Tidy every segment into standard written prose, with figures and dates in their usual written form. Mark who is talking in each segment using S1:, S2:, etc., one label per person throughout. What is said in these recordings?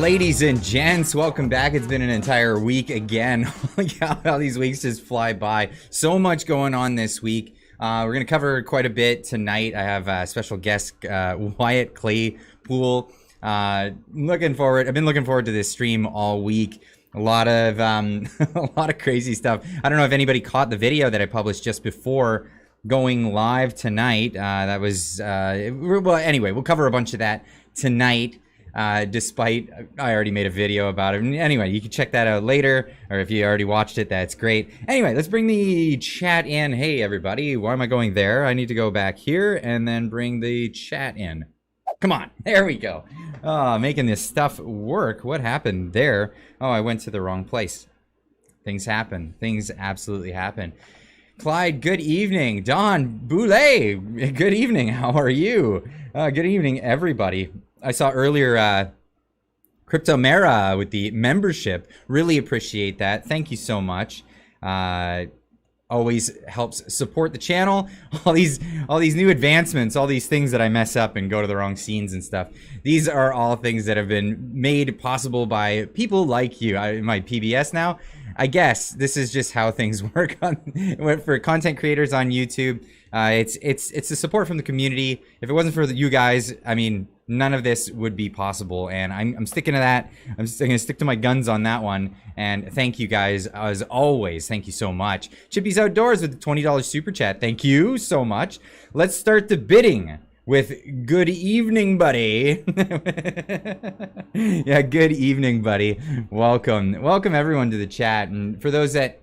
S1: Ladies and gents, welcome back. It's been an entire week again. Holy cow, how these weeks just fly by. So much going on this week. We're going to cover quite a bit tonight. I have a special guest, Wyatt, Claypool. I've been looking forward to this stream all week. A lot of a lot of crazy stuff. I don't know if anybody caught the video that I published just before going live tonight. That was well, anyway, we'll cover a bunch of that tonight. Despite I already made a video about it. Anyway, you can check that out later, or if you already watched it, that's great. Anyway, let's bring the chat in. Hey everybody, why am I going there? I need to go back here and then bring the chat in. Come on, there we go. Making this stuff work. What happened there? Oh, I went to the wrong place. Things happen. Things absolutely happen. Clyde, good evening. Don Boulay, good evening. How are you? Good evening, everybody. I saw earlier Cryptomera with the membership. Really appreciate that. Thank you so much. Always helps support the channel. All these new advancements, all these things that I mess up and go to the wrong scenes and stuff. These are all things that have been made possible by people like you. My PBS now. I guess this is just how things work for content creators on YouTube. It's the support from the community. If it wasn't for you guys, I mean, none of this would be possible, and I'm sticking to that. I'm gonna stick to my guns on that one. And thank you guys as always. Thank you so much. Chippy's Outdoors with the $20 super chat. Thank you so much. Let's start the bidding with good evening, buddy. Yeah, good evening, buddy. Welcome everyone to the chat. And for those that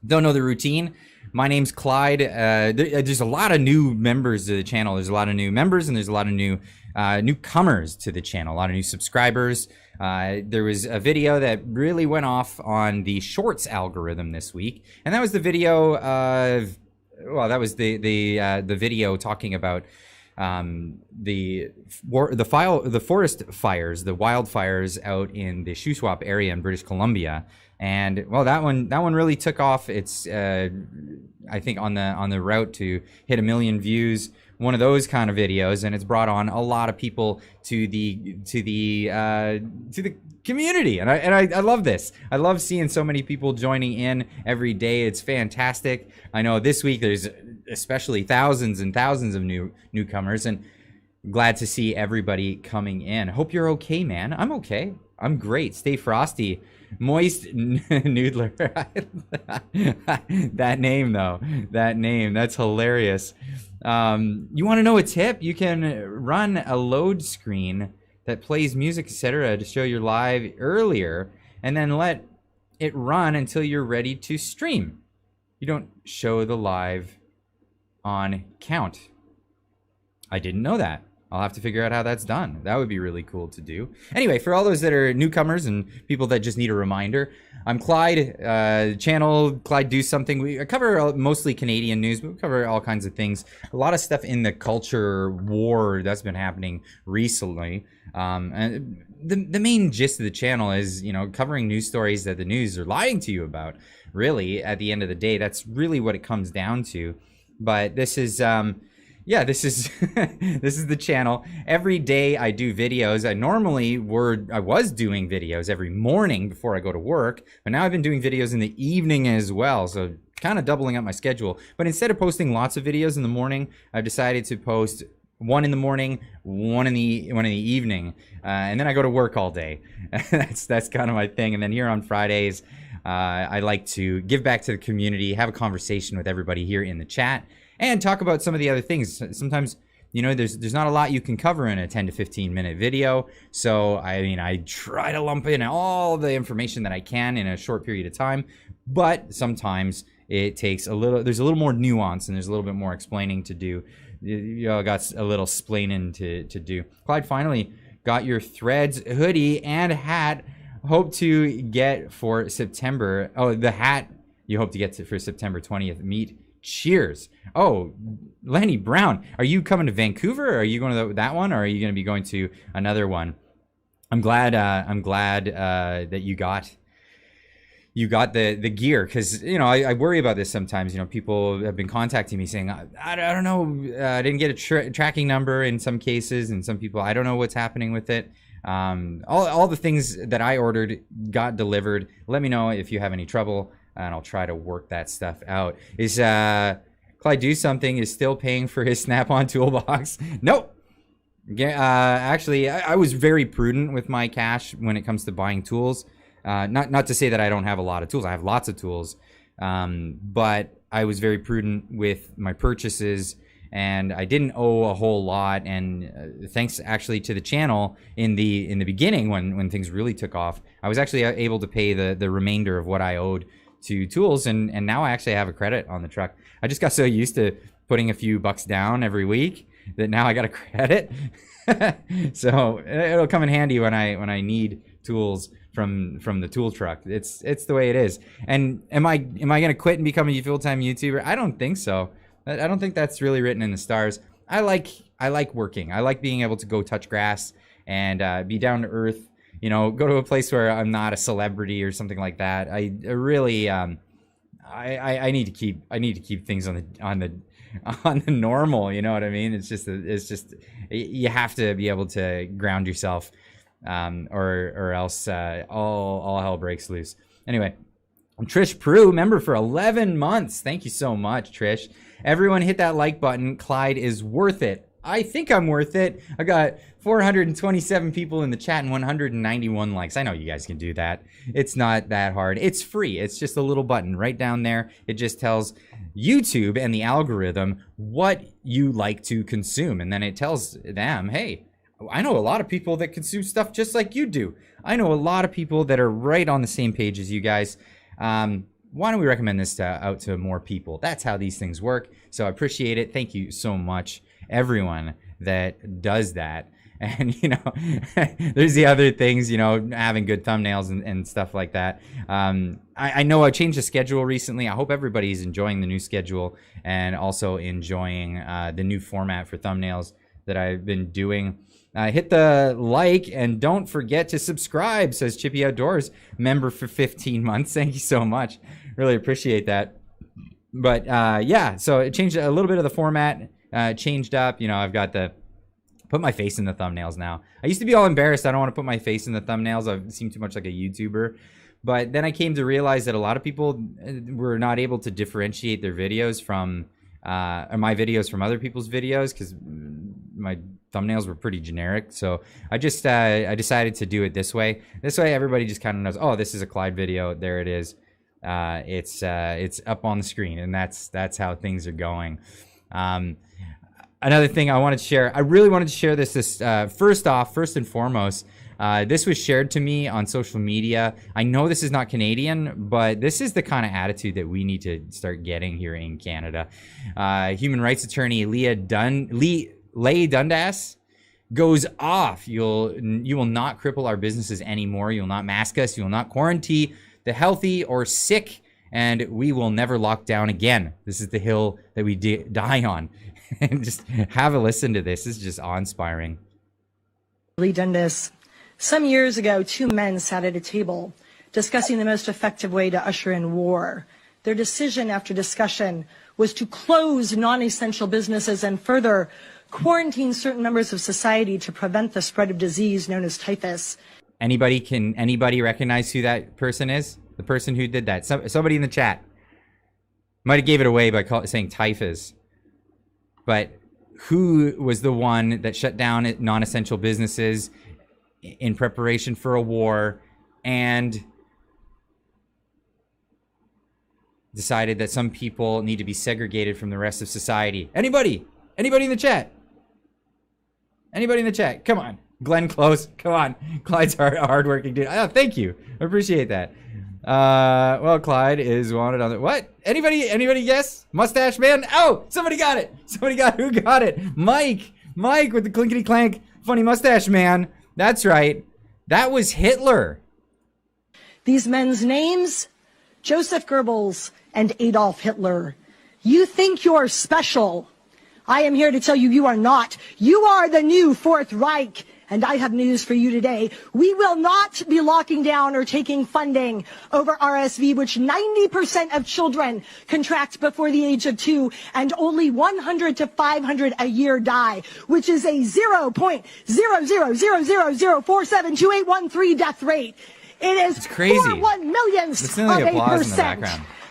S1: don't know the routine, my name's Clyde. There's a lot of new members to the channel. There's a lot of new members, and there's a lot of newcomers to the channel. A lot of new subscribers. There was a video that really went off on the shorts algorithm this week, and that was the video of, well, that was the video talking about the forest fires, the wildfires out in the Shuswap area in British Columbia. And well, that one really took off. It's I think on the route to hit 1 million views, one of those kind of videos, and it's brought on a lot of people to the community, and I love this. I love seeing so many people joining in every day. It's fantastic. I know this week there's especially thousands and thousands of newcomers, and glad to see everybody coming in. Hope you're okay, man. I'm okay. I'm great. Stay frosty. Moist Noodler. That name though, that's hilarious. You want to know a tip? You can run a load screen that plays music, etc. to show you're live earlier, and then let it run until you're ready to stream. You don't show the live on count. I didn't know that. I'll have to figure out how that's done. That would be really cool to do. Anyway, for all those that are newcomers and people that just need a reminder, I'm Clyde, channel Clyde Do Something. I cover mostly Canadian news, but we cover all kinds of things. A lot of stuff in the culture war that's been happening recently. And the main gist of the channel is, you know, covering news stories that the news are lying to you about. Really, at the end of the day, that's really what it comes down to. But this is... yeah, this is this is the channel. Every day I do videos. I was doing videos every morning before I go to work, but now I've been doing videos in the evening as well, so kind of doubling up my schedule. But instead of posting lots of videos in the morning, I've decided to post one in the morning, one in the evening, and then I go to work all day. that's kind of my thing. And then here on Fridays, I like to give back to the community, have a conversation with everybody here in the chat, and talk about some of the other things. Sometimes, you know, there's not a lot you can cover in a 10 to 15 minute video. So, I mean, I try to lump in all the information that I can in a short period of time. But sometimes it takes there's a little more nuance, and there's a little bit more explaining to do. You all got a little splaining to do. Clyde finally got your Threads hoodie and hat. Hope to get for September. Oh, the hat you hope to get for September 20th meet. Cheers. Oh, Lenny Brown, are you coming to Vancouver? Or are you going to that one, or are you going to be going to another one? I'm glad that you got the gear, because, you know, I worry about this sometimes. You know, people have been contacting me saying, I don't know, I didn't get a tracking number in some cases, and some people, I don't know what's happening with it. All the things that I ordered got delivered. Let me know if you have any trouble, and I'll try to work that stuff out. Is Clyde Do Something is still paying for his Snap-on toolbox? Nope. Actually, I was very prudent with my cash when it comes to buying tools. Not to say that I don't have a lot of tools. I have lots of tools, but I was very prudent with my purchases, and I didn't owe a whole lot. And thanks actually to the channel in the beginning when things really took off, I was actually able to pay the remainder of what I owed to tools, and now I actually have a credit on the truck. I just got so used to putting a few bucks down every week that now I got a credit. So it'll come in handy when I need tools from the tool truck. It's the way it is. And am I gonna quit and become a full-time YouTuber? I don't think so. I don't think that's really written in the stars. I like working. I like being able to go touch grass and be down to earth. You know, go to a place where I'm not a celebrity or something like that. I really I need to keep things on the normal. You know what I mean? It's just you have to be able to ground yourself, or else all hell breaks loose. Anyway, Trish Prue, member for 11 months. Thank you so much, Trish. Everyone hit that like button. Clyde is worth it. I think I'm worth it. I got 427 people in the chat and 191 likes. I know you guys can do that. It's not that hard. It's free. It's just a little button right down there. It just tells YouTube and the algorithm what you like to consume. And then it tells them, hey, I know a lot of people that consume stuff just like you do. I know a lot of people that are right on the same page as you guys. Why don't we recommend this out to more people? That's how these things work. So I appreciate it. Thank you so much, everyone that does that. And, you know, there's the other things, you know, having good thumbnails and stuff like that. I know I changed the schedule recently. I hope everybody's enjoying the new schedule and also enjoying the new format for thumbnails that I've been doing. Hit the like and don't forget to subscribe, says Chippy Outdoors, member for 15 months. Thank you so much. Really appreciate that. But yeah, so it changed a little bit of the format, changed up. You know, I've got put my face in the thumbnails now. I used to be all embarrassed. I don't want to put my face in the thumbnails. I seem too much like a YouTuber. But then I came to realize that a lot of people were not able to differentiate their videos from, or my videos from other people's videos, because my thumbnails were pretty generic. So I just I decided to do it this way. This way everybody just kind of knows, oh, this is a Clyde video. There it is. It's up on the screen, and that's how things are going. Another thing I wanted to share, I really wanted to share this first and foremost, this was shared to me on social media. I know this is not Canadian, but this is the kind of attitude that we need to start getting here in Canada. Human rights attorney Leigh Dundas goes off. You will not cripple our businesses anymore. You will not mask us. You will not quarantine the healthy or sick, and we will never lock down again. This is the hill that we die on. And just have a listen to this. This is just awe-inspiring.
S2: Leigh Dundas. Some years ago, two men sat at a table discussing the most effective way to usher in war. Their decision after discussion was to close non-essential businesses and further quarantine certain members of society to prevent the spread of disease known as typhus.
S1: Anybody recognize who that person is? The person who did that? Somebody in the chat might have gave it away by saying typhus. But who was the one that shut down non-essential businesses in preparation for a war and decided that some people need to be segregated from the rest of society? Anybody? Anybody in the chat? Anybody in the chat? Come on. Glenn Close. Come on. Clyde's a hardworking dude. Oh, thank you. I appreciate that. Well, Clyde is wanted on the... What? Anybody guess? Mustache Man? Oh, somebody got it. Who got it? Mike with the clinkety clank funny mustache man. That's right. That was Hitler.
S2: These men's names? Joseph Goebbels and Adolf Hitler. You think you're special. I am here to tell you you are not. You are the new Fourth Reich, And I have news for you today. We will not be locking down or taking funding over RSV, which 90% of children contract before the age of 2, and only 100 to 500 a year die, which is a 0.00000472813 death rate. It is
S1: crazy.
S2: 4/1 millionths of a percent.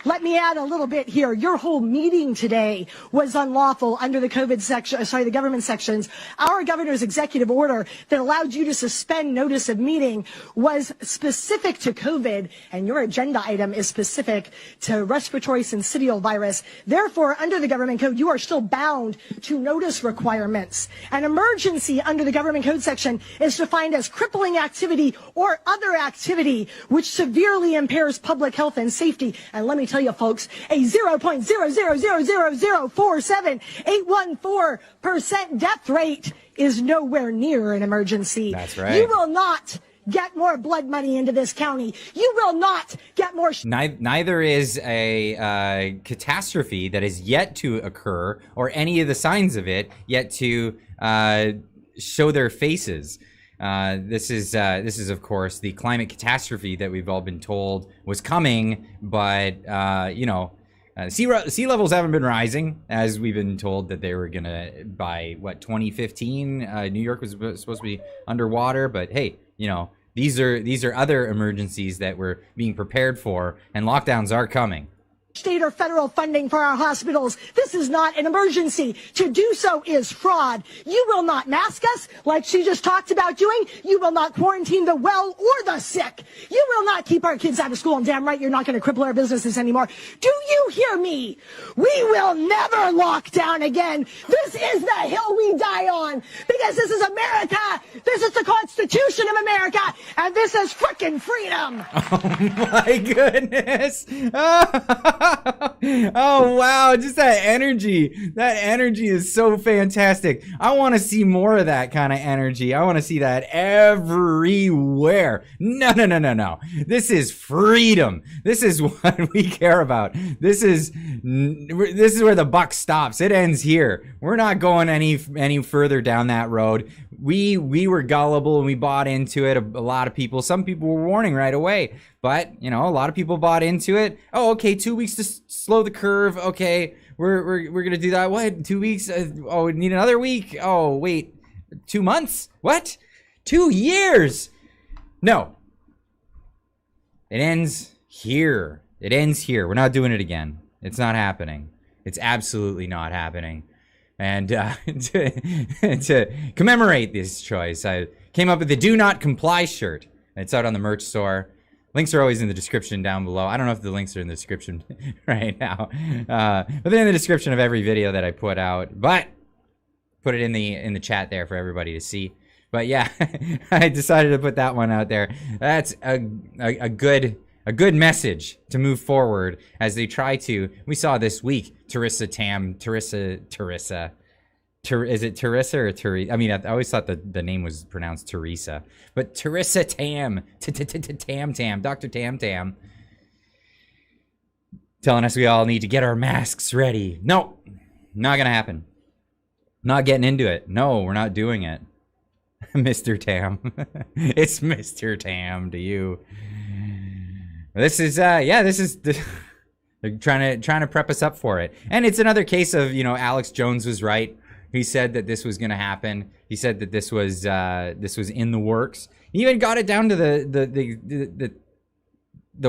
S2: Let me add a little bit here. Your whole meeting today was unlawful under the the government sections. Our governor's executive order that allowed you to suspend notice of meeting was specific to COVID, and your agenda item is specific to respiratory syncytial virus. Therefore, under the government code, you are still bound to notice requirements. An emergency under the government code section is defined as crippling activity or other activity which severely impairs public health and safety. And let me tell you, folks, a 0.000047814% death rate is nowhere near an emergency.
S1: That's right.
S2: You will not get more blood money into this county. You will not get more.
S1: Neither is a catastrophe that is yet to occur, or any of the signs of it yet to show their faces. This is of course the climate catastrophe that we've all been told was coming, but sea levels haven't been rising as we've been told that they were gonna by 2015. New York was supposed to be underwater, but hey, these are other emergencies that we're being prepared for, and lockdowns are coming.
S2: State or federal funding for our hospitals. This is not an emergency. To do so is fraud. You will not mask us like she just talked about doing. You will not quarantine the well or the sick. You will not keep our kids out of school, and damn right you're not going to cripple our businesses anymore. Do you hear me? We will never lock down again. This is the hill we die on, because this is America. This is the Constitution of America, and this is frickin' freedom.
S1: Oh my goodness. Oh wow, just that energy. That energy is so fantastic. I want to see more of that kind of energy. I want to see that everywhere. No. This is freedom. This is what we care about. This is where the buck stops. It ends here. We're not going any further down that road. We were gullible and we bought into it. A lot of people, some people were warning right away, but a lot of people bought into it. Oh, okay, 2 weeks to slow the curve. Okay, we're gonna do that. What? 2 weeks? Oh, we need another week. Oh, wait, 2 months? What? 2 years? No. It ends here. It ends here. We're not doing it again. It's not happening. It's absolutely not happening. And to commemorate this choice, I came up with the Do Not Comply shirt. It's out on the merch store. Links are always in the description down below. I don't know if the links are in the description right now, but they're in the description of every video that I put out. But put it in the chat there for everybody to see. But yeah, I decided to put that one out there. That's a good message to move forward as they try to. We saw this week Teresa. Is it Teresa or Teresa? I mean, I always thought the name was pronounced Teresa, but Teresa Tam, Dr. Tam, telling us we all need to get our masks ready. No, not gonna happen. Not getting into it. No, we're not doing it. Mr. Tam. It's Mr. Tam to you. This is they're trying to prep us up for it. And it's another case of, Alex Jones was right. He said that this was going to happen. He said that this was in the works. He even got it down to the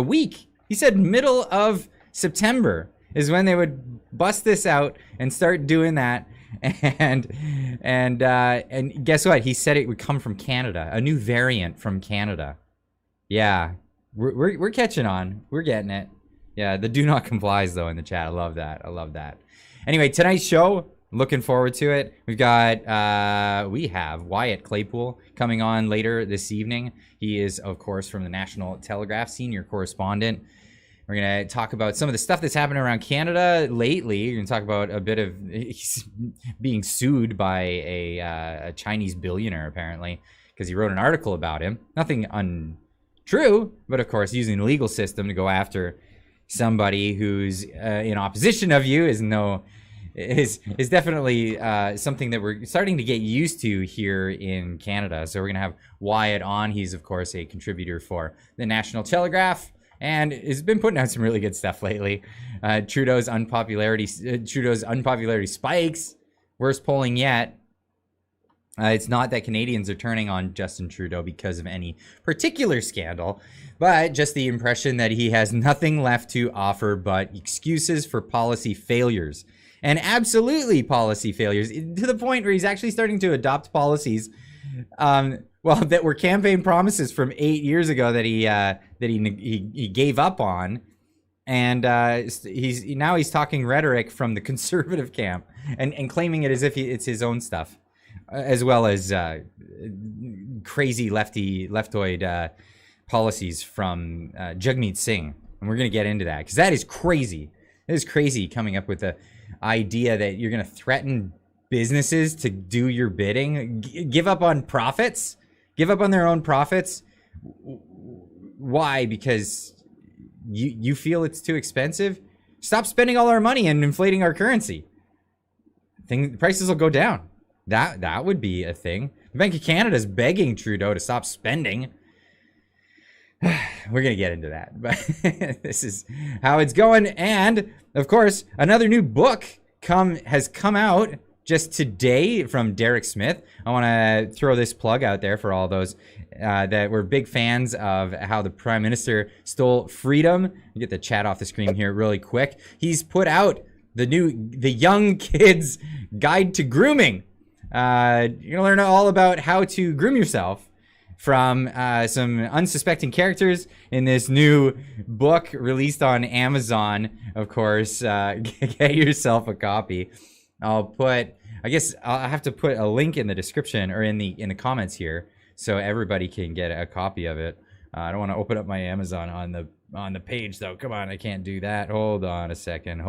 S1: week. He said middle of September is when they would bust this out and start doing that. And guess what? He said it would come from Canada, a new variant from Canada. Yeah, we're catching on. We're getting it. Yeah, the do not complies though in the chat. I love that. Anyway, tonight's show, looking forward to it. We have Wyatt Claypool coming on later this evening. He is, of course, from the National Telegraph, senior correspondent. We're going to talk about some of the stuff that's happening around Canada lately. We're going to talk about a bit of he's being sued by a Chinese billionaire, apparently, because he wrote an article about him. Nothing untrue, but of course, using the legal system to go after somebody who's in opposition of you is no is definitely something that we're starting to get used to here in Canada. So we're gonna have Wyatt on. He's of course a contributor for the National Telegraph and has been putting out some really good stuff lately. Trudeau's unpopularity spikes, worst polling yet. It's not that Canadians are turning on Justin Trudeau because of any particular scandal, but just the impression that he has nothing left to offer but excuses for policy failures. And absolutely policy failures, to the point where he's actually starting to adopt policies, that were campaign promises from 8 years ago that he gave up on. And he's talking rhetoric from the conservative camp and claiming it as if it's his own stuff. As well as crazy leftoid policies from Jagmeet Singh. And we're going to get into that because that is crazy. It is crazy coming up with the idea that you're going to threaten businesses to do your bidding, give up on profits, give up on their own profits. Why? Because you feel it's too expensive? Stop spending all our money and inflating our currency. Prices will go down. That would be a thing. The Bank of Canada is begging Trudeau to stop spending. We're going to get into that, but this is how it's going. And of course, another new book has come out just today from Derek Smith. I want to throw this plug out there for all those that were big fans of how the Prime Minister stole freedom. Get the chat off the screen here really quick. He's put out the Young Kids Guide to Grooming. You're gonna learn all about how to groom yourself from some unsuspecting characters in this new book released on Amazon. Of course, get yourself a copy. I'll have to put a link in the description or in the comments here so everybody can get a copy of it. I don't want to open up my Amazon on the page though. Come on, I can't do that. Hold on a second.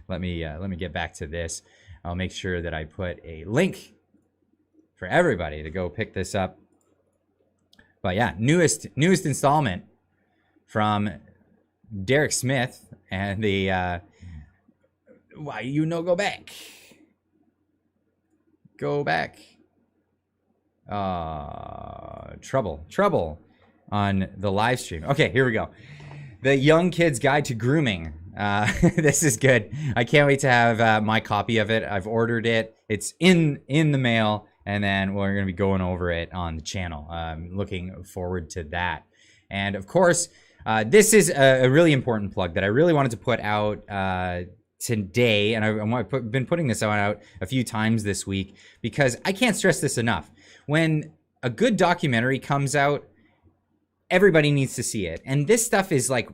S1: Let me get back to this. I'll make sure that I put a link for everybody to go pick this up. But yeah, newest installment from Derek Smith and the why go back. Trouble on the live stream. Okay, here we go. The Young Kids Guide to Grooming. This is good. I can't wait to have my copy of it. I've ordered it. It's in the mail, and then we're going to be going over it on the channel. I'm looking forward to that. And of course, this is a really important plug that I really wanted to put out today, and I've been putting this out a few times this week because I can't stress this enough. When a good documentary comes out, everybody needs to see it. And this stuff is like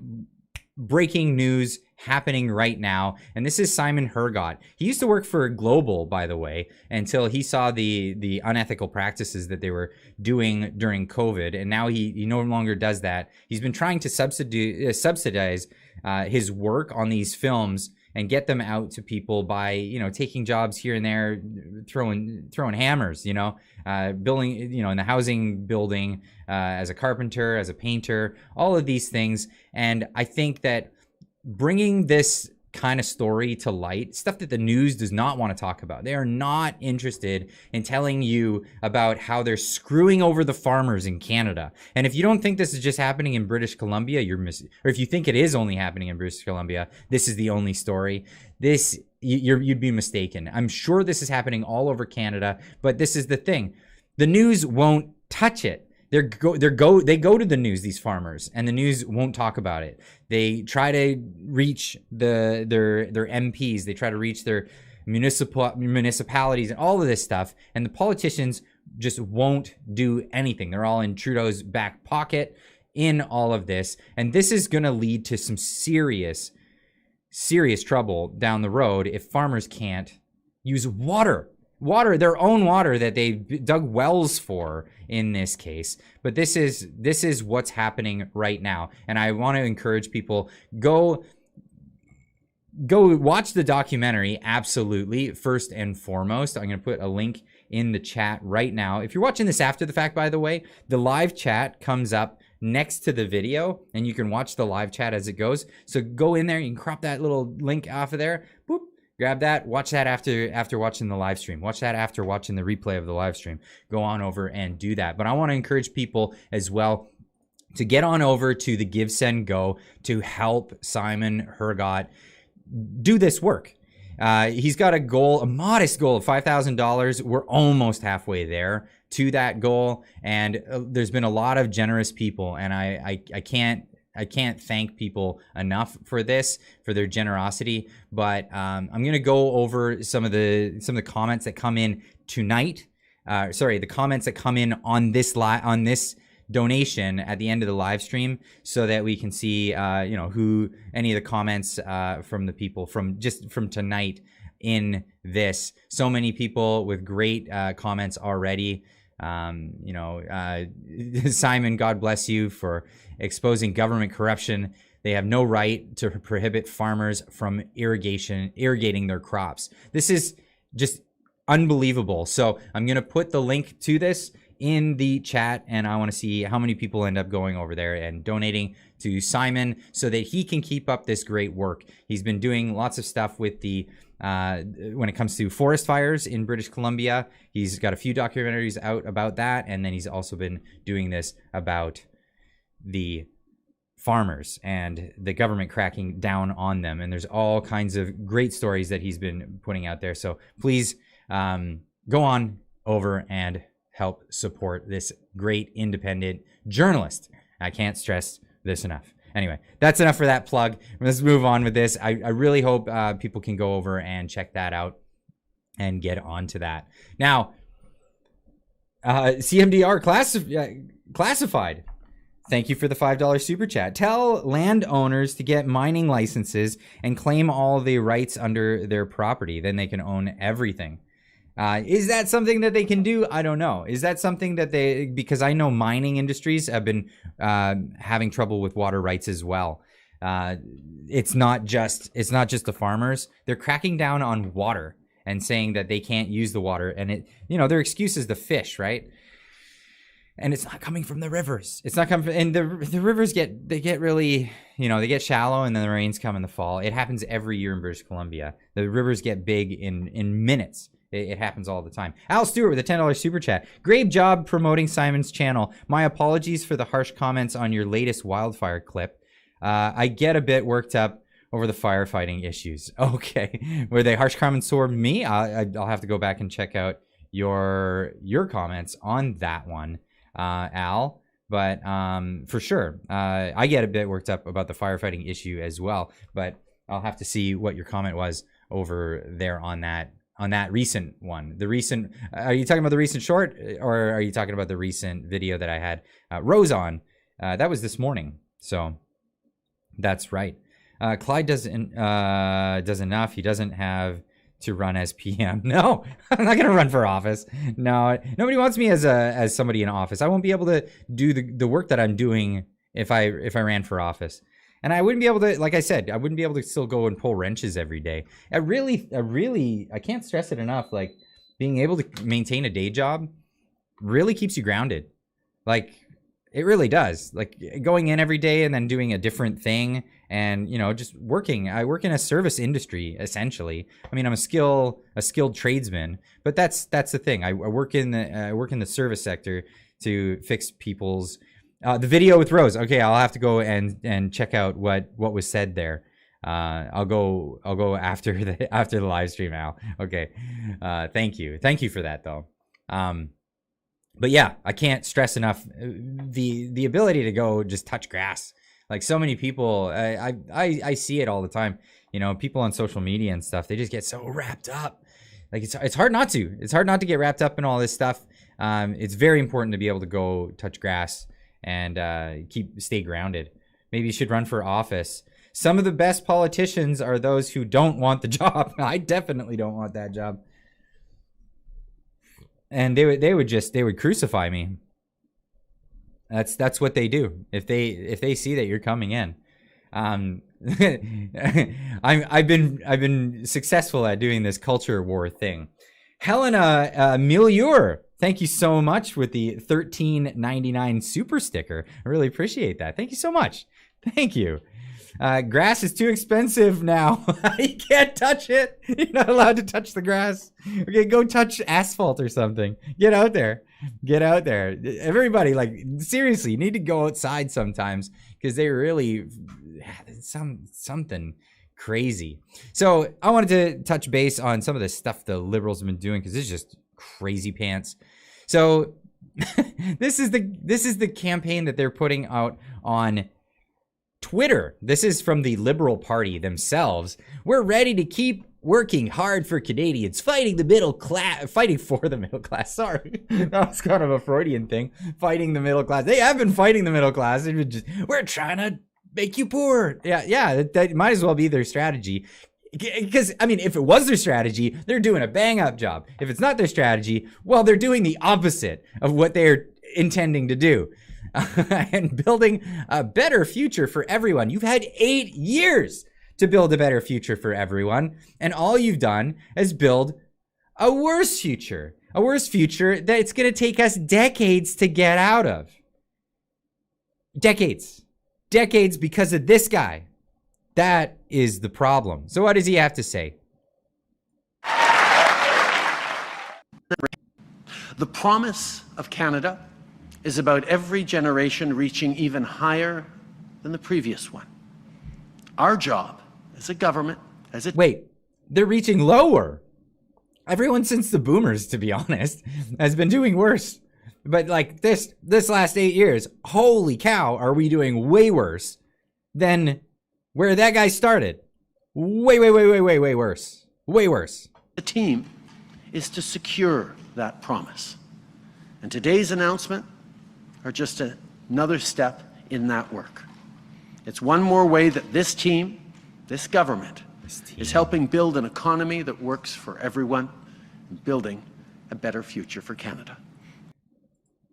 S1: breaking news happening right now. And this is Simon Hergott. He used to work for Global, by the way, until he saw the unethical practices that they were doing during COVID. And now he no longer does that. He's been trying to subsidize his work on these films and get them out to people by, taking jobs here and there, throwing hammers, building, in the housing building, as a carpenter, as a painter, all of these things. And I think that bringing this kind of story to light, stuff that the news does not want to talk about. They are not interested in telling you about how they're screwing over the farmers in Canada. And if you don't think this is just happening in British Columbia, you're missing. Or if you think it is only happening in British Columbia, this is the only story. You'd be mistaken. I'm sure this is happening all over Canada, but this is the thing. The news won't touch it. They go to the news, these farmers, and the news won't talk about it. They try to reach their MPs. They try to reach their municipalities and all of this stuff. And the politicians just won't do anything. They're all in Trudeau's back pocket in all of this. And this is going to lead to some serious trouble down the road if farmers can't use water, their own water that they dug wells for in this case. But this is what's happening right now. And I want to encourage people, go watch the documentary. Absolutely. First and foremost, I'm going to put a link in the chat right now. If you're watching this after the fact, by the way, the live chat comes up next to the video and you can watch the live chat as it goes. So go in there, you can crop that little link off of there, boop, grab that, watch that after watching the live stream. Watch that after watching the replay of the live stream. Go on over and do that. But I want to encourage people as well to get on over to the Give, Send, Go to help Simon Hergott do this work. He's got a goal, a modest goal of $5,000. We're almost halfway there to that goal. And there's been a lot of generous people, and I can't thank people enough for this, for their generosity. But I'm going to go over some of the comments that come in tonight. The comments that come in on this donation at the end of the live stream, so that we can see, who any of the comments from the people from tonight in this. So many people with great comments already. Simon, God bless you for exposing government corruption. They have no right to prohibit farmers from irrigating their crops. This is just unbelievable. So I'm going to put the link to this in the chat, and I want to see how many people end up going over there and donating to Simon so that he can keep up this great work. He's been doing lots of stuff with the when it comes to forest fires in British Columbia. He's got a few documentaries out about that, and then he's also been doing this about the farmers and the government cracking down on them. And there's all kinds of great stories that he's been putting out there. So please go on over and help support this great independent journalist. I can't stress this enough. Anyway, that's enough for that plug. Let's move on with this. I really hope people can go over and check that out and get onto that. Now, CMDR classified. Thank you for the $5 super chat. Tell landowners to get mining licenses and claim all the rights under their property. Then they can own everything. Is that something that they can do? I don't know. Is that something that because I know mining industries have been having trouble with water rights as well. It's not just the farmers. They're cracking down on water and saying that they can't use the water, and their excuse is the fish, right? And it's not coming from the rivers. It's not coming from, and the rivers get really, they get shallow, and then the rains come in the fall. It happens every year in British Columbia. The rivers get big in minutes. It happens all the time. Al Stewart with a $10 super chat. Great job promoting Simon's channel. My apologies for the harsh comments on your latest wildfire clip. I get a bit worked up over the firefighting issues. Okay. Were they harsh comments toward me? I'll have to go back and check out your comments on that one, Al. But for sure, I get a bit worked up about the firefighting issue as well. But I'll have to see what your comment was over there on that recent one. Are you talking about the recent short, or are you talking about the recent video that I had Rose on? That was this morning. So that's right. Clyde does enough. He doesn't have to run as PM. No, I'm not going to run for office. No, nobody wants me as somebody in office. I won't be able to do the work that I'm doing if I ran for office. And I wouldn't be able to, like I said, I wouldn't be able to still go and pull wrenches every day. I can't stress it enough. Like, being able to maintain a day job really keeps you grounded. Like, it really does. Like, going in every day and then doing a different thing, and just working. I work in a service industry essentially. I mean, I'm a skilled tradesman, but that's the thing. I work in the service sector to fix people's. The video with Rose. Okay, I'll have to go and check out what was said there. I'll go after the live stream, Al. Okay. Thank you for that though. But yeah, I can't stress enough the ability to go just touch grass. Like, so many people, I see it all the time. People on social media and stuff. They just get so wrapped up. Like, it's hard not to. It's hard not to get wrapped up in all this stuff. It's very important to be able to go touch grass and stay grounded. Maybe you should run for office. Some of the best politicians are those who don't want the job. I definitely don't want that job. And they would crucify me. That's what they do if they see that you're coming in. I've been successful at doing this culture war thing. Helena Milieur, thank you so much with the $13.99 super sticker. I really appreciate that. Thank you so much. Thank you. Grass is too expensive now. You can't touch it. You're not allowed to touch the grass. Okay, go touch asphalt or something. Get out there. Get out there. Everybody, like, seriously, you need to go outside sometimes because they really something crazy. So I wanted to touch base on some of the stuff the liberals have been doing because it's just crazy pants. So this is the campaign that they're putting out on Twitter. This is from the Liberal Party themselves. We're ready to keep working hard for Canadians, fighting for the middle class. Sorry, that was kind of a Freudian thing. Fighting the middle class. They have been fighting the middle class. We're trying to make you poor. Yeah, that might as well be their strategy. Because, I mean, if it was their strategy, they're doing a bang-up job. If it's not their strategy, well, they're doing the opposite of what they're intending to do. And building a better future for everyone. You've had 8 years to build a better future for everyone, and all you've done is build a worse future. A worse future that it's going to take us decades to get out of. Decades. Decades because of this guy. That is the problem. So what does he have to say?
S3: The promise of Canada is about every generation reaching even higher than the previous one. Our job as a government,
S1: Wait, they're reaching lower. Everyone since the boomers, to be honest, has been doing worse. But like this last 8 years, holy cow, are we doing way worse than where that guy started. Way worse. Way worse.
S3: The team is to secure that promise. And today's announcement are just another step in that work. It's one more way that this team, this government, is helping build an economy that works for everyone and building a better future for Canada.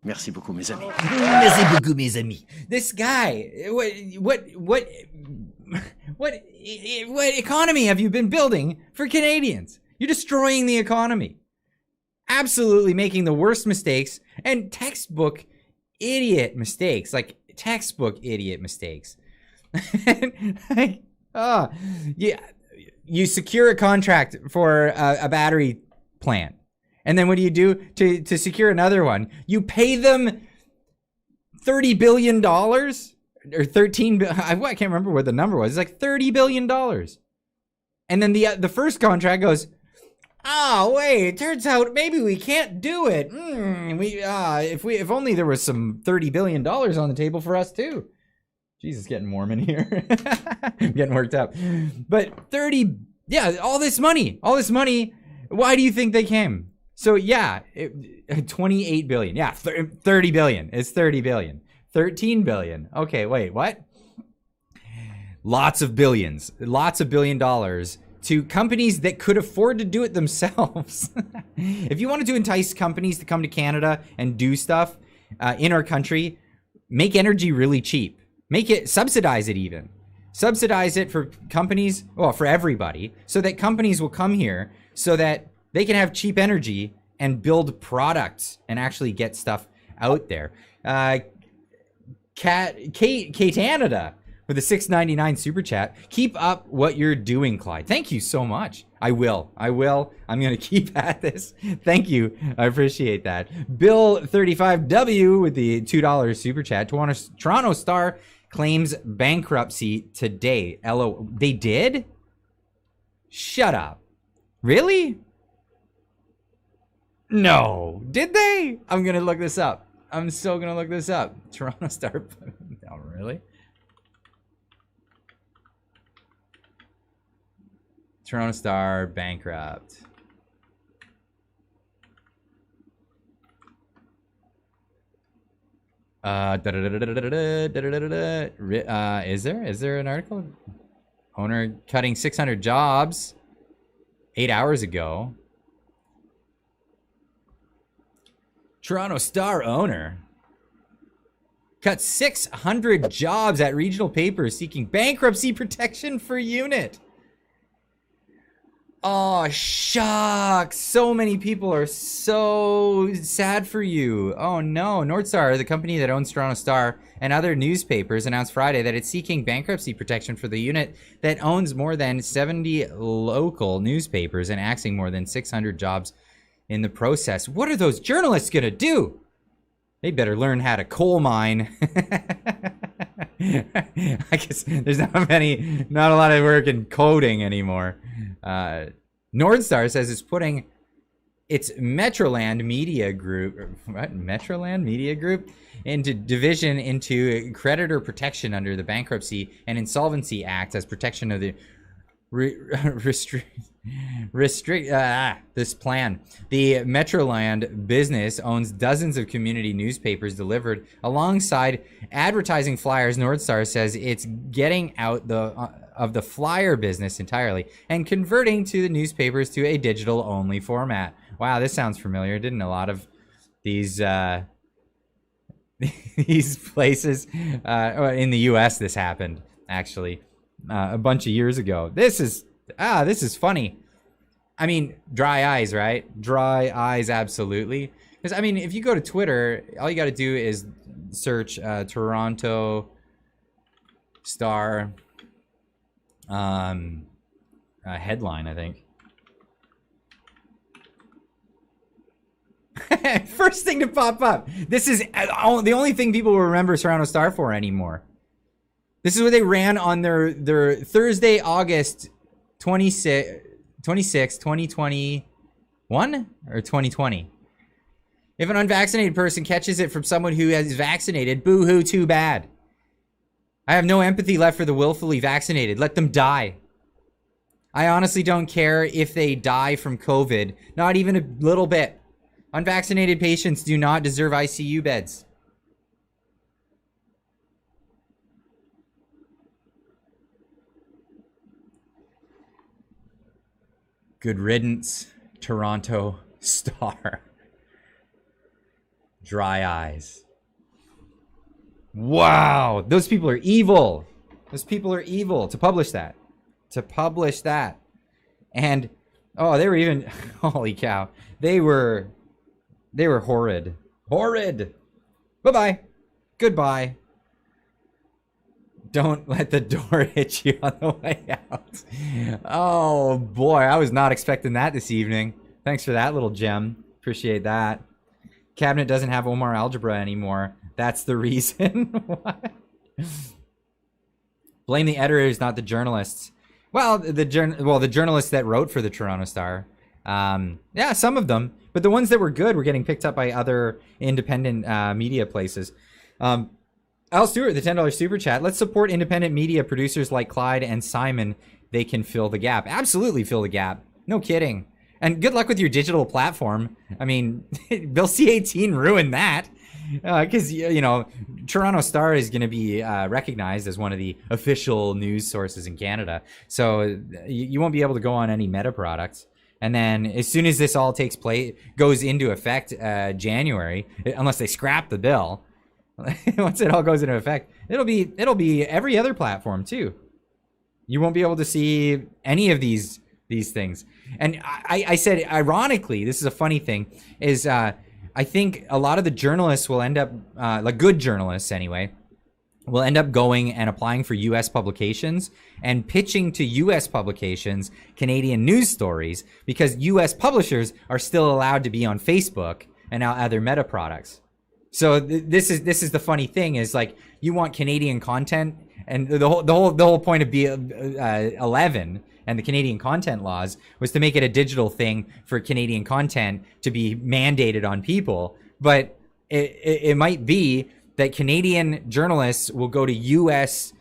S3: Merci beaucoup, mes amis.
S1: Merci beaucoup, mes amis. This guy, what economy have you been building for Canadians? You're destroying the economy. Absolutely making the worst mistakes and textbook idiot mistakes. Like textbook idiot mistakes. Yeah. You secure a contract for a battery plant. And then what do you do to secure another one? You pay them $30 billion or 13. I can't remember what the number was. It's like $30 billion. And then the first contract goes, oh, wait, it turns out maybe we can't do it. If only there was some $30 billion on the table for us too. Jesus, getting warm in here. I'm getting worked up. But all this money. Why do you think they came? So yeah, 28 billion. Yeah, 30 billion. It's 30 billion. 13 billion. Okay, wait, what? Lots of $billion to companies that could afford to do it themselves. If you wanted to entice companies to come to Canada and do stuff in our country, make energy really cheap. Subsidize it even. Subsidize it for companies, well, for everybody, so that companies will come here so that they can have cheap energy and build products and actually get stuff out there. Canada with a $6.99 super chat. Keep up what you're doing, Clyde. Thank you so much. I will. I'm going to keep at this. Thank you. I appreciate that. Bill 35W with the $2 super chat. Toronto Star claims bankruptcy today. They did? Shut up. Really? No. Did they? I'm going to look this up. I'm so going to look this up. Toronto Star. No, really? Toronto Star bankrupt. Is there an article? Owner cutting 600 jobs 8 hours ago. Toronto Star owner cut 600 jobs at regional papers seeking bankruptcy protection for unit. Oh, shucks. So many people are so sad for you. Oh, no. Northstar, the company that owns Toronto Star and other newspapers, announced Friday that it's seeking bankruptcy protection for the unit that owns more than 70 local newspapers and axing more than 600 jobs in the process. What are those journalists going to do? They better learn how to coal mine. I guess there's not a lot of work in coding anymore. Northstar says it's putting its Metroland Media Group, into division into creditor protection under the Bankruptcy and Insolvency Act as protection of the this plan. The Metroland business owns dozens of community newspapers delivered alongside advertising flyers. Northstar says it's getting out of the flyer business entirely and converting to the newspapers to a digital only format. Wow, this sounds familiar. Didn't a lot of these these places in the US this happened actually a bunch of years ago. This is funny. I mean, dry eyes, right? Dry eyes, absolutely. Because, I mean, if you go to Twitter, all you got to do is search Toronto Star headline, I think. First thing to pop up. This is the only thing people will remember Toronto Star for anymore. This is what they ran on their Thursday, August 26, 2021 or 2020. If an unvaccinated person catches it from someone who is vaccinated, boo-hoo, too bad. I have no empathy left for the willfully vaccinated. Let them die. I honestly don't care if they die from COVID, not even a little bit. Unvaccinated patients do not deserve ICU beds. Good riddance, Toronto Star. Dry eyes. Wow, those people are evil. Those people are evil to publish that. And oh, they were even holy cow. They were horrid. Horrid. Bye-bye. Goodbye. Don't let the door hit you on the way out. Oh boy, I was not expecting that this evening. Thanks for that little gem. Appreciate that. Cabinet doesn't have Omar Algebra anymore. That's the reason. What? Blame the editors, not the journalists. Well, the journalists that wrote for the Toronto Star. Yeah, some of them. But the ones that were good were getting picked up by other independent media places. Al Stewart, the $10 super chat. Let's support independent media producers like Clyde and Simon. They can fill the gap. Absolutely fill the gap. No kidding. And good luck with your digital platform. I mean, Bill C-18 ruined that. Because, you know, Toronto Star is going to be recognized as one of the official news sources in Canada. So you won't be able to go on any Meta products. And then as soon as this all goes into effect January, unless they scrap the bill, once it all goes into effect, it'll be every other platform too. You won't be able to see any of these things. And I said, ironically, this is a funny thing, is I think a lot of the journalists will end up, like good journalists anyway, will end up going and applying for U.S. publications and pitching to U.S. publications Canadian news stories, because U.S. publishers are still allowed to be on Facebook and now other Meta products. So this is the funny thing, is like, you want Canadian content, and the whole point of B11 and the Canadian content laws was to make it a digital thing for Canadian content to be mandated on people. But it might be that Canadian journalists will go to U.S.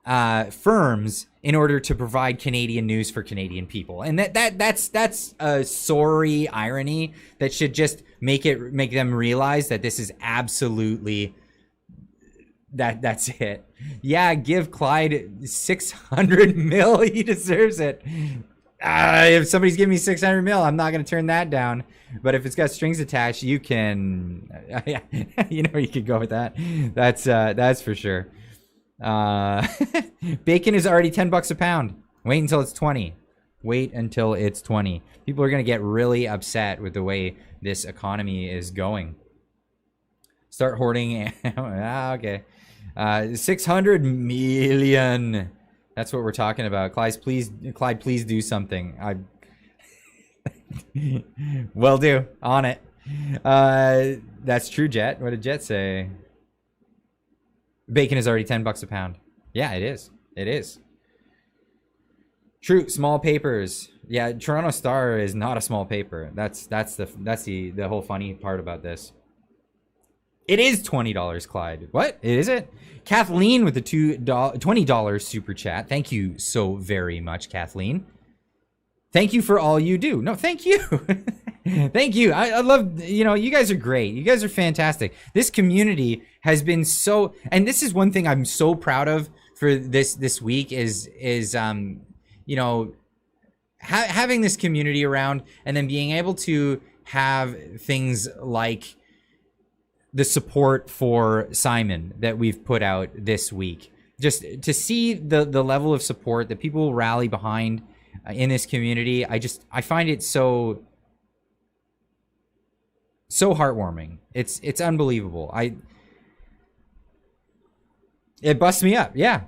S1: Firms in order to provide Canadian news for Canadian people, and that's a sorry irony that should just make them realize that this is absolutely that's it. Yeah, give Clyde 600 mil. He deserves it. If somebody's giving me 600 mil, I'm not going to turn that down. But if it's got strings attached, you can, you could go with that. That's for sure. Bacon is already $10 a pound. Wait until it's 20. Wait until it's 20. People are going to get really upset with the way this economy is going. Start hoarding. Okay. 600 million. That's what we're talking about. Clyde, please do something. Will do. On it. That's true, Jet. What did Jet say? Bacon is already $10 a pound. Yeah, it is. It is. True. Small papers. Yeah, Toronto Star is not a small paper. That's the whole funny part about this. It is $20, Clyde. What? Is it? Kathleen with the $20 super chat. Thank you so very much, Kathleen. Thank you for all you do. No, thank you. Thank you. I love, you guys are great. You guys are fantastic. This community has been so, and this is one thing I'm so proud of for this week is having this community around, and then being able to have things like the support for Simon that we've put out this week. Just to see the level of support that people rally behind in this community, I find it so heartwarming. It's unbelievable. It busts me up. Yeah,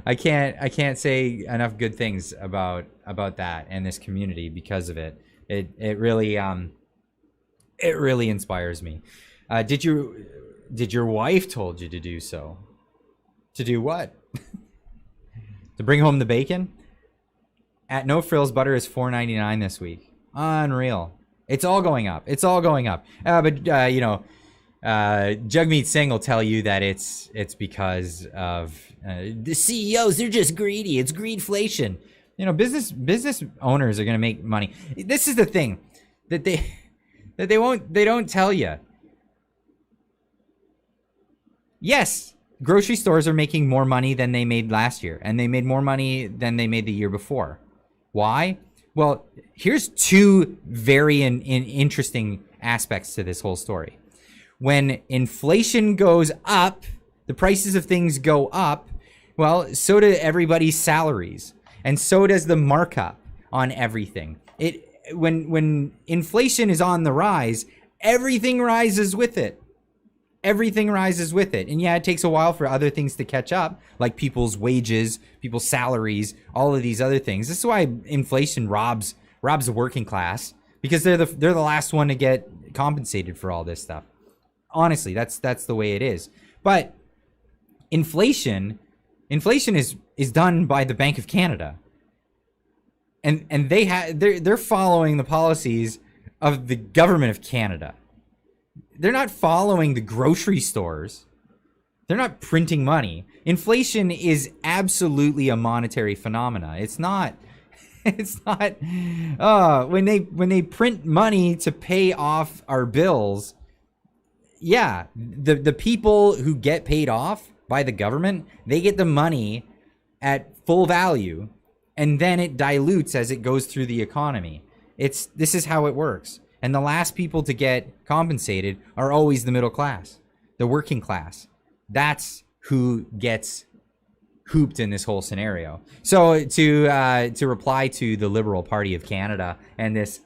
S1: I can't say enough good things about that and this community because of it. It really inspires me. Did your wife told you to do so? To do what? To bring home the bacon? At No Frills, butter is $4.99 this week. Unreal. It's all going up. It's all going up. But Jugmeat Singh will tell you that it's because of the CEOs. They're just greedy. It's greedflation. Business owners are going to make money. This is the thing that they don't tell you. Yes, grocery stores are making more money than they made last year, and they made more money than they made the year before. Why? Well, here's two very interesting aspects to this whole story. When inflation goes up, the prices of things go up, well, so do everybody's salaries, and so does the markup on everything. When inflation is on the rise, everything rises with it. Everything rises with it. And yeah, it takes a while for other things to catch up, like people's wages, people's salaries, all of these other things. This is why inflation robs the working class, because they're the last one to get compensated for all this stuff. Honestly, that's the way it is. But inflation is done by the Bank of Canada. And they're following the policies of the government of Canada. They're not following the grocery stores. They're not printing money. Inflation is absolutely a monetary phenomena. It's not when they print money to pay off our bills. Yeah, the people who get paid off by the government, they get the money at full value, and then it dilutes as it goes through the economy. This is how it works. And the last people to get compensated are always the middle class, the working class. That's who gets hooped in this whole scenario. So to reply to the Liberal Party of Canada and this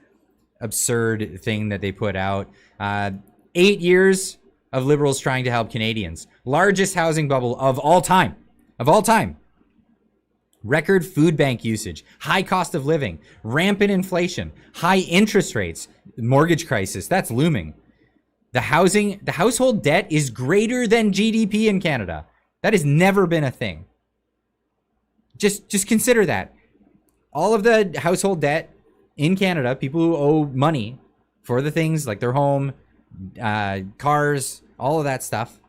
S1: absurd thing that they put out, 8 years of Liberals trying to help Canadians. Largest housing bubble of all time. Of all time. Record food bank usage, high cost of living, rampant inflation, high interest rates, mortgage crisis, that's looming. The household debt is greater than GDP in Canada. That has never been a thing. Just consider that. All of the household debt in Canada, people who owe money for the things like their home, cars, all of that stuff,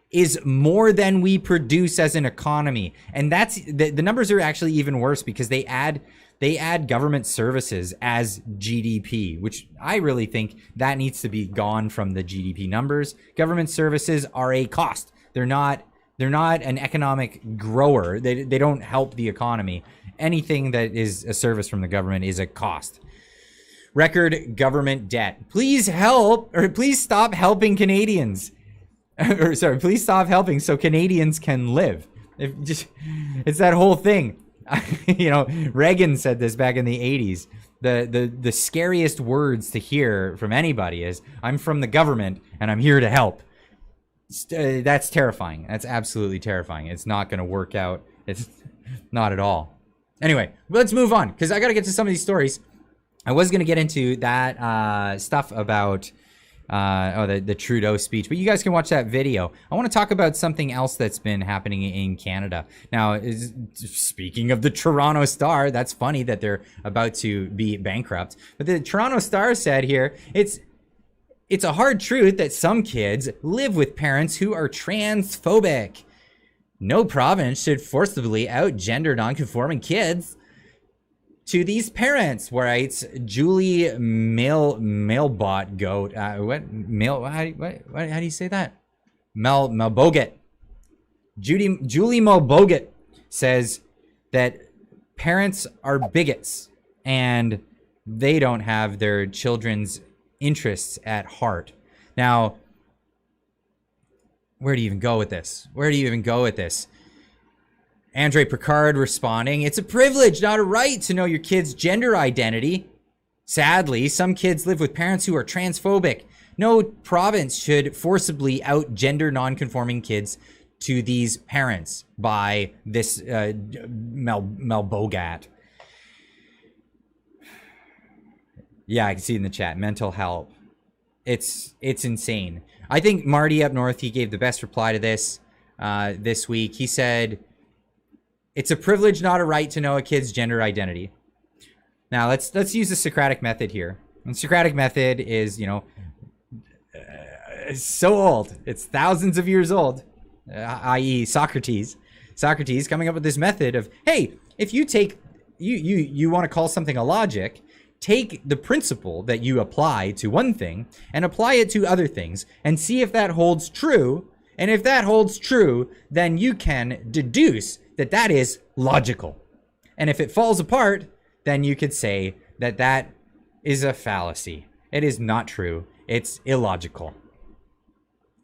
S1: is more than we produce as an economy. And that's the numbers are actually even worse because they add government services as GDP, which I really think that needs to be gone from the GDP numbers. Government services are a cost. They're not an economic grower. They don't help the economy. Anything that is a service from the government is a cost. Record government debt. Please stop helping Canadians. Please stop helping so Canadians can live. It's that whole thing. Reagan said this back in the 80s. The scariest words to hear from anybody is, I'm from the government and I'm here to help. That's terrifying. That's absolutely terrifying. It's not going to work out. It's not at all. Anyway, let's move on, because I got to get to some of these stories. I was going to get into that stuff about the Trudeau speech, but you guys can watch that video. I want to talk about something else that's been happening in Canada. Now, speaking of the Toronto Star, that's funny that they're about to be bankrupt. But the Toronto Star said here, it's a hard truth that some kids live with parents who are transphobic. No province should forcibly out gender nonconforming kids to these parents, writes Julie Mailbot Goat. How do you say that? Malbogat. Julie Malbogat says that parents are bigots and they don't have their children's interests at heart. Now, where do you even go with this? Andre Picard responding, it's a privilege, not a right, to know your kid's gender identity. Sadly, some kids live with parents who are transphobic. No province should forcibly out gender nonconforming kids to these parents, by this Malbogat. Yeah, I can see it in the chat. Mental health. It's insane. I think Marty up north, he gave the best reply to this this week. He said, it's a privilege, not a right, to know a kid's gender identity. Now, let's use the Socratic method here. And Socratic method is, so old. It's thousands of years old, i.e. Socrates. Socrates coming up with this method of, hey, if you take, you want to call something a logic, take the principle that you apply to one thing and apply it to other things and see if that holds true. And if that holds true, then you can deduce that that is logical. And if it falls apart, then you could say that that is a fallacy. It is not true. It's illogical.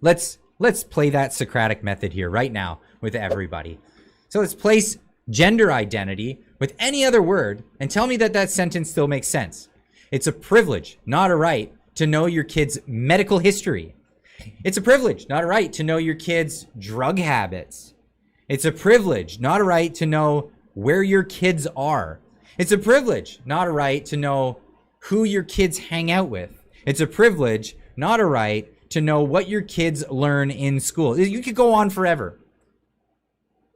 S1: Let's play that Socratic method here right now with everybody. So let's place gender identity with any other word and tell me that that sentence still makes sense. It's a privilege, not a right, to know your kid's medical history. It's a privilege, not a right, to know your kid's drug habits. It's a privilege, not a right, to know where your kids are. It's a privilege, not a right, to know who your kids hang out with. It's a privilege, not a right, to know what your kids learn in school. You could go on forever.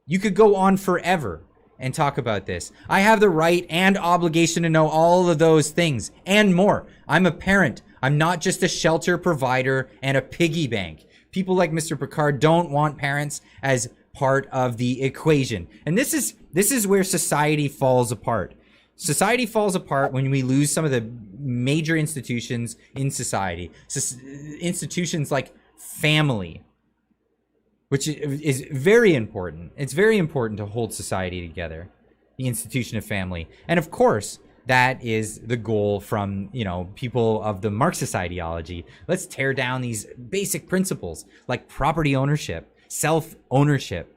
S1: You could go on forever and talk about this. I have the right and obligation to know all of those things and more. I'm a parent. I'm not just a shelter provider and a piggy bank. People like Mr. Picard don't want parents as part of the equation. And this is where society falls apart. Society falls apart when we lose some of the major institutions in society. Institutions like family, which is very important. It's very important to hold society together, the institution of family. And of course, that is the goal from, people of the Marxist ideology. Let's tear down these basic principles like property ownership, self-ownership.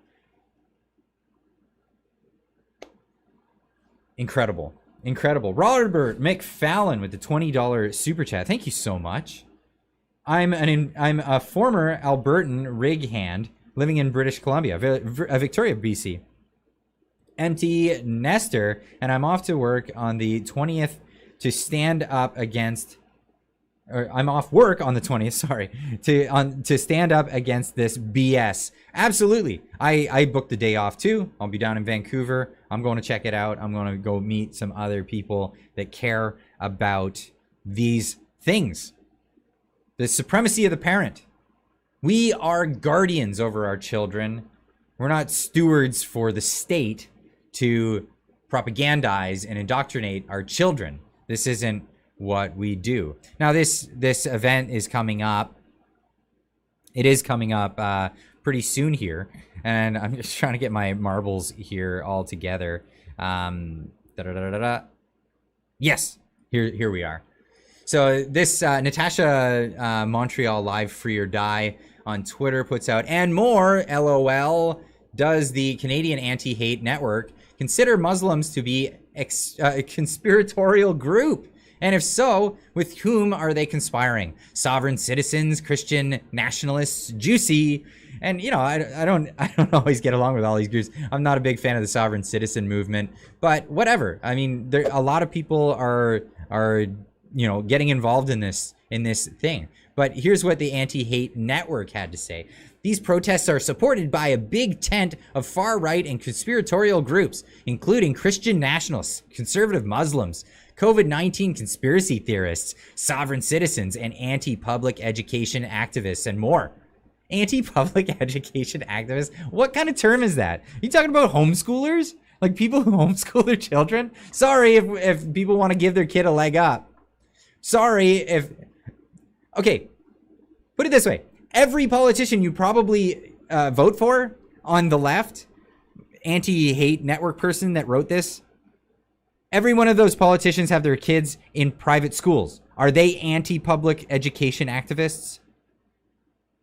S1: Incredible. Robert McFallon with the $20 super chat. Thank you so much. I'm a former Albertan rig hand living in British Columbia, Victoria, BC. Empty nester, and I'm off to work on the 20th to stand up against. Or I'm off work on the 20th. Sorry, to stand up against this BS. Absolutely, I booked the day off too. I'll be down in Vancouver. I'm going to check it out. I'm going to go meet some other people that care about these things. The supremacy of the parent. We are guardians over our children. We're not stewards for the state to propagandize and indoctrinate our children. This isn't what we do. Now, this event is coming up. It is coming up pretty soon here, and I'm just trying to get my marbles here all together. Yes, here we are. So this Natasha Montreal Live Free or Die on Twitter puts out, and more, LOL, does the Canadian Anti-Hate Network consider Muslims to be a conspiratorial group? And if so, with whom are they conspiring? Sovereign citizens, Christian nationalists, juicy. And you know, I don't always get along with all these groups. I'm not a big fan of the sovereign citizen movement, but whatever. I mean, a lot of people are you know, getting involved in this thing. But here's what the AntiHate network had to say. These protests are supported by a big tent of far-right and conspiratorial groups, including Christian nationalists, conservative Muslims, COVID-19 conspiracy theorists, sovereign citizens, and anti-public education activists, and more. Anti-public education activists? What kind of term is that? Are you talking about homeschoolers? Like people who homeschool their children? Sorry if people want to give their kid a leg up. Sorry if... Okay, put it this way. Every politician you probably vote for on the left, anti-hate network person that wrote this, every one of those politicians have their kids in private schools. Are they anti-public education activists?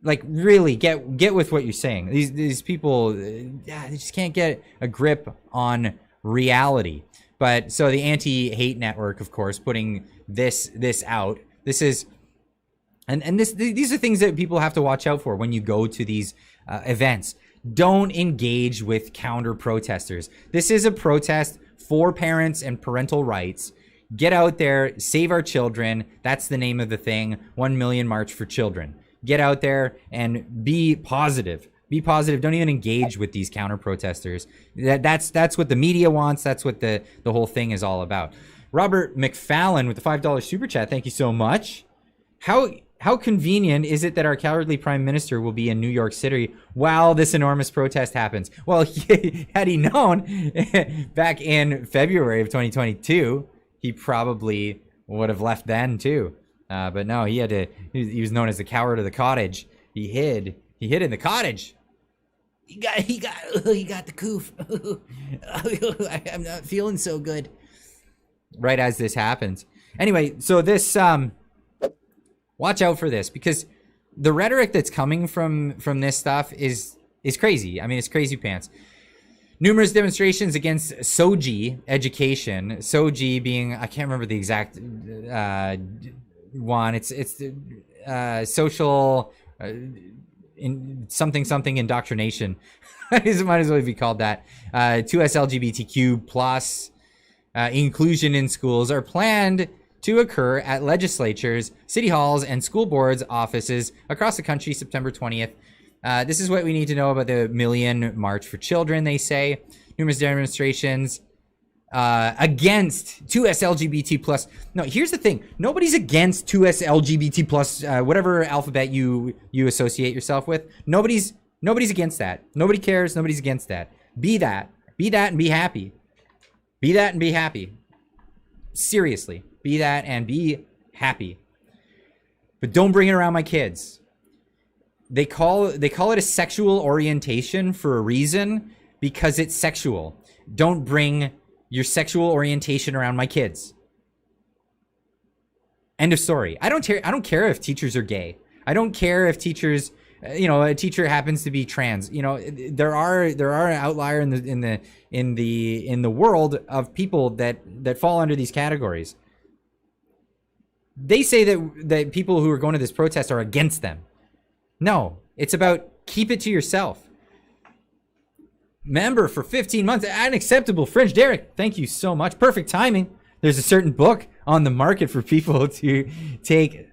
S1: Like, really, get with what you're saying. These people, they just can't get a grip on reality. But so the Anti-Hate Network, of course, putting this out. This is, and these are things that people have to watch out for when you go to these events. Don't engage with counter protesters. This is a protest for parents and parental rights. Get out there, save our children. That's the name of the thing. 1 million March for Children. Get out there and be positive. Be positive. Don't even engage with these counter protesters. That's what the media wants. That's what the whole thing is all about. Robert McFallon with the $5 super chat. Thank you so much. How convenient is it that our cowardly prime minister will be in New York City while this enormous protest happens? Well, had he known back in February of 2022, he probably would have left then too. But no, he had to. He was known as the coward of the cottage. He hid in the cottage. He got the coof. I'm not feeling so good. Right as this happens. Anyway, so this watch out for this, because the rhetoric that's coming from this stuff is crazy. I mean, it's crazy pants. Numerous demonstrations against SOGI education. SOGI being, I can't remember the exact one. It's social in something indoctrination. It might as well be called that. 2S LGBTQ plus inclusion in schools are planned to occur at legislatures, city halls, and school boards offices across the country September 20th. This is what we need to know about the Million March for Children, they say. Numerous demonstrations against 2S LGBT plus. No, here's the thing. Nobody's against 2S LGBT plus, whatever alphabet you associate yourself with. Nobody's against that. Nobody cares. Nobody's against that. Be that and be happy. Be that and be happy. Seriously. Be that and be happy. But don't bring it around my kids. They call it a sexual orientation for a reason, because it's sexual. Don't bring your sexual orientation around my kids. End of story. I don't care if teachers are gay. I don't care if teachers, a teacher happens to be trans. There are an outlier in the world of people that fall under these categories. They say that people who are going to this protest are against them. No, it's about keep it to yourself. Member for 15 months, unacceptable fringe. Derek, thank you so much. Perfect timing. There's a certain book on the market for people to take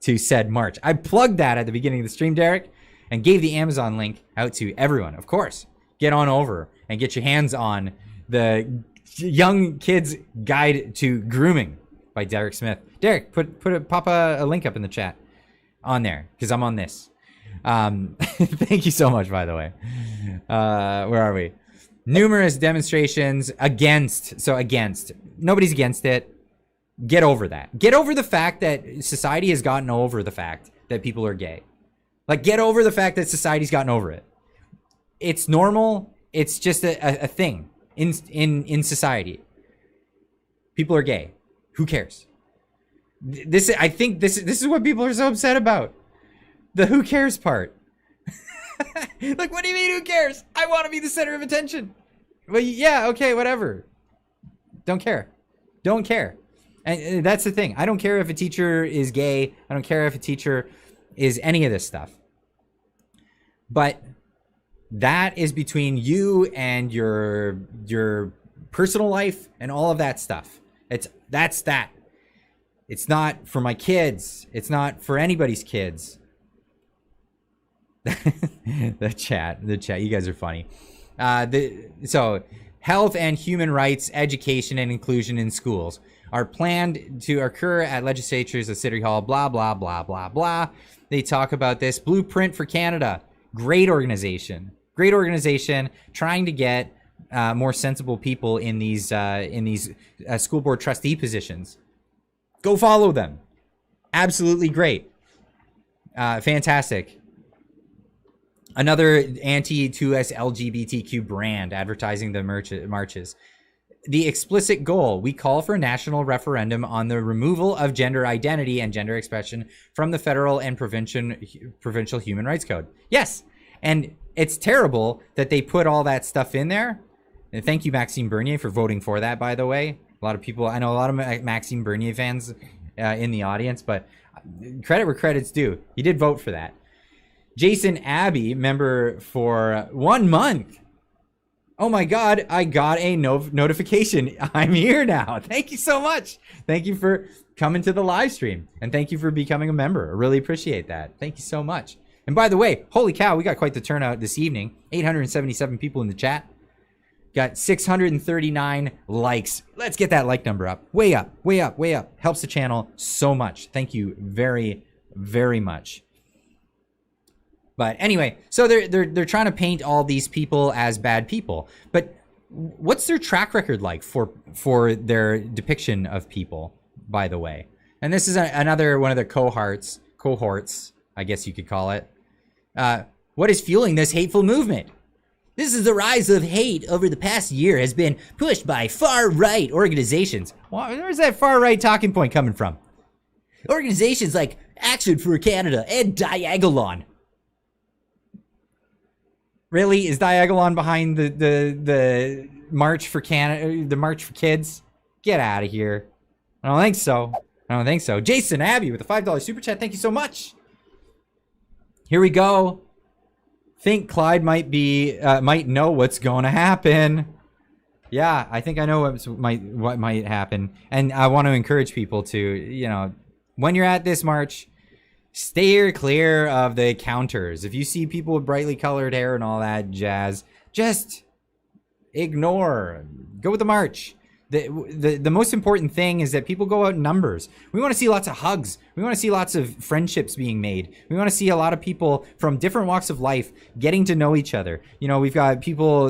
S1: to said march. I plugged that at the beginning of the stream, Derek, and gave the Amazon link out to everyone. Of course, get on over and get your hands on the Young Kids Guide to Grooming by Derek Smith. Derek, pop a link up in the chat on there, because I'm on this. Thank you so much, by the way. Where are we? Numerous demonstrations against. Nobody's against it. Get over that. Get over the fact that society has gotten over the fact that people are gay. Like, get over the fact that society's gotten over it. It's normal. It's just a thing in society. People are gay. Who cares? I think this is what people are so upset about. The who cares part. Like, what do you mean who cares? I want to be the center of attention. Well, yeah, okay, whatever. Don't care. Don't care. And that's the thing. I don't care if a teacher is gay. I don't care if a teacher is any of this stuff. But that is between you and your personal life and all of that stuff. That's that. It's not for my kids. It's not for anybody's kids. the chat. You guys are funny. So health and human rights, education and inclusion in schools are planned to occur at legislatures at City Hall, blah, blah, blah, blah, blah. They talk about this. Blueprint for Canada. Great organization. Great organization trying to get more sensible people in these school board trustee positions. Go follow them. Absolutely great. Fantastic. Another anti-2S LGBTQ brand advertising the marches. The explicit goal, we call for a national referendum on the removal of gender identity and gender expression from the federal and provincial human rights code. Yes, and it's terrible that they put all that stuff in there. And thank you, Maxime Bernier, for voting for that, by the way. A lot of people, I know a lot of Maxime Bernier fans in the audience, but credit where credit's due. He did vote for that. Jason Abbey, member for 1 month. Oh my God, I got a notification. I'm here now. Thank you so much. Thank you for coming to the live stream. And thank you for becoming a member. I really appreciate that. Thank you so much. And by the way, holy cow, we got quite the turnout this evening. 877 people in the chat. Got 639 likes. Let's get that like number up. Way up, way up, way up. Helps the channel so much. Thank you very, very much. But anyway, so they're trying to paint all these people as bad people. But what's their track record like for their depiction of people, by the way? And this is another one of the cohorts, I guess you could call it. What is fueling this hateful movement? This is the rise of hate over the past year has been pushed by far-right organizations. Where's that far-right talking point coming from? Organizations like Action for Canada and Diagolon. Really? Is Diagolon behind the March for Canada, the March for Kids? Get out of here. I don't think so. I don't think so. Jason Abbey with a $5 super chat. Thank you so much. Here we go. Think Clyde might know what's going to happen. Yeah, I think I know what might happen. And I want to encourage people to, you know, when you're at this march, steer clear of the counters. If you see people with brightly colored hair and all that jazz, just ignore. Go with the march. The most important thing is that people go out in numbers. We want to see lots of hugs. We want to see lots of friendships being made. We want to see a lot of people from different walks of life getting to know each other. You know, we've got people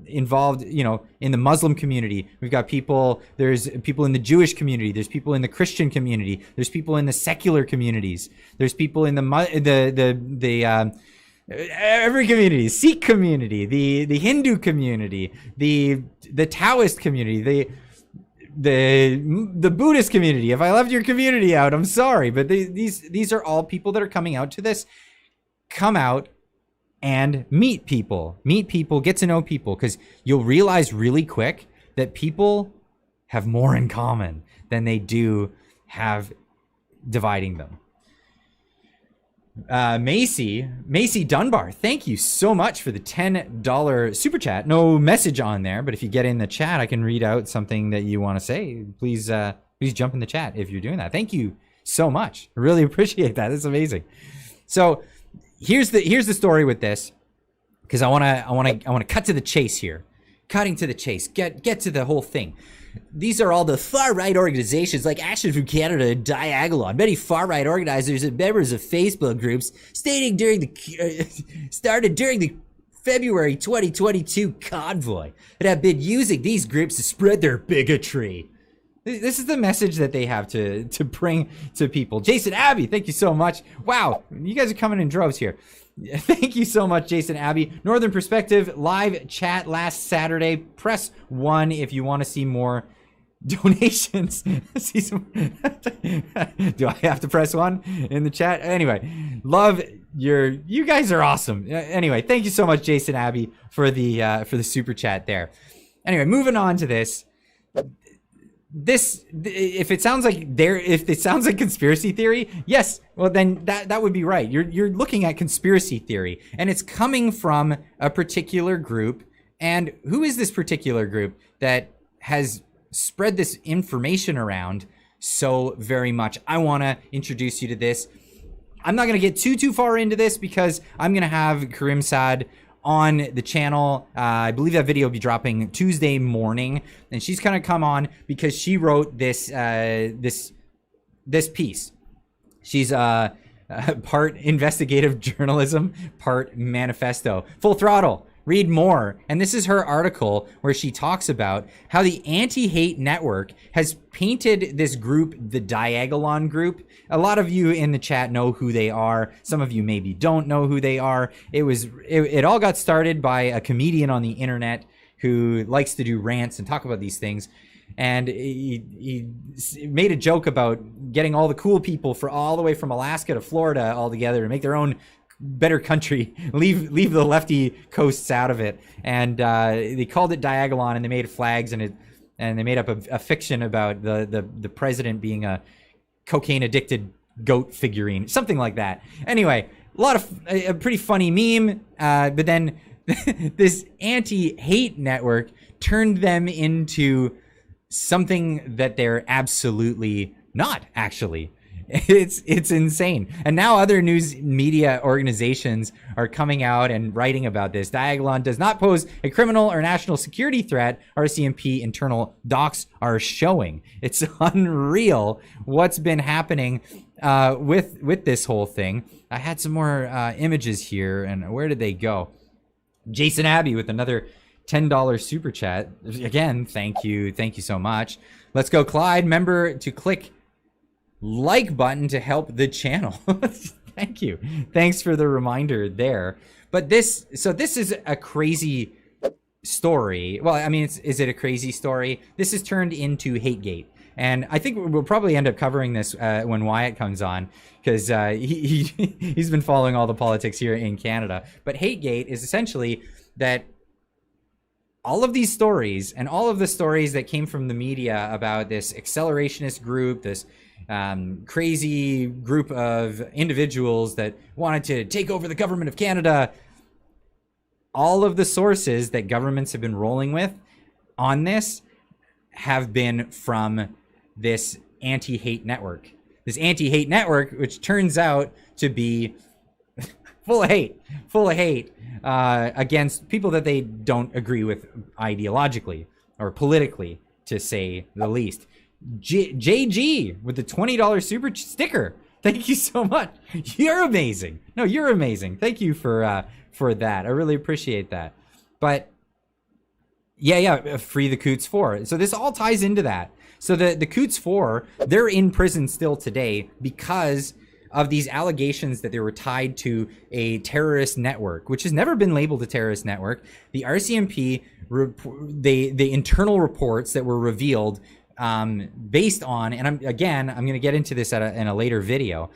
S1: involved, you know, in the Muslim community. We've got there's people in the Jewish community. There's people in the Christian community. There's people in the secular communities. There's people in every community, Sikh community, the Hindu community, the Taoist community, the Buddhist community. If I left your community out, I'm sorry, but these are all people that are coming out to this. Come out and meet people, get to know people, because you'll realize really quick that people have more in common than they do have dividing them. Macy Dunbar, thank you so much for the $10 super chat. No message on there, but if you get in the chat, I can read out something that you want to say. Please jump in the chat if you're doing that. Thank you so much. I really appreciate that. It's amazing. So here's the story with this, because I want to cut to the chase here. Cutting to the chase. Get to the whole thing. These are all the far-right organizations like Action for Canada and Diagolon. Many far-right organizers and members of Facebook groups started during the February 2022 convoy and have been using these groups to spread their bigotry. This is the message that they have to bring to people. Jason Abbey, thank you so much. Wow, you guys are coming in droves here. Thank you so much, Jason Abbey. Northern Perspective live chat last Saturday. Press 1 if you want to see more donations. See some do I have to press one in the chat? Anyway, love you guys are awesome. Anyway, thank you so much, Jason Abbey, for the super chat there. Anyway, moving on to this. If it sounds like conspiracy theory, yes, well then that would be right. You're looking at conspiracy theory, and it's coming from a particular group. And who is this particular group that has spread this information around so very much? I want to introduce you to this. I'm not going to get too far into this because I'm going to have Karim Saad on the channel. I believe that video will be dropping Tuesday morning, and she's going to come on because she wrote this piece. She's part investigative journalism, part manifesto. Full throttle. Read more. And this is her article where she talks about how the AntiHate network has painted this group, the Diagolon group. A lot of you in the chat know who they are. Some of you maybe don't know who they are. It all got started by a comedian on the internet who likes to do rants and talk about these things. And he made a joke about getting all the cool people all the way from Alaska to Florida all together to make their own better country, leave the lefty coasts out of it. And they called it Diagolon, and they made flags, and they made up a fiction about the president being a cocaine addicted goat figurine, something like that. Anyway, a pretty funny meme, but then this anti-hate network turned them into something that they're absolutely not, actually. It's insane. And now other news media organizations are coming out and writing about this. Diagolon does not pose a criminal or national security threat, RCMP internal docs are showing. It's unreal what's been happening with this whole thing. I had some more images here, and where did they go? Jason Abbey with another $10 super chat. Again, thank you so much. Let's go, Clyde. Remember to click like button to help the channel. Thank you. Thanks for the reminder there. But this is a crazy story. Well, I mean, is it a crazy story? This is turned into Hategate. And I think we'll probably end up covering this when Wyatt comes on, because he's been following all the politics here in Canada. But Hategate is essentially that all of these stories and all of the stories that came from the media about this accelerationist group, this crazy group of individuals that wanted to take over the government of Canada, all of the sources that governments have been rolling with on this have been from this anti-hate network. This anti-hate network, which turns out to be full of hate against people that they don't agree with ideologically or politically, to say the least. JG with the $20 super sticker. Thank you so much. You're amazing. No, you're amazing. Thank you for that. I really appreciate that. But yeah, free the Coots 4. So this all ties into that. So the Coots 4, they're in prison still today because of these allegations that they were tied to a terrorist network, which has never been labeled a terrorist network. The RCMP, the internal reports that were revealed based on, and I'm going to get into this in a later video,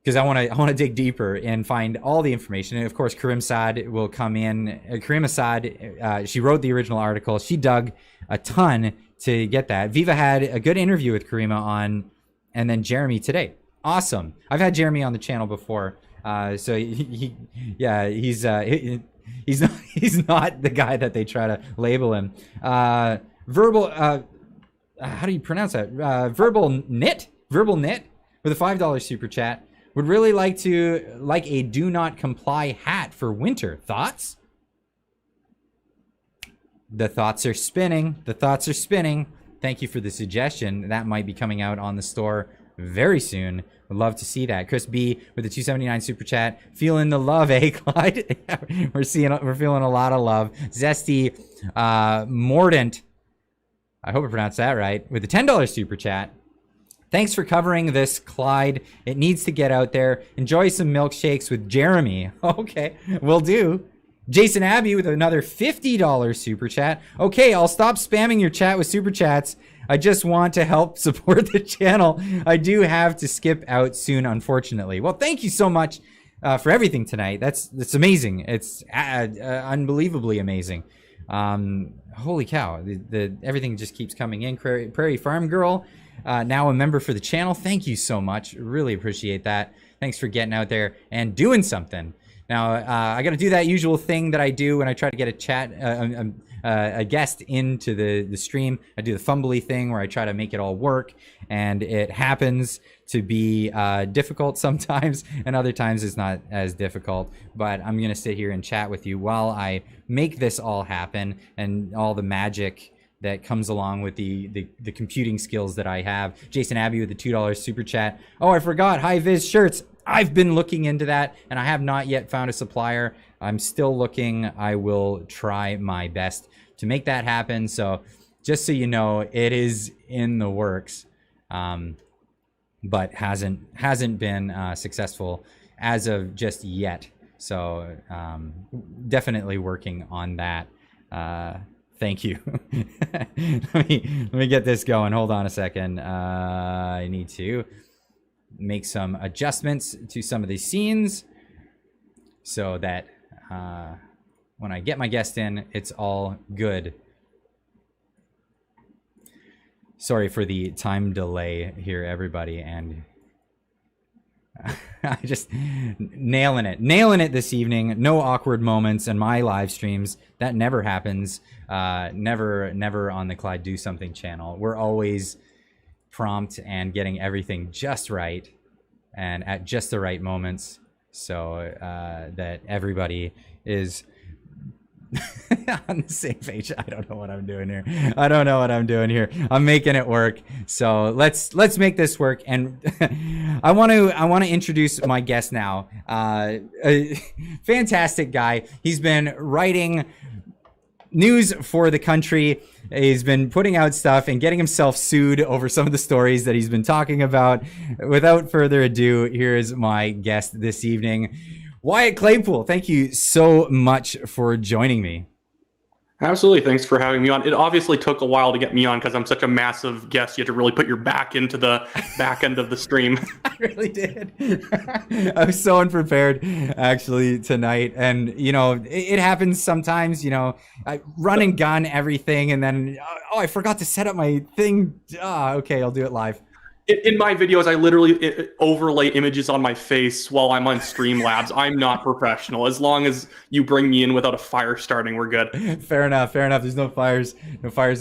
S1: because I want to dig deeper and find all the information. And of course, Karim Saad will come in. Karim Saad, she wrote the original article. She dug a ton to get that. Viva had a good interview with Karima on, and then Jeremy today. Awesome. I've had Jeremy on the channel before, so he's not the guy that they try to label him. Verbal. How do you pronounce that? Verbal Knit with a $5 super chat. Would really like a do not comply hat for winter. Thoughts? The thoughts are spinning. Thank you for the suggestion. That might be coming out on the store very soon. Would love to see that. Chris B with the $2.79 super chat. Feeling the love, eh, Clyde? We're feeling a lot of love. Zesty Mordant, I hope I pronounced that right, with the $10 super chat. Thanks for covering this, Clyde. It needs to get out there. Enjoy some milkshakes with Jeremy. Okay, will do. Jason Abbey with another $50 super chat. Okay, I'll stop spamming your chat with super chats. I just want to help support the channel. I do have to skip out soon, unfortunately. Well, thank you so much for everything tonight. That's amazing. It's unbelievably amazing. Holy cow! Everything just keeps coming in. Prairie Farm Girl, now a member for the channel. Thank you so much. Really appreciate that. Thanks for getting out there and doing something. Now, I got to do that usual thing that I do when I try to get a guest into the stream. I do the fumbly thing where I try to make it all work, and it happens to be difficult sometimes, and other times it's not as difficult. But I'm going to sit here and chat with you while I make this all happen, and all the magic that comes along with the computing skills that I have. Jason Abbey with the $2 super chat. Oh, I forgot, high vis shirts. I've been looking into that, and I have not yet found a supplier. I'm still looking. I will try my best to make that happen. So just so you know, it is in the works, but hasn't been successful as of just yet. So definitely working on that. Thank you. let me get this going. Hold on a second. I need to make some adjustments to some of these scenes so that when I get my guest in, it's all good. Sorry for the time delay here, everybody, and I just nailing it this evening. No awkward moments in my live streams. That never happens. Never on the Clyde Do Something channel. We're always prompt and getting everything just right and at just the right moments, so that everybody is on the same page. I don't know what I'm doing here. I'm making it work. So let's make this work. And I want to introduce my guest now. A fantastic guy. He's been writing news for the country. He's been putting out stuff and getting himself sued over some of the stories that he's been talking about. Without further ado, here is my guest this evening, Wyatt Claypool. Thank you so much for joining me.
S4: Absolutely. Thanks for having me on. It obviously took a while to get me on because I'm such a massive guest. You had to really put your back into the back end of the stream.
S1: I really did. I was so unprepared actually tonight. And, you know, it happens sometimes, you know, I run and gun everything. And then, oh, I forgot to set up my thing. Okay, I'll do it live.
S4: In my videos, I literally overlay images on my face while I'm on Streamlabs. I'm not professional. As long as you bring me in without a fire starting, we're good.
S1: Fair enough. There's no fires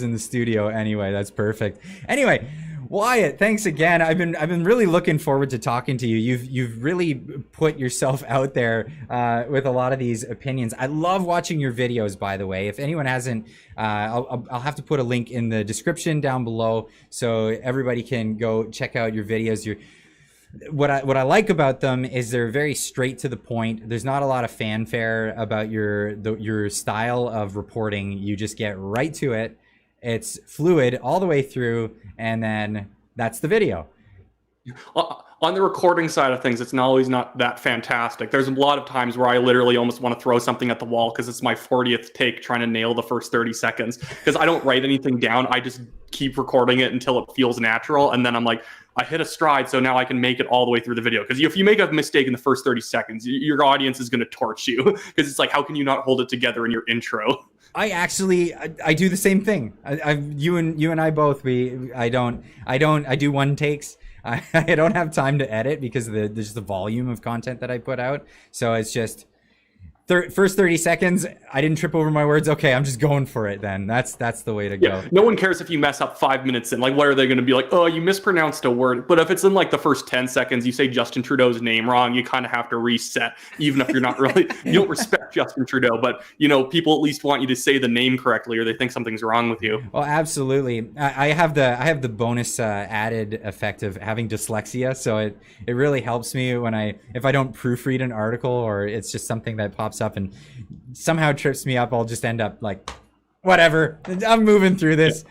S1: in the studio anyway. That's perfect. Anyway, Wyatt, thanks again. I've been really looking forward to talking to you. You've really put yourself out there with a lot of these opinions. I love watching your videos, by the way. If anyone hasn't, I'll have to put a link in the description down below so everybody can go check out your videos. What I like about them is they're very straight to the point. There's not a lot of fanfare about your style of reporting. You just get right to it. It's fluid all the way through, and then that's the video.
S4: On the recording side of things, it's not always not that fantastic. There's a lot of times where I literally almost want to throw something at the wall because it's my 40th take trying to nail the first 30 seconds because I don't write anything down. I just keep recording it until it feels natural, and then I'm like, I hit a stride, so now I can make it all the way through the video. Because if you make a mistake in the first 30 seconds, your audience is going to torch you because it's like, how can you not hold it together in your intro?
S1: I do the same thing. You and I both. I do one takes. I don't have time to edit because of the volume of content that I put out. So it's just first 30 seconds. I didn't trip over my words. Okay, I'm just going for it. Then that's the way to go.
S4: Yeah, no one cares if you mess up 5 minutes in. Like, what are they going to be like? Oh, you mispronounced a word. But if it's in like the first 10 seconds, you say Justin Trudeau's name wrong, you kind of have to reset, even if you're not really, you don't respect Justin Trudeau, but you know, people at least want you to say the name correctly or they think something's wrong with you.
S1: Well, absolutely. I have the bonus added effect of having dyslexia. So it really helps me if I don't proofread an article or it's just something that pops up and somehow trips me up, I'll just end up like, whatever, I'm moving through this.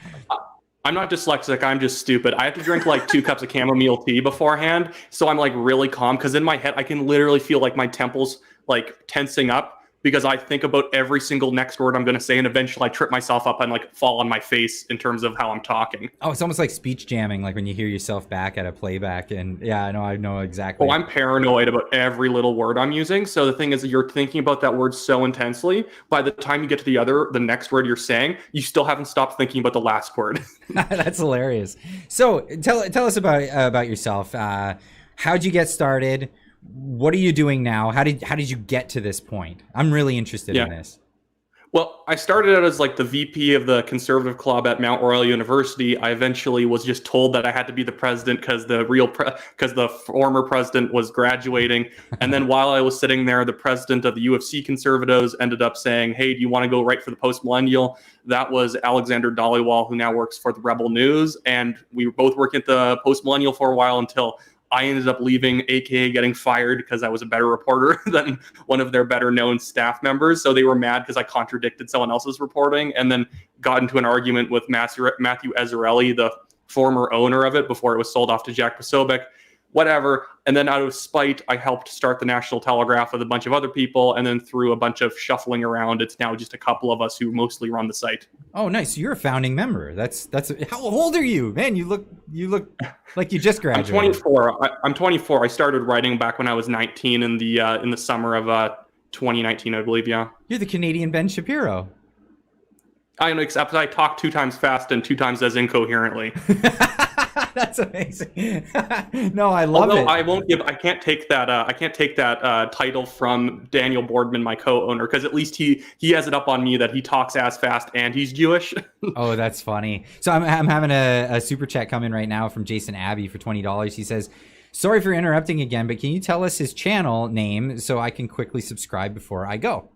S4: I'm not dyslexic, I'm just stupid. I have to drink like 2 cups of chamomile tea beforehand, so I'm like really calm, because in my head I can literally feel like my temples like tensing up because I think about every single next word I'm going to say, and eventually I trip myself up and like fall on my face in terms of how I'm talking.
S1: Oh, it's almost like speech jamming, like when you hear yourself back at a playback. And yeah, I know exactly.
S4: Oh, I'm paranoid about every little word I'm using. So the thing is, you're thinking about that word so intensely. By the time you get to the next word you're saying, you still haven't stopped thinking about the last word.
S1: That's hilarious. So tell us about yourself. How'd you get started? What are you doing now? How did you get to this point? I'm really interested in this.
S4: Well, I started out as like the VP of the conservative club at Mount Royal University. I eventually was just told that I had to be the president because the former president was graduating. And then while I was sitting there, the president of the UFC conservatives ended up saying, "Hey, do you want to go write for the Post Millennial?" That was Alexander Dhaliwal, who now works for the Rebel News. And we were both working at the Post Millennial for a while until I ended up leaving, aka getting fired, because I was a better reporter than one of their better known staff members. So they were mad because I contradicted someone else's reporting, and then got into an argument with Matthew Ezzarelli, the former owner of it, before it was sold off to Jack Posobiec. Whatever. And then out of spite, I helped start the National Telegraph with a bunch of other people. And then through a bunch of shuffling around, it's now just a couple of us who mostly run the site.
S1: Oh, nice. So you're a founding member. That's how old are you? Man, you look like you just graduated.
S4: I'm 24. I started writing back when I was 19 in the summer of 2019, I believe. Yeah.
S1: You're the Canadian Ben Shapiro.
S4: I know, except I talk 2 times fast and 2 times as incoherently.
S1: That's amazing. No, I love it.
S4: I can't take that title from Daniel Boardman, my co-owner, because at least he has it up on me that he talks as fast and he's Jewish.
S1: Oh, that's funny. So I'm having a super chat come in right now from Jason Abbey for $20. He says, "Sorry for interrupting again, but can you tell us his channel name so I can quickly subscribe before I go?"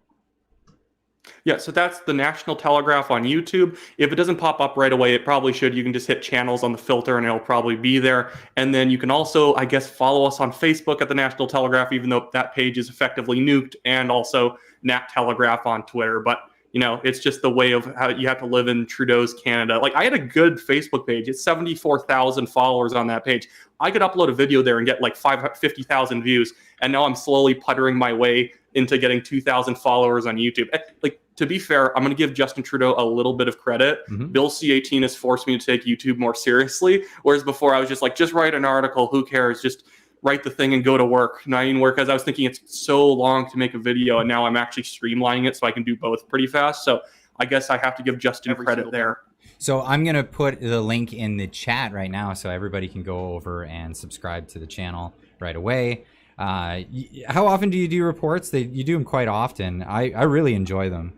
S4: Yeah, so that's the National Telegraph on YouTube. If it doesn't pop up right away, it probably should. You can just hit channels on the filter and it'll probably be there. And then you can also, I guess, follow us on Facebook at the National Telegraph, even though that page is effectively nuked, and also Nat Telegraph on Twitter. But, you know, it's just the way of how you have to live in Trudeau's Canada. Like, I had a good Facebook page. It's 74,000 followers on that page. I could upload a video there and get like 50,000 views. And now I'm slowly puttering my way into getting 2,000 followers on YouTube. Like, to be fair, I'm going to give Justin Trudeau a little bit of credit. Mm-hmm. Bill C-18 has forced me to take YouTube more seriously, whereas before I was just like, just write an article, who cares? Just write the thing and go to work. Not even work, as I was thinking it's so long to make a video, and now I'm actually streamlining it so I can do both pretty fast. So I guess I have to give Justin credit there.
S1: So I'm going to put the link in the chat right now so everybody can go over and subscribe to the channel right away. How often do you do reports? You do them quite often. I really enjoy them.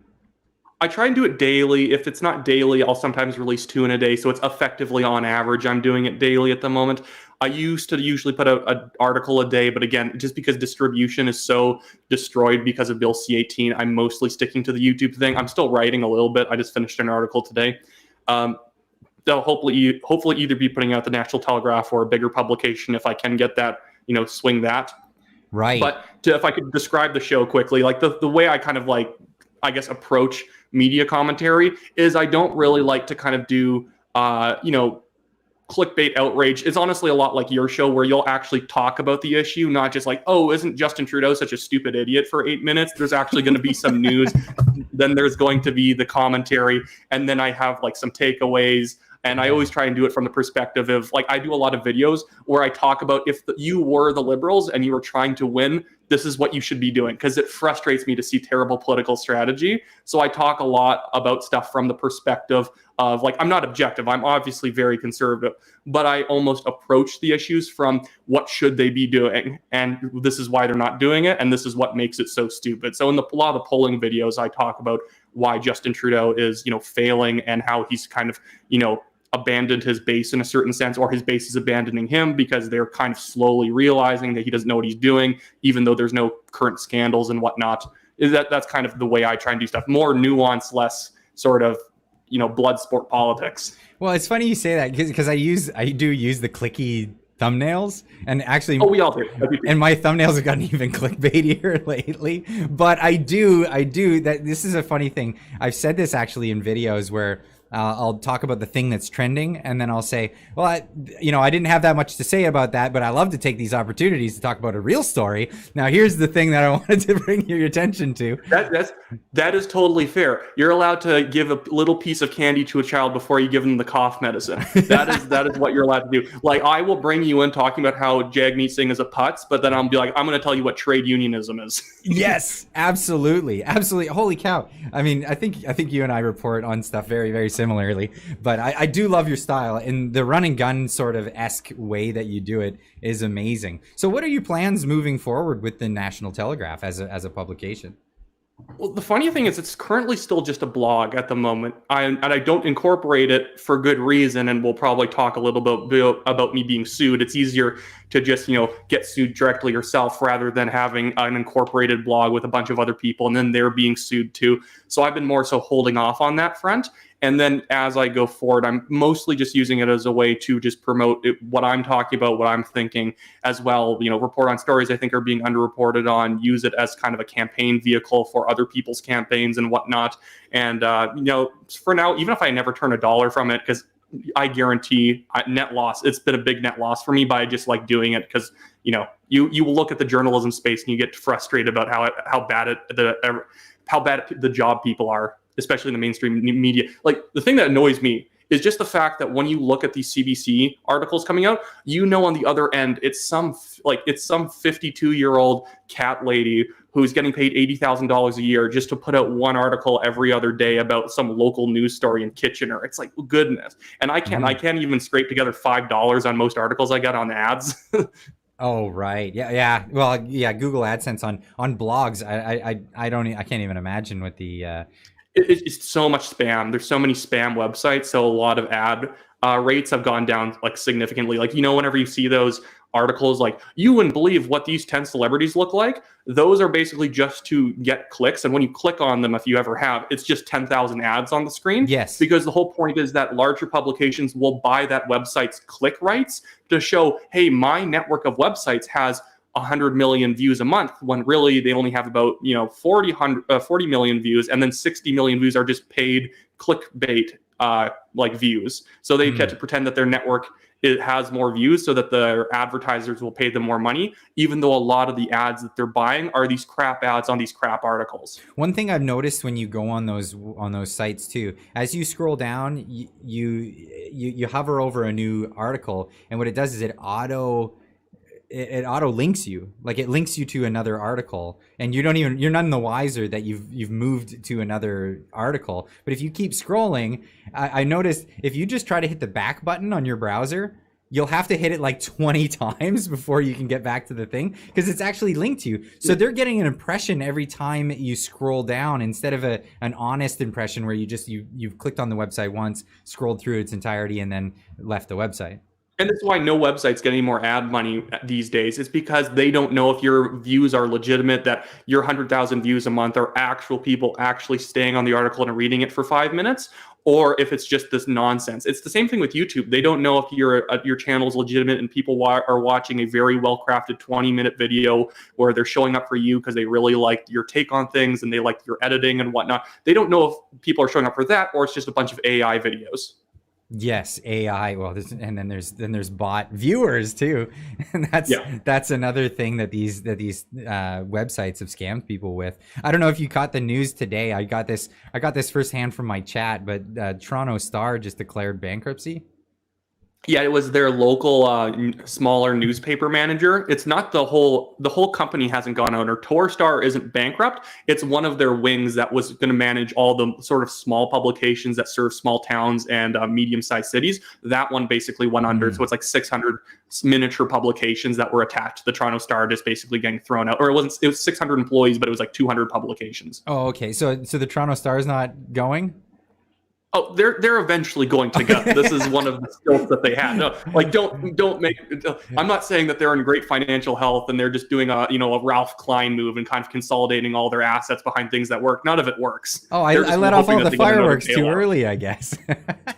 S4: I try and do it daily. If it's not daily, I'll sometimes release 2 in a day. So it's effectively on average. I'm doing it daily at the moment. I used to usually put an article a day, but again, just because distribution is so destroyed because of Bill C-18, I'm mostly sticking to the YouTube thing. I'm still writing a little bit. I just finished an article today. They'll hopefully either be putting out the National Telegraph or a bigger publication if I can get that, swing that.
S1: Right.
S4: But if I could describe the show quickly, like the way I kind of I guess, approach media commentary is I don't really like to kind of do, clickbait outrage. It's honestly a lot like your show where you'll actually talk about the issue, not just like, oh, isn't Justin Trudeau such a stupid idiot for 8 minutes? There's actually going to be some news. Then there's going to be the commentary. And then I have like some takeaways. And I always try and do it from the perspective of, like, I do a lot of videos where I talk about if you were the Liberals and you were trying to win, this is what you should be doing, because it frustrates me to see terrible political strategy. So I talk a lot about stuff from the perspective of, like, I'm not objective. I'm obviously very conservative, but I almost approach the issues from what should they be doing? And this is why they're not doing it. And this is what makes it so stupid. So in a lot of the polling videos, I talk about why Justin Trudeau is, failing and how he's kind of, abandoned his base in a certain sense, or his base is abandoning him because they're kind of slowly realizing that he doesn't know what he's doing, even though there's no current scandals and whatnot. That's kind of the way I try and do stuff. More nuance, less sort of, blood sport politics.
S1: Well, it's funny you say that because I do use the clicky thumbnails, and actually,
S4: we all do.
S1: And my thumbnails have gotten even clickbaitier lately. But I do that. This is a funny thing. I've said this actually in videos where I'll talk about the thing that's trending, and then I'll say, well, I didn't have that much to say about that, but I love to take these opportunities to talk about a real story. Now, here's the thing that I wanted to bring your attention to.
S4: That is totally fair. You're allowed to give a little piece of candy to a child before you give them the cough medicine. That is what you're allowed to do. Like, I will bring you in talking about how Jagmeet Singh is a putz, but then I'll be like, I'm going to tell you what trade unionism is.
S1: Yes, absolutely. Holy cow. I mean, I think you and I report on stuff very, very similarly, but I do love your style, and the run and gun sort of esque way that you do it is amazing. So what are your plans moving forward with the National Telegraph as a publication?
S4: Well, the funny thing is, it's currently still just a blog at the moment. I don't incorporate it for good reason, and we'll probably talk a little bit about me being sued. It's easier to just, get sued directly yourself rather than having an incorporated blog with a bunch of other people and then they're being sued too. So I've been more so holding off on that front. And then as I go forward, I'm mostly just using it as a way to just promote what I'm talking about, what I'm thinking as well. Report on stories I think are being underreported on, use it as kind of a campaign vehicle for other people's campaigns and whatnot. And, for now, even if I never turn a dollar from it, because I guarantee net loss, it's been a big net loss for me, but I just like doing it because, you will look at the journalism space and you get frustrated about how bad the job people are, especially in the mainstream media. Like, the thing that annoys me is just the fact that when you look at these CBC articles coming out, on the other end, it's some 52-year-old cat lady who's getting paid $80,000 a year just to put out one article every other day about some local news story in Kitchener. It's like, goodness. And I can't even scrape together $5 on most articles I get on ads.
S1: Oh, right. Yeah. Well, yeah, Google AdSense on blogs. I can't even imagine what the
S4: It's so much spam. There's so many spam websites, so a lot of ad rates have gone down like significantly. Like, whenever you see those articles like, you wouldn't believe what these 10 celebrities look like, those are basically just to get clicks. And when you click on them, if you ever have, it's just 10,000 ads on the screen.
S1: Yes.
S4: Because the whole point is that larger publications will buy that website's click rights to show, hey, my network of websites has 100 million views a month, when really they only have about 40 million views, and then 60 million views are just paid clickbait views. So they get to pretend that their network has more views so that their advertisers will pay them more money, even though a lot of the ads that they're buying are these crap ads on these crap articles.
S1: One thing I've noticed when you go on those sites too, as you scroll down, you hover over a new article, and what it does is it auto links you. Like, it links you to another article, and you're none the wiser that you've moved to another article. But if you keep scrolling, I noticed if you just try to hit the back button on your browser, you'll have to hit it like 20 times before you can get back to the thing, because it's actually linked to you. So they're getting an impression every time you scroll down, instead of an honest impression where you've clicked on the website once, scrolled through its entirety, and then left the website.
S4: And that's why no websites get any more ad money these days. It's because they don't know if your views are legitimate, that your 100,000 views a month are actual people actually staying on the article and reading it for 5 minutes, or if it's just this nonsense. It's the same thing with YouTube. They don't know if your channel is legitimate and people are watching a very well-crafted 20-minute video where they're showing up for you because they really like your take on things and they like your editing and whatnot. They don't know if people are showing up for that, or it's just a bunch of AI videos.
S1: Yes, AI. Well, and then there's bot viewers too, and that's another thing that these websites have scammed people with. I don't know if you caught the news today. I got this firsthand from my chat, but Toronto Star just declared bankruptcy.
S4: Yeah, it was their local smaller newspaper manager. It's not the whole company hasn't gone under. Torstar isn't bankrupt. It's one of their wings that was going to manage all the sort of small publications that serve small towns and medium-sized cities. That one basically went under. So it's like 600 miniature publications that were attached to the Toronto Star just basically getting thrown out. Or it was 600 employees, but it was like 200 publications.
S1: Oh, okay. So the Toronto Star is not going?
S4: Oh, they're eventually going to go. This is one of the skills that they have. No, like don't make. I'm not saying that they're in great financial health and they're just doing a Ralph Klein move and kind of consolidating all their assets behind things that work. None of it works.
S1: Oh, I let off all the fireworks too early, I guess.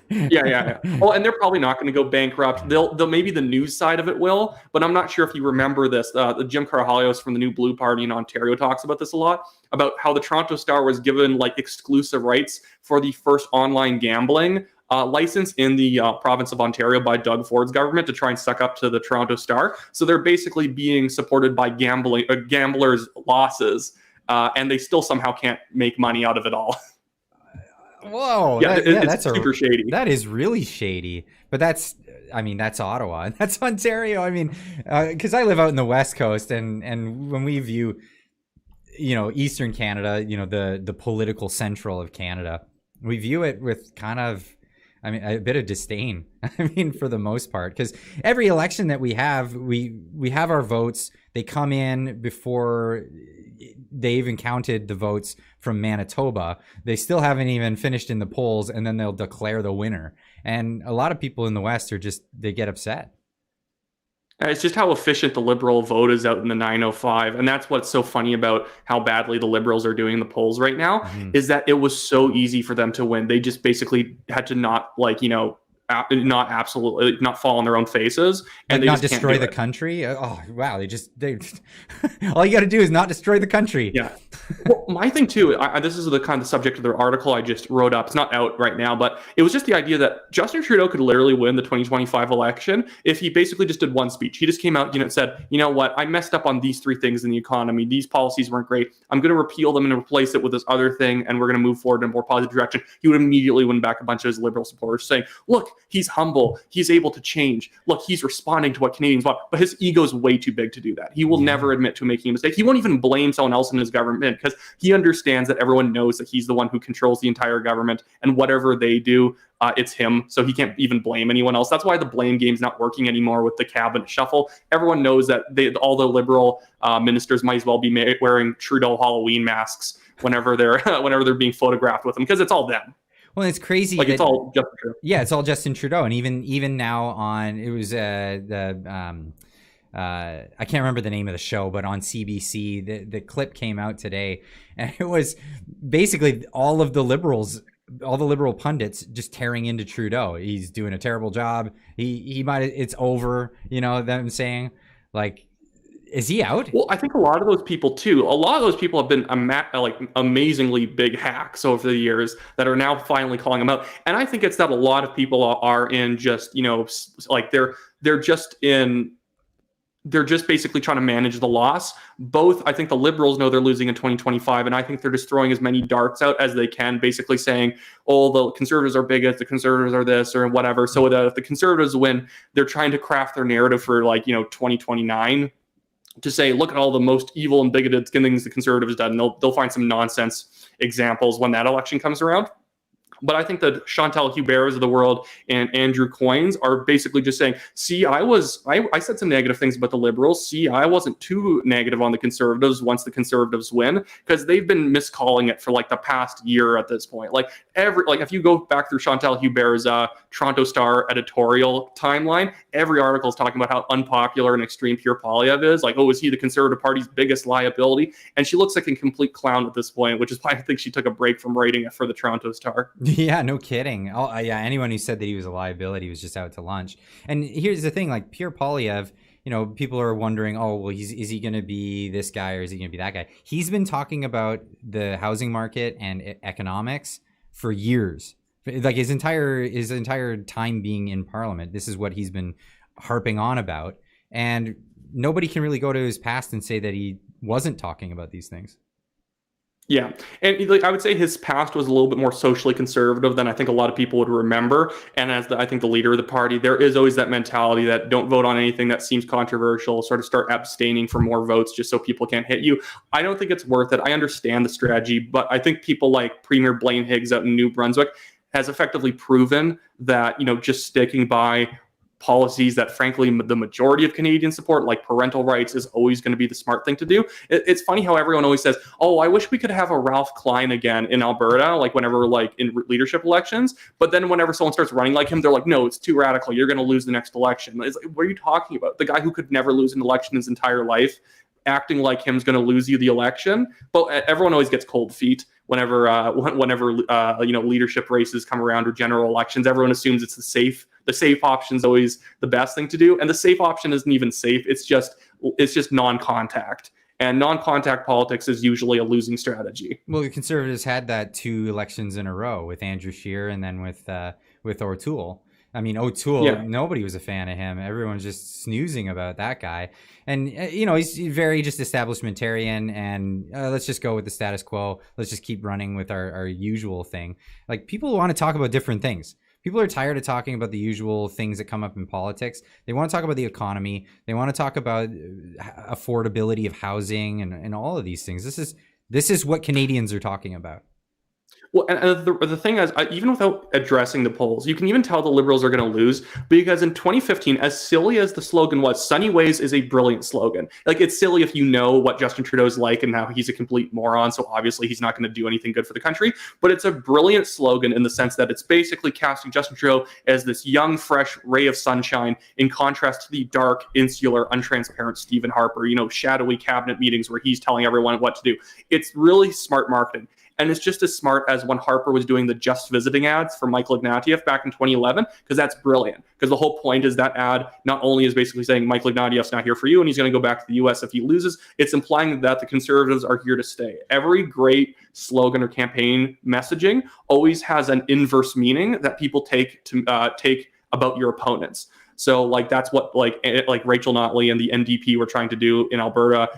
S4: Yeah. Oh, and they're probably not going to go bankrupt. They'll maybe the news side of it will, but I'm not sure if you remember this. Jim Carhalios from the New Blue Party in Ontario talks about this a lot. about how the Toronto Star was given like exclusive rights for the first online gambling license in the province of Ontario by Doug Ford's government to try and suck up to the Toronto Star. So they're basically being supported by gamblers' losses, and they still somehow can't make money out of it all.
S1: Whoa,
S4: that's super shady.
S1: That is really shady. But that's Ottawa. That's Ontario. I mean, because I live out in the West Coast, and when we view, Eastern Canada, the political central of Canada, we view it with kind of, a bit of disdain. For the most part, because every election that we have our votes. They come in before they even counted the votes from Manitoba. They still haven't even finished in the polls, and then they'll declare the winner. And a lot of people in the West they get upset.
S4: It's just how efficient the Liberal vote is out in the 905. And that's what's so funny about how badly the Liberals are doing in the polls right now, is that it was so easy for them to win. They just basically had to not fall on their own faces and
S1: not destroy the country. Oh wow, they all you got to do is not destroy the country.
S4: Yeah. Well, my thing too, this is the kind of subject of the article I just wrote up. It's not out right now, but it was just the idea that Justin Trudeau could literally win the 2025 election if he basically just did one speech. He just came out, and said, you know what, I messed up on these 3 things in the economy. These policies weren't great. I'm going to repeal them and replace it with this other thing, and we're going to move forward in a more positive direction. He would immediately win back a bunch of his Liberal supporters saying, look, he's humble. He's able to change. Look, he's responding to what Canadians want. But his ego's way too big to do that. He will never admit to making a mistake. He won't even blame someone else in his government because he understands that everyone knows that he's the one who controls the entire government, and whatever they do, it's him. So he can't even blame anyone else. That's why the blame game's not working anymore with the cabinet shuffle. Everyone knows that all the Liberal ministers might as well be wearing Trudeau Halloween masks whenever they're being photographed with them, because it's all them.
S1: Well, it's crazy.
S4: It's all Justin Trudeau.
S1: Yeah, it's all Justin Trudeau, and even now on it was I can't remember the name of the show, but on CBC, the clip came out today, and it was basically all the Liberal pundits just tearing into Trudeau. He's doing a terrible job. He might. It's over. Them saying like. Is he out?
S4: Well, I think a lot of those people too. A lot of those people have been amazingly big hacks over the years that are now finally calling him out. And I think it's that a lot of people are in just they're just basically trying to manage the loss. Both, I think the Liberals know they're losing in 2025, and I think they're just throwing as many darts out as they can, basically saying, oh, the Conservatives are bigots, the Conservatives are this or whatever. So that if the Conservatives win, they're trying to craft their narrative for 2029. To say, look at all the most evil and bigoted things the Conservatives done. And they'll find some nonsense examples when that election comes around. But I think the Chantal Huberts of the world and Andrew Coynes are basically just saying, see, I said some negative things about the Liberals. See, I wasn't too negative on the Conservatives once the Conservatives win, because they've been miscalling it for the past year at this point. If you go back through Chantal Huberts' Toronto Star editorial timeline, every article is talking about how unpopular and extreme Pierre Poilievre is. Is he the Conservative Party's biggest liability? And she looks like a complete clown at this point, which is why I think she took a break from writing it for the Toronto Star.
S1: Yeah, no kidding. Anyone who said that he was a liability was just out to lunch. And here's the thing, Pierre Poilievre, people are wondering, is he going to be this guy or is he going to be that guy? He's been talking about the housing market and economics for years. His entire time being in Parliament, this is what he's been harping on about. And nobody can really go to his past and say that he wasn't talking about these things.
S4: Yeah. And I would say his past was a little bit more socially conservative than I think a lot of people would remember. And as I think the leader of the party, there is always that mentality that don't vote on anything that seems controversial, sort of start abstaining for more votes just so people can't hit you. I don't think it's worth it. I understand the strategy, but I think people like Premier Blaine Higgs out in New Brunswick has effectively proven that, just sticking by policies that, frankly, the majority of Canadians support, like parental rights, is always going to be the smart thing to do. It's funny how everyone always says, oh, I wish we could have a Ralph Klein again in Alberta, whenever in leadership elections. But then whenever someone starts running like him, they're like, no, it's too radical. You're going to lose the next election. It's what are you talking about? The guy who could never lose an election his entire life, acting like him's going to lose you the election. But everyone always gets cold feet whenever leadership races come around or general elections. Everyone assumes it's the safe option is always the best thing to do, and the safe option isn't even safe. It's just non-contact. And non-contact politics is usually a losing strategy.
S1: Well, the Conservatives had that 2 elections in a row with Andrew Scheer and then with O'Toole. I mean, O'Toole,
S4: Yeah.
S1: nobody was a fan of him. Everyone's just snoozing about that guy. And, he's very just establishmentarian and let's just go with the status quo. Let's just keep running with our usual thing. Like, people want to talk about different things. People are tired of talking about the usual things that come up in politics. They want to talk about the economy. They want to talk about affordability of housing and all of these things. This is what Canadians are talking about.
S4: Well, and the thing is, even without addressing the polls, you can even tell the Liberals are going to lose, because in 2015, as silly as the slogan was, Sunny Ways is a brilliant slogan. Like, it's silly if you know what Justin Trudeau's like and how he's a complete moron, so obviously he's not going to do anything good for the country. But it's a brilliant slogan in the sense that it's basically casting Justin Trudeau as this young, fresh ray of sunshine, in contrast to the dark, insular, untransparent Stephen Harper, shadowy cabinet meetings where he's telling everyone what to do. It's really smart marketing. And it's just as smart as when Harper was doing the Just Visiting ads for Michael Ignatieff back in 2011, because that's brilliant. Because the whole point is that ad not only is basically saying Michael Ignatieff's not here for you and he's going to go back to the US if he loses, it's implying that the Conservatives are here to stay. Every great slogan or campaign messaging always has an inverse meaning that people take about your opponents. So that's what like Rachel Notley and the NDP were trying to do in Alberta.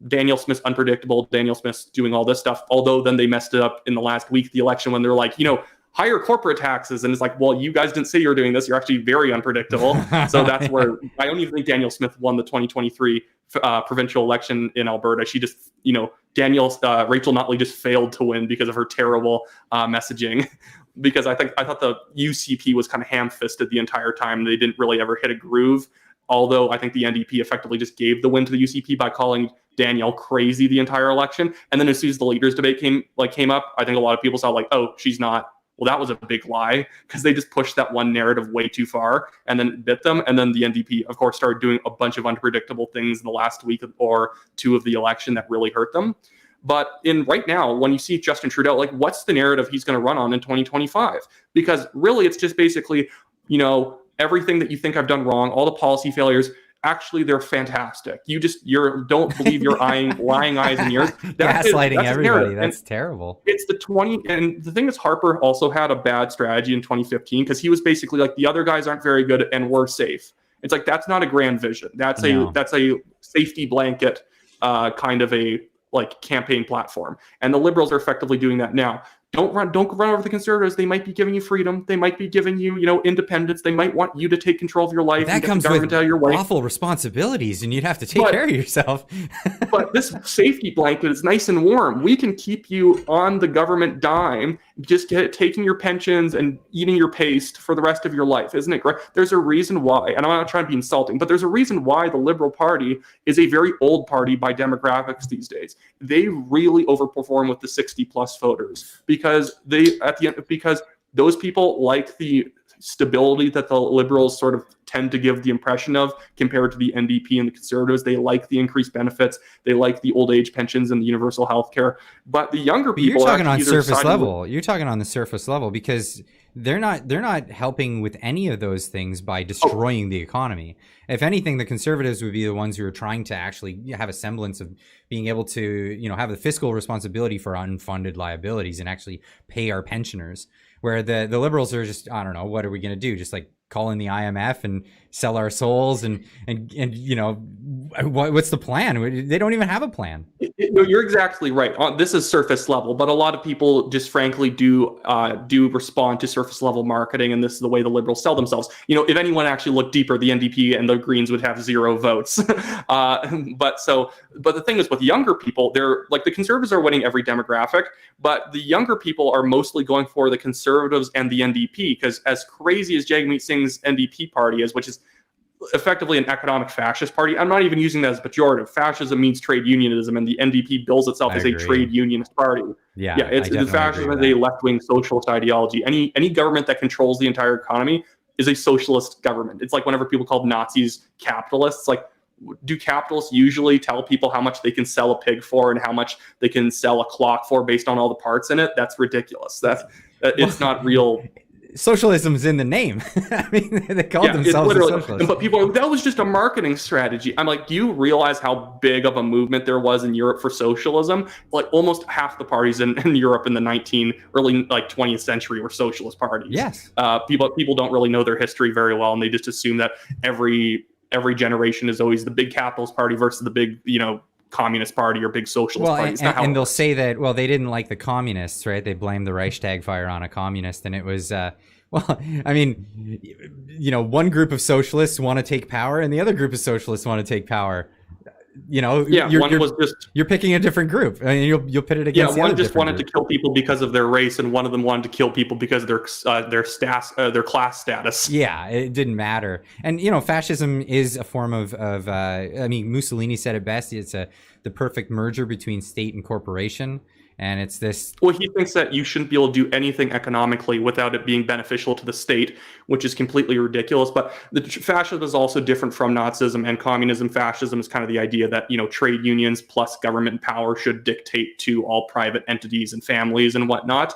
S4: Danielle Smith's unpredictable. Danielle Smith's doing all this stuff. Although then they messed it up in the last week, the election, when they're like, higher corporate taxes. And it's like, well, you guys didn't say you're doing this. You're actually very unpredictable. So that's where I don't even think Danielle Smith won the 2023 provincial election in Alberta. She just, Rachel Notley just failed to win because of her terrible messaging. Because I thought the UCP was kind of ham-fisted the entire time. They didn't really ever hit a groove. Although I think the NDP effectively just gave the win to the UCP by calling Danielle crazy the entire election. And then as soon as the leaders debate came up, I think a lot of people saw oh, she's not. Well, that was a big lie, because they just pushed that one narrative way too far and then it bit them. And then the NDP, of course, started doing a bunch of unpredictable things in the last week or two of the election that really hurt them. But right now, when you see Justin Trudeau, what's the narrative he's going to run on in 2025? Because really, it's just basically, everything that you think I've done wrong, all the policy failures, actually, they're fantastic. You don't believe your lying eyes and ears.
S1: Gaslighting everybody. That's terrible.
S4: It's and the thing is, Harper also had a bad strategy in 2015, because he was basically the other guys aren't very good and we're safe. It's that's not a grand vision. That's a safety blanket kind of a campaign platform. And the Liberals are effectively doing that now. Don't run over the Conservatives. They might be giving you freedom. They might be giving you, independence. They might want you to take control of your life.
S1: That comes with awful responsibilities, and you'd have to take care of yourself.
S4: But this safety blanket is nice and warm. We can keep you on the government dime, just taking your pensions and eating your paste for the rest of your life. Isn't it great? There's a reason why, and I'm not trying to be insulting, but there's a reason why the Liberal Party is a very old party by demographics these days. They really overperform with the 60-plus voters, because those people like the stability that the Liberals sort of tend to give the impression of compared to the NDP and the Conservatives. They like the increased benefits. They like the old age pensions and the universal health care. But the younger people,
S1: you're talking on surface level. You're talking on the surface level, because they're not helping with any of those things by destroying the economy. If anything, the Conservatives would be the ones who are trying to actually have a semblance of being able to, have the fiscal responsibility for unfunded liabilities and actually pay our pensioners. Where the Liberals are just, I don't know, what are we going to do? Just call in the IMF and sell our souls and what's the plan? They don't even have a plan.
S4: No, you're exactly right. This is surface level, but a lot of people just frankly do respond to surface level marketing, and this is the way the Liberals sell themselves. If anyone actually looked deeper, the NDP and the Greens would have 0 votes. But the thing is, with younger people, they're the Conservatives are winning every demographic, but the younger people are mostly going for the Conservatives and the NDP, because as crazy as Jagmeet Singh's NDP party is, which is effectively an economic fascist party. I'm not even using that as pejorative. Fascism means trade unionism, and the NDP bills itself as a trade unionist party. It's the fascism is a left-wing socialist ideology. Any government that controls the entire economy is a socialist government. It's like whenever people call Nazis capitalists, do capitalists usually tell people how much they can sell a pig for and how much they can sell a clock for based on all the parts in it? That's ridiculous. It's not real.
S1: socialism's in the name. I mean, they called themselves a socialist.
S4: But people are like, that was just a marketing strategy. I'm like, do you realize how big of a movement there was in Europe for socialism? Like almost half the parties in Europe in the early 20th century were socialist parties.
S1: Yes.
S4: People don't really know their history very well, and they just assume that every generation is always the big capitalist party versus the big, communist party or big socialist party.
S1: And they'll say that, well, they didn't like the communists, right? They blamed the Reichstag fire on a communist, and it was, I mean, one group of socialists want to take power, and the other group of socialists want to take power. You're picking a different group. I mean, you'll pit it against.
S4: Yeah, one just wanted to kill people because of their race, and one of them wanted to kill people because of their class status.
S1: Yeah, it didn't matter. And fascism is a form of I mean, Mussolini said it best. It's the perfect merger between state and corporation. And it's this.
S4: Well, he thinks that you shouldn't be able to do anything economically without it being beneficial to the state, which is completely ridiculous. But the fascism is also different from Nazism and communism. Fascism is kind of the idea that, trade unions plus government power should dictate to all private entities and families and whatnot.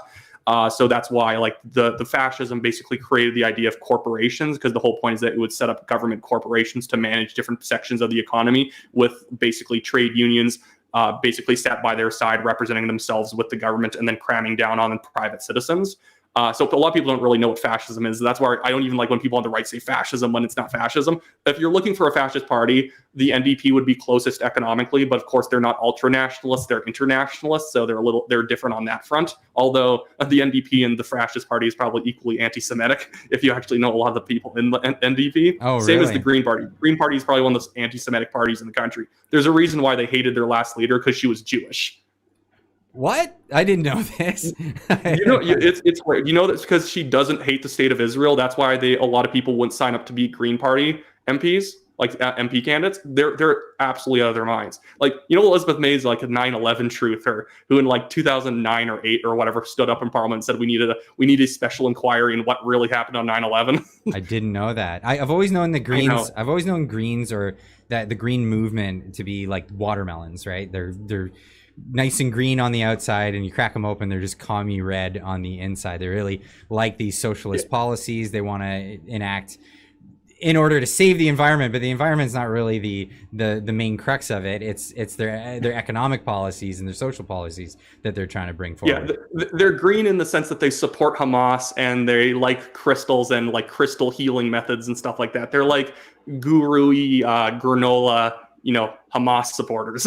S4: So that's why, the fascism basically created the idea of corporations, because the whole point is that it would set up government corporations to manage different sections of the economy, with basically trade unions basically sat by their side, representing themselves with the government and then cramming down on private citizens. So a lot of people don't really know what fascism is. That's why I don't even like when people on the right say fascism when it's not fascism. If you're looking for a fascist party, the NDP would be closest economically, but of course they're not ultra-nationalists, they're internationalists, so they're different on that front. Although the NDP and the fascist party is probably equally anti-Semitic, if you actually know a lot of the people in the NDP.
S1: Oh,
S4: Same
S1: really?
S4: as the Green Party. Green Party is probably one of those anti-Semitic parties in the country. There's a reason why they hated their last leader, because she was Jewish.
S1: What? I didn't know this.
S4: It's weird. That's because she doesn't hate the state of Israel. That's why a lot of people wouldn't sign up to be Green Party MPs, MP candidates. They're absolutely out of their minds. Elizabeth May is like a 9/11 truther who in 2009 or 8 or whatever stood up in Parliament and said we need a special inquiry in what really happened on 9/11.
S1: I didn't know that. I've always known the Greens. I've always known Greens or that the Green movement to be like watermelons, right? They're nice and green on the outside, and you crack them open, they're just commie red on the inside. They really like these socialist policies they want to enact in order to save the environment, but the environment's not really the main crux of it. It's their economic policies and their social policies that they're trying to bring forward.
S4: Yeah, they're green in the sense that they support Hamas and they like crystals and crystal healing methods and stuff like that. They're like guru-y granola, Hamas supporters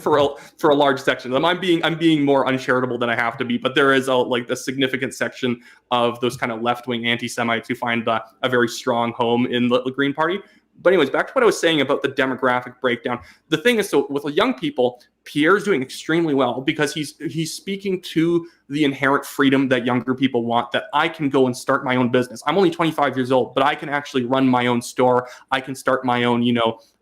S4: for a large section of them. I'm being more uncharitable than I have to be, but there is a significant section of those kind of left-wing anti-Semites who find a very strong home in the Green Party. But anyways, back to what I was saying about the demographic breakdown. The thing is, so with the young people, Pierre's doing extremely well because he's speaking to the inherent freedom that younger people want, that I can go and start my own business. I'm only 25 years old, but I can actually run my own store. I can start my own,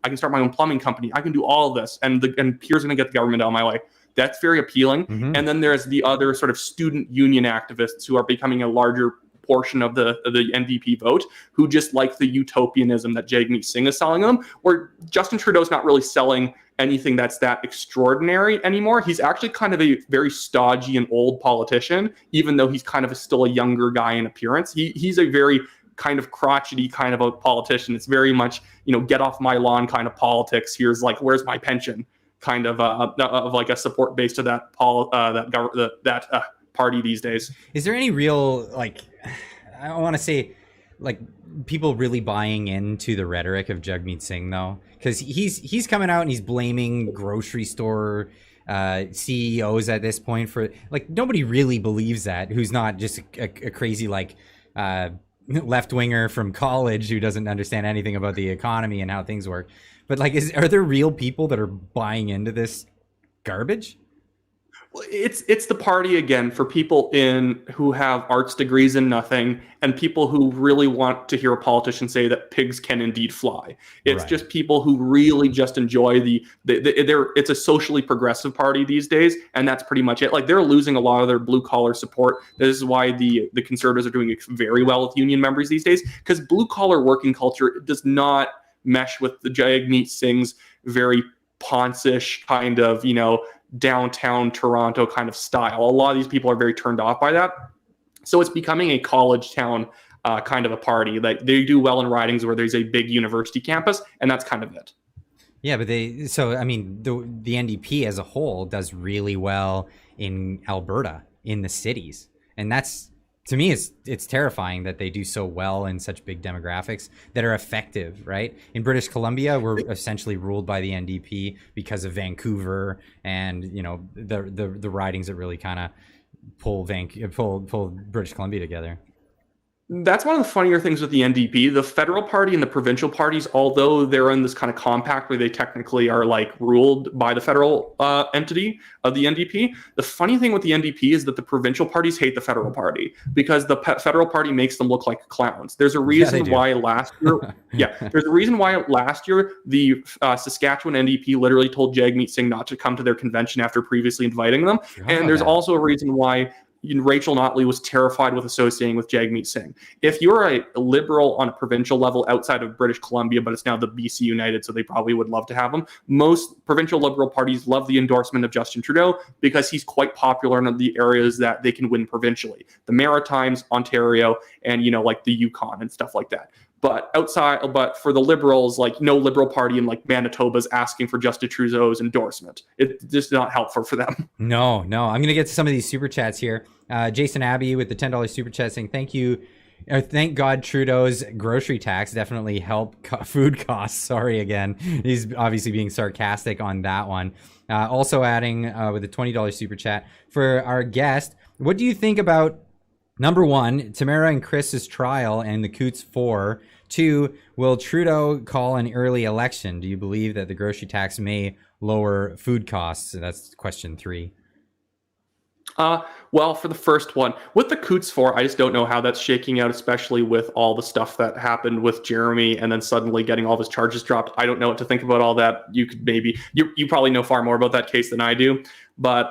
S4: I can start my own plumbing company. I can do all of this. And Pierre's going to get the government out of my way. That's very appealing. Mm-hmm. And then there's the other sort of student union activists who are becoming a larger portion of the NDP vote, who just like the utopianism that Jagmeet Singh is selling them, where Justin Trudeau's not really selling anything that's that extraordinary anymore. He's actually kind of a very stodgy and old politician, even though he's kind of still a younger guy in appearance. He's a very kind of crotchety kind of a politician. It's very much, get off my lawn kind of politics. Here's where's my pension kind of a support base to that party these days.
S1: Is there any real I want to say people really buying into the rhetoric of Jagmeet Singh though? Because he's coming out and he's blaming grocery store CEOs at this point for nobody really believes that, who's not just a crazy left winger from college who doesn't understand anything about the economy and how things work. But are there real people that are buying into this garbage?
S4: It's the party again for people who have arts degrees in nothing, and people who really want to hear a politician say that pigs can indeed fly. It's right. Just people who really just enjoy it's a socially progressive party these days, and that's pretty much it. They're losing a lot of their blue collar support. This is why the Conservatives are doing very well with union members these days, because blue collar working culture does not mesh with the Jagmeet Singh's very Ponce-ish kind of, downtown Toronto kind of style. A lot of these people are very turned off by that. So it's becoming a college town kind of a party. Like they do well in ridings where there's a big university campus, and that's kind of it.
S1: Yeah, but the NDP as a whole does really well in Alberta, in the cities. And that's, to me, it's terrifying that they do so well in such big demographics that are effective, right? In British Columbia, we're essentially ruled by the NDP because of Vancouver and, the ridings that really kind of pull British Columbia together.
S4: That's one of the funnier things with the NDP. The federal party and the provincial parties, although they're in this kind of compact where they technically are like ruled by the federal entity of the NDP, the funny thing with the NDP is that the provincial parties hate the federal party because the federal party makes them look like clowns. There's a reason why last year, there's a reason why last year the Saskatchewan NDP literally told Jagmeet Singh not to come to their convention after previously inviting them. And there's also a reason why Rachel Notley was terrified with associating with Jagmeet Singh. If you're a liberal on a provincial level outside of British Columbia, but it's now the BC United, so they probably would love to have him. Most provincial liberal parties love the endorsement of Justin Trudeau because he's quite popular in the areas that they can win provincially. The Maritimes, Ontario, and, like the Yukon and stuff like that. But for the Liberals, like no Liberal party in like Manitoba is asking for Justin Trudeau's endorsement. It's just not helpful for them.
S1: No. I'm going to get to some of these super chats here. Jason Abbey with the $10 super chat saying, thank you. Thank God Trudeau's grocery tax definitely helped food costs. Sorry again. He's obviously being sarcastic on that one. Also adding with a $20 super chat for our guest. What do you think about number one, Tamara and Chris's trial and the Coots 4? 2, will Trudeau call an early election? Do you believe that the grocery tax may lower food costs? That's question 3.
S4: Well, for the first one, with the Coots 4, I just don't know how that's shaking out, especially with all the stuff that happened with Jeremy and then suddenly getting all of his charges dropped. I don't know what to think about all that. You probably know far more about that case than I do. But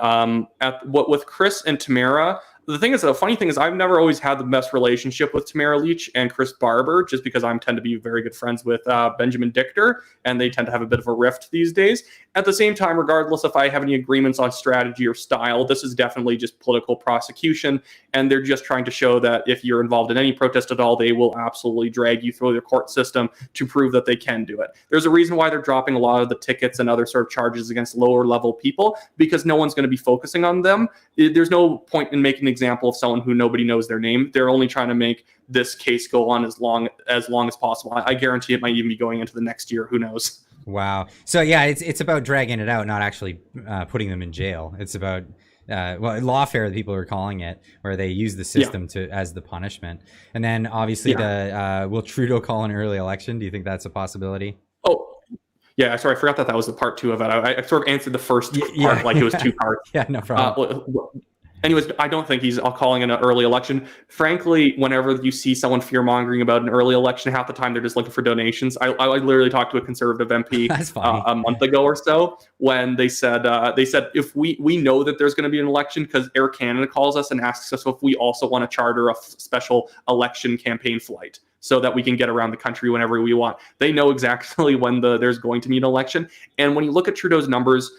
S4: with Chris and Tamara, the funny thing is I've never always had the best relationship with Tamara Leach and Chris Barber, just because I tend to be very good friends with Benjamin Dichter, and they tend to have a bit of a rift these days. At the same time, regardless if I have any agreements on strategy or style, this is definitely just political prosecution, and they're just trying to show that if you're involved in any protest at all, they will absolutely drag you through their court system to prove that they can do it. There's a reason why they're dropping a lot of the tickets and other sort of charges against lower level people, because no one's going to be focusing on them. There's no point in making an example of someone who nobody knows their name. They're only trying to make this case go on as long as possible. I guarantee it might even be going into the next year. Who knows?
S1: Wow. So yeah, it's about dragging it out, not actually putting them in jail. It's about lawfare, people are calling it, where they use the system as the punishment. And then obviously will Trudeau call an early election? Do you think that's a possibility?
S4: Oh, yeah. Sorry, I forgot that was the part 2 of it. I sort of answered the first part like it was 2 parts.
S1: Yeah, no problem.
S4: Anyways, I don't think he's calling an early election. Frankly, whenever you see someone fear-mongering about an early election, half the time they're just looking for donations. I literally talked to a Conservative MP a month ago or so when they said if we know that there's going to be an election because Air Canada calls us and asks us if we also want to charter a special election campaign flight so that we can get around the country whenever we want. They know exactly when there's going to be an election. And when you look at Trudeau's numbers,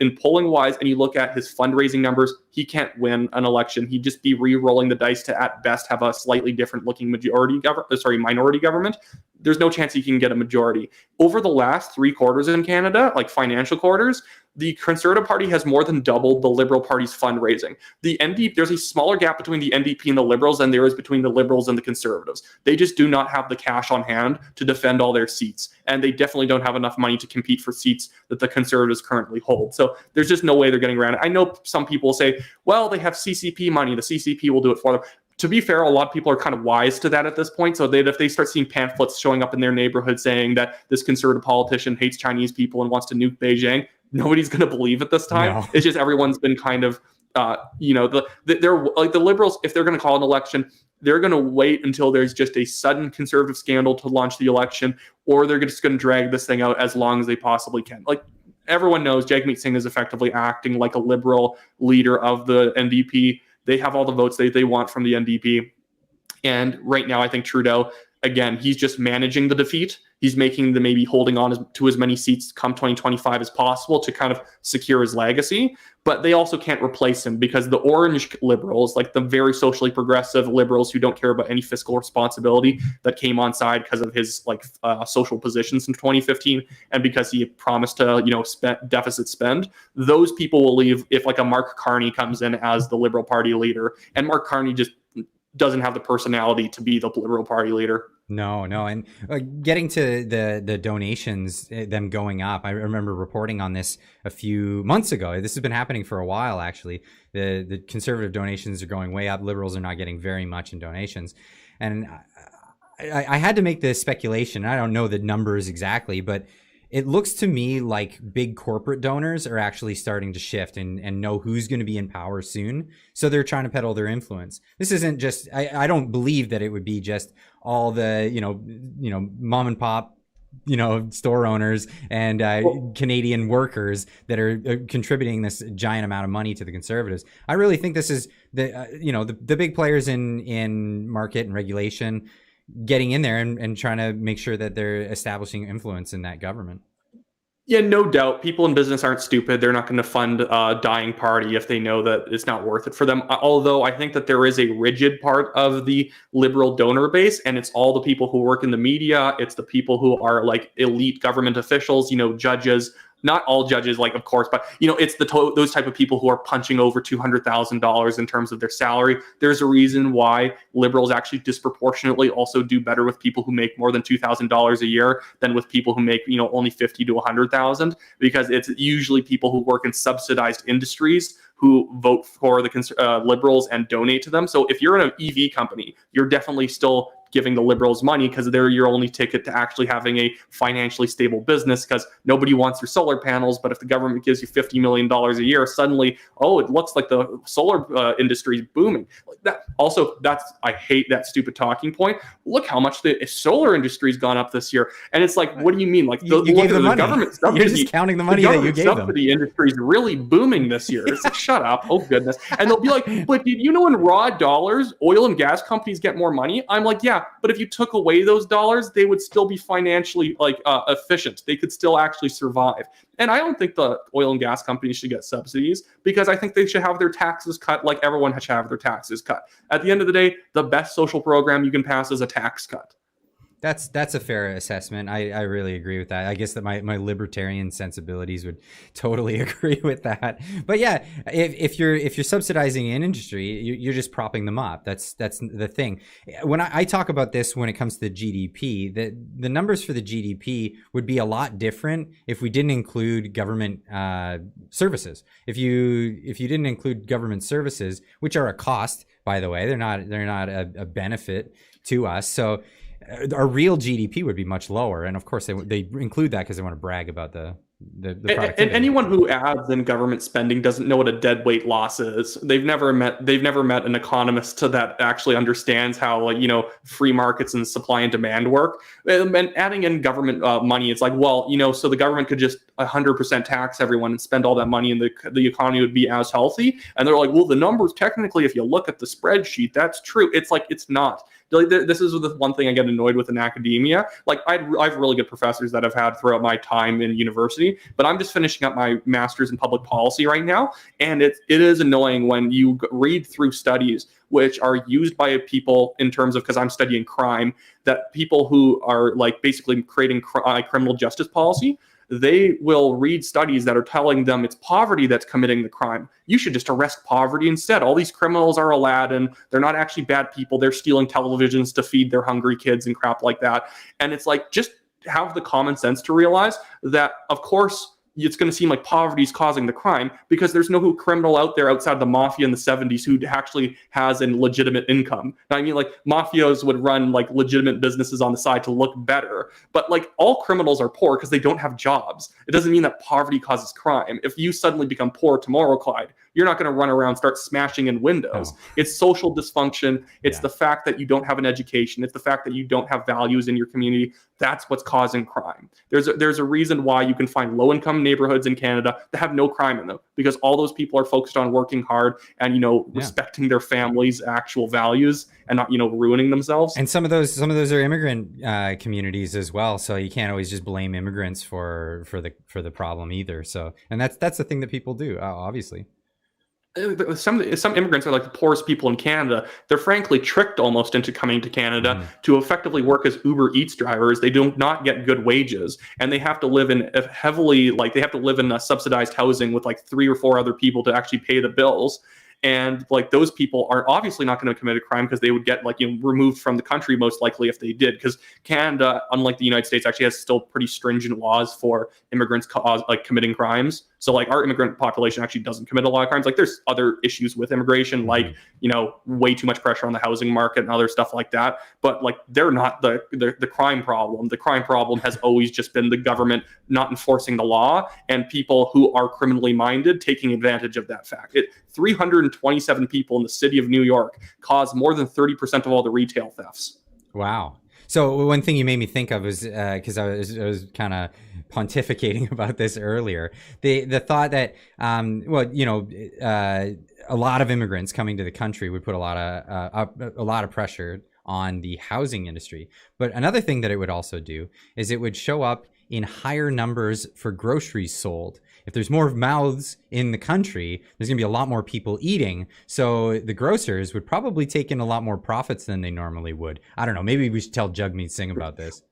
S4: in polling wise, and you look at his fundraising numbers, he can't win an election. He'd just be re-rolling the dice to at best have a slightly different looking minority government. There's no chance he can get a majority. Over the last 3 quarters in Canada, like financial quarters, the Conservative Party has more than doubled the Liberal Party's fundraising. There's a smaller gap between the NDP and the Liberals than there is between the Liberals and the Conservatives. They just do not have the cash on hand to defend all their seats. And they definitely don't have enough money to compete for seats that the Conservatives currently hold. So there's just no way they're getting around it. I know some people say, well, they have CCP money. The CCP will do it for them. To be fair, a lot of people are kind of wise to that at this point. So that if they start seeing pamphlets showing up in their neighborhood saying that this conservative politician hates Chinese people and wants to nuke Beijing, nobody's going to believe it this time. No. It's just everyone's been kind of, they're like the Liberals, if they're going to call an election, they're going to wait until there's just a sudden conservative scandal to launch the election, or they're just going to drag this thing out as long as they possibly can. Like everyone knows, Jagmeet Singh is effectively acting like a liberal leader of the NDP. They have all the votes they want from the NDP. And right now, I think Trudeau, again, he's just managing the defeat. He's making the maybe holding on to as many seats come 2025 as possible to kind of secure his legacy. But they also can't replace him because the orange liberals, like the very socially progressive liberals who don't care about any fiscal responsibility, that came on side because of his social positions in 2015 and because he promised to deficit spend, those people will leave if like a Mark Carney comes in as the Liberal Party leader, and Mark Carney just doesn't have the personality to be the Liberal Party leader.
S1: No, and getting to the donations, them going up. I remember reporting on this a few months ago. This has been happening for a while, actually. The conservative donations are going way up. Liberals are not getting very much in donations, and I had to make this speculation. I don't know the numbers exactly, but it looks to me like big corporate donors are actually starting to shift and know who's going to be in power soon. So they're trying to peddle their influence. This isn't just, I don't believe that it would be just all the, mom and pop, store owners and Canadian workers that are contributing this giant amount of money to the Conservatives. I really think this is the big players in market and regulation getting in there and trying to make sure that they're establishing influence in that government.
S4: Yeah, no doubt. People in business aren't stupid. They're not going to fund a dying party if they know that it's not worth it for them. Although I think that there is a rigid part of the liberal donor base, and it's all the people who work in the media. It's the people who are like elite government officials, judges. Not all judges, of course, but it's those type of people who are punching over $200,000 in terms of their salary. There's a reason why liberals actually disproportionately also do better with people who make more than $2,000 a year than with people who make only 50 to 100,000, because it's usually people who work in subsidized industries who vote for the liberals and donate to them. So if you're in an EV company, you're definitely still giving the liberals money because they're your only ticket to actually having a financially stable business, because nobody wants your solar panels. But if the government gives you $50 million a year, suddenly, it looks like the solar industry is booming. I hate that stupid talking point. Look how much the solar industry's gone up this year. And it's like, what do you mean? Like
S1: you gave them money.
S4: Government subsidy,
S1: you're just counting the money that you gave them.
S4: The subsidy industry is really booming this year. It's like, shut up. Oh, goodness. And they'll be like, but did you know in raw dollars, oil and gas companies get more money? I'm like, yeah, but if you took away those dollars, they would still be financially efficient. They could still actually survive. And I don't think the oil and gas companies should get subsidies, because I think they should have their taxes cut like everyone should have their taxes cut. At the end of the day, the best social program you can pass is a tax cut.
S1: That's a fair assessment. I really agree with that. I guess that my libertarian sensibilities would totally agree with that. But yeah, if you're subsidizing an industry, you're just propping them up. That's the thing. When I talk about this, when it comes to the GDP, the numbers for the GDP would be a lot different if we didn't include government services. If you didn't include government services, which are a cost, by the way, they're not a benefit to us. So our real GDP would be much lower, and of course they include that because they want to brag about the productivity.
S4: And anyone who adds in government spending doesn't know what a deadweight loss is. They've never met an economist that actually understands how free markets and supply and demand work. And adding in government money, it's like, so the government could just 100% tax everyone and spend all that money, and the economy would be as healthy. And they're like, well, the numbers technically, if you look at the spreadsheet, that's true. It's like, it's not. This is the one thing I get annoyed with in academia. Like I have really good professors that I've had throughout my time in university, but I'm just finishing up my master's in public policy right now. And it is annoying when you read through studies which are used by people in terms of, because I'm studying crime, that people who are basically creating criminal justice policy, they will read studies that are telling them it's poverty that's committing the crime. You should just arrest poverty instead. All these criminals are Aladdin. They're not actually bad people. They're stealing televisions to feed their hungry kids and crap like that. And it's like, just have the common sense to realize that, of course, it's going to seem like poverty is causing the crime, because there's no criminal out there outside the mafia in the 70s who actually has a legitimate income. I mean, mafios would run legitimate businesses on the side to look better, but all criminals are poor because they don't have jobs. It doesn't mean that poverty causes crime. If you suddenly become poor tomorrow, Clyde, you're not going to run around and start smashing in windows.
S1: No.
S4: It's social dysfunction. It's the fact that you don't have an education. It's the fact that you don't have values in your community. That's what's causing crime. There's a reason why you can find low-income neighborhoods in Canada that have no crime in them, because all those people are focused on working hard and, you know, respecting their families' actual values and not, you know, ruining themselves.
S1: And some of those are immigrant communities as well. So you can't always just blame immigrants for the problem either. So, and that's the thing that people do, obviously.
S4: Some immigrants are like the poorest people in Canada. They're frankly tricked almost into coming to Canada to effectively work as Uber Eats drivers. They do not get good wages, and they have to live in subsidized housing with like 3 or 4 other people to actually pay the bills. And like those people are obviously not going to commit a crime because they would get like, you know, removed from the country most likely if they did. Because Canada, unlike the United States, actually has still pretty stringent laws for immigrants committing crimes. So like our immigrant population actually doesn't commit a lot of crimes. Like there's other issues with immigration, like, you know, way too much pressure on the housing market and other stuff like that. But like they're not the crime problem. The crime problem has always just been the government not enforcing the law and people who are criminally minded taking advantage of that fact. 327 people in the city of New York caused more than 30% of all the retail thefts.
S1: Wow. So one thing you made me think of is because I was kind of pontificating about this earlier. The thought that a lot of immigrants coming to the country would put a lot of pressure on the housing industry. But another thing that it would also do is it would show up in higher numbers for groceries sold. If there's more mouths in the country, there's going to be a lot more people eating. So the grocers would probably take in a lot more profits than they normally would. I don't know. Maybe we should tell Jagmeet Singh about this.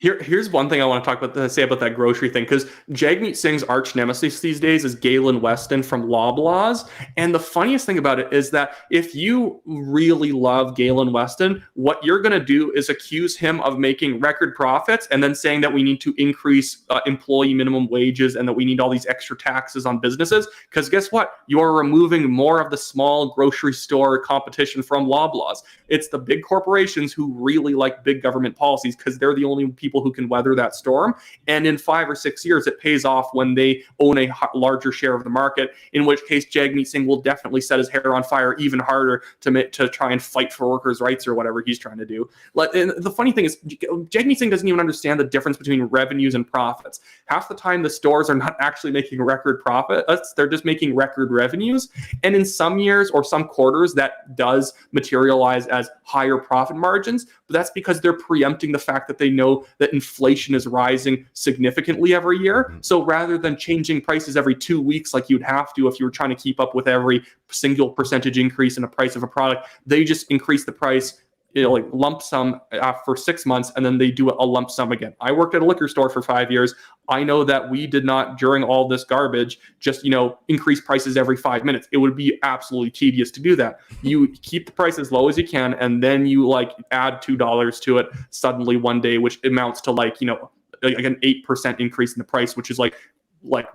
S4: Here's one thing I want to talk about, say about that grocery thing, because Jagmeet Singh's arch nemesis these days is Galen Weston from Loblaws. And the funniest thing about it is that if you really love Galen Weston, what you're going to do is accuse him of making record profits and then saying that we need to increase employee minimum wages and that we need all these extra taxes on businesses. Because guess what? You are removing more of the small grocery store competition from Loblaws. It's the big corporations who really like big government policies because they're the only people who can weather that storm. And in 5 or 6 years, it pays off when they own a larger share of the market, in which case Jagmeet Singh will definitely set his hair on fire even harder to try and fight for workers' rights or whatever he's trying to do. And the funny thing is, Jagmeet Singh doesn't even understand the difference between revenues and profits. Half the time, the stores are not actually making record profits. They're just making record revenues. And in some years or some quarters, that does materialize as higher profit margins. But that's because they're preempting the fact that they know that inflation is rising significantly every year. So rather than changing prices every 2 weeks like you'd have to if you were trying to keep up with every single percentage increase in the price of a product, they just increase the price, you know, like lump sum for 6 months, and then they do a lump sum again. I worked at a liquor store for 5 years. I know that we did not, during all this garbage, just, you know, increase prices every 5 minutes. It would be absolutely tedious to do that. You keep the price as low as you can, and then you like add $2 to it suddenly one day, which amounts to like, you know, like an 8% increase in the price, which is like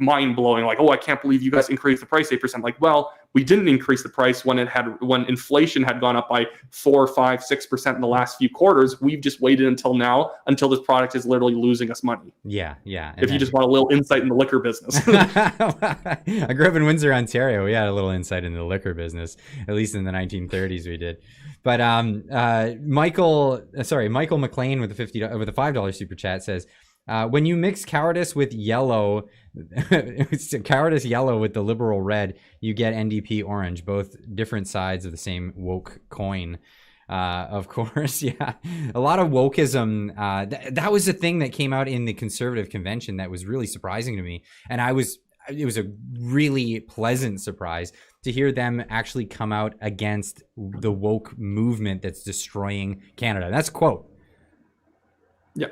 S4: mind blowing. Like, oh, I can't believe you guys increased the price 8%. Like, well, we didn't increase the price when inflation had gone up by 4, 5, 6% in the last few quarters. We've just waited until now, until this product is literally losing us money.
S1: Yeah.
S4: If you just want a little insight in the liquor business.
S1: I grew up in Windsor, Ontario. We had a little insight into the liquor business, at least in the 1930s we did. But Michael McLean with a $5 super chat says, when you mix cowardice with yellow, cowardice yellow with the liberal red, you get NDP orange, both different sides of the same woke coin. Of course, yeah. A lot of wokeism. That was the thing that came out in the conservative convention that was really surprising to me. And it was a really pleasant surprise to hear them actually come out against the woke movement that's destroying Canada. That's a quote.
S4: Yeah.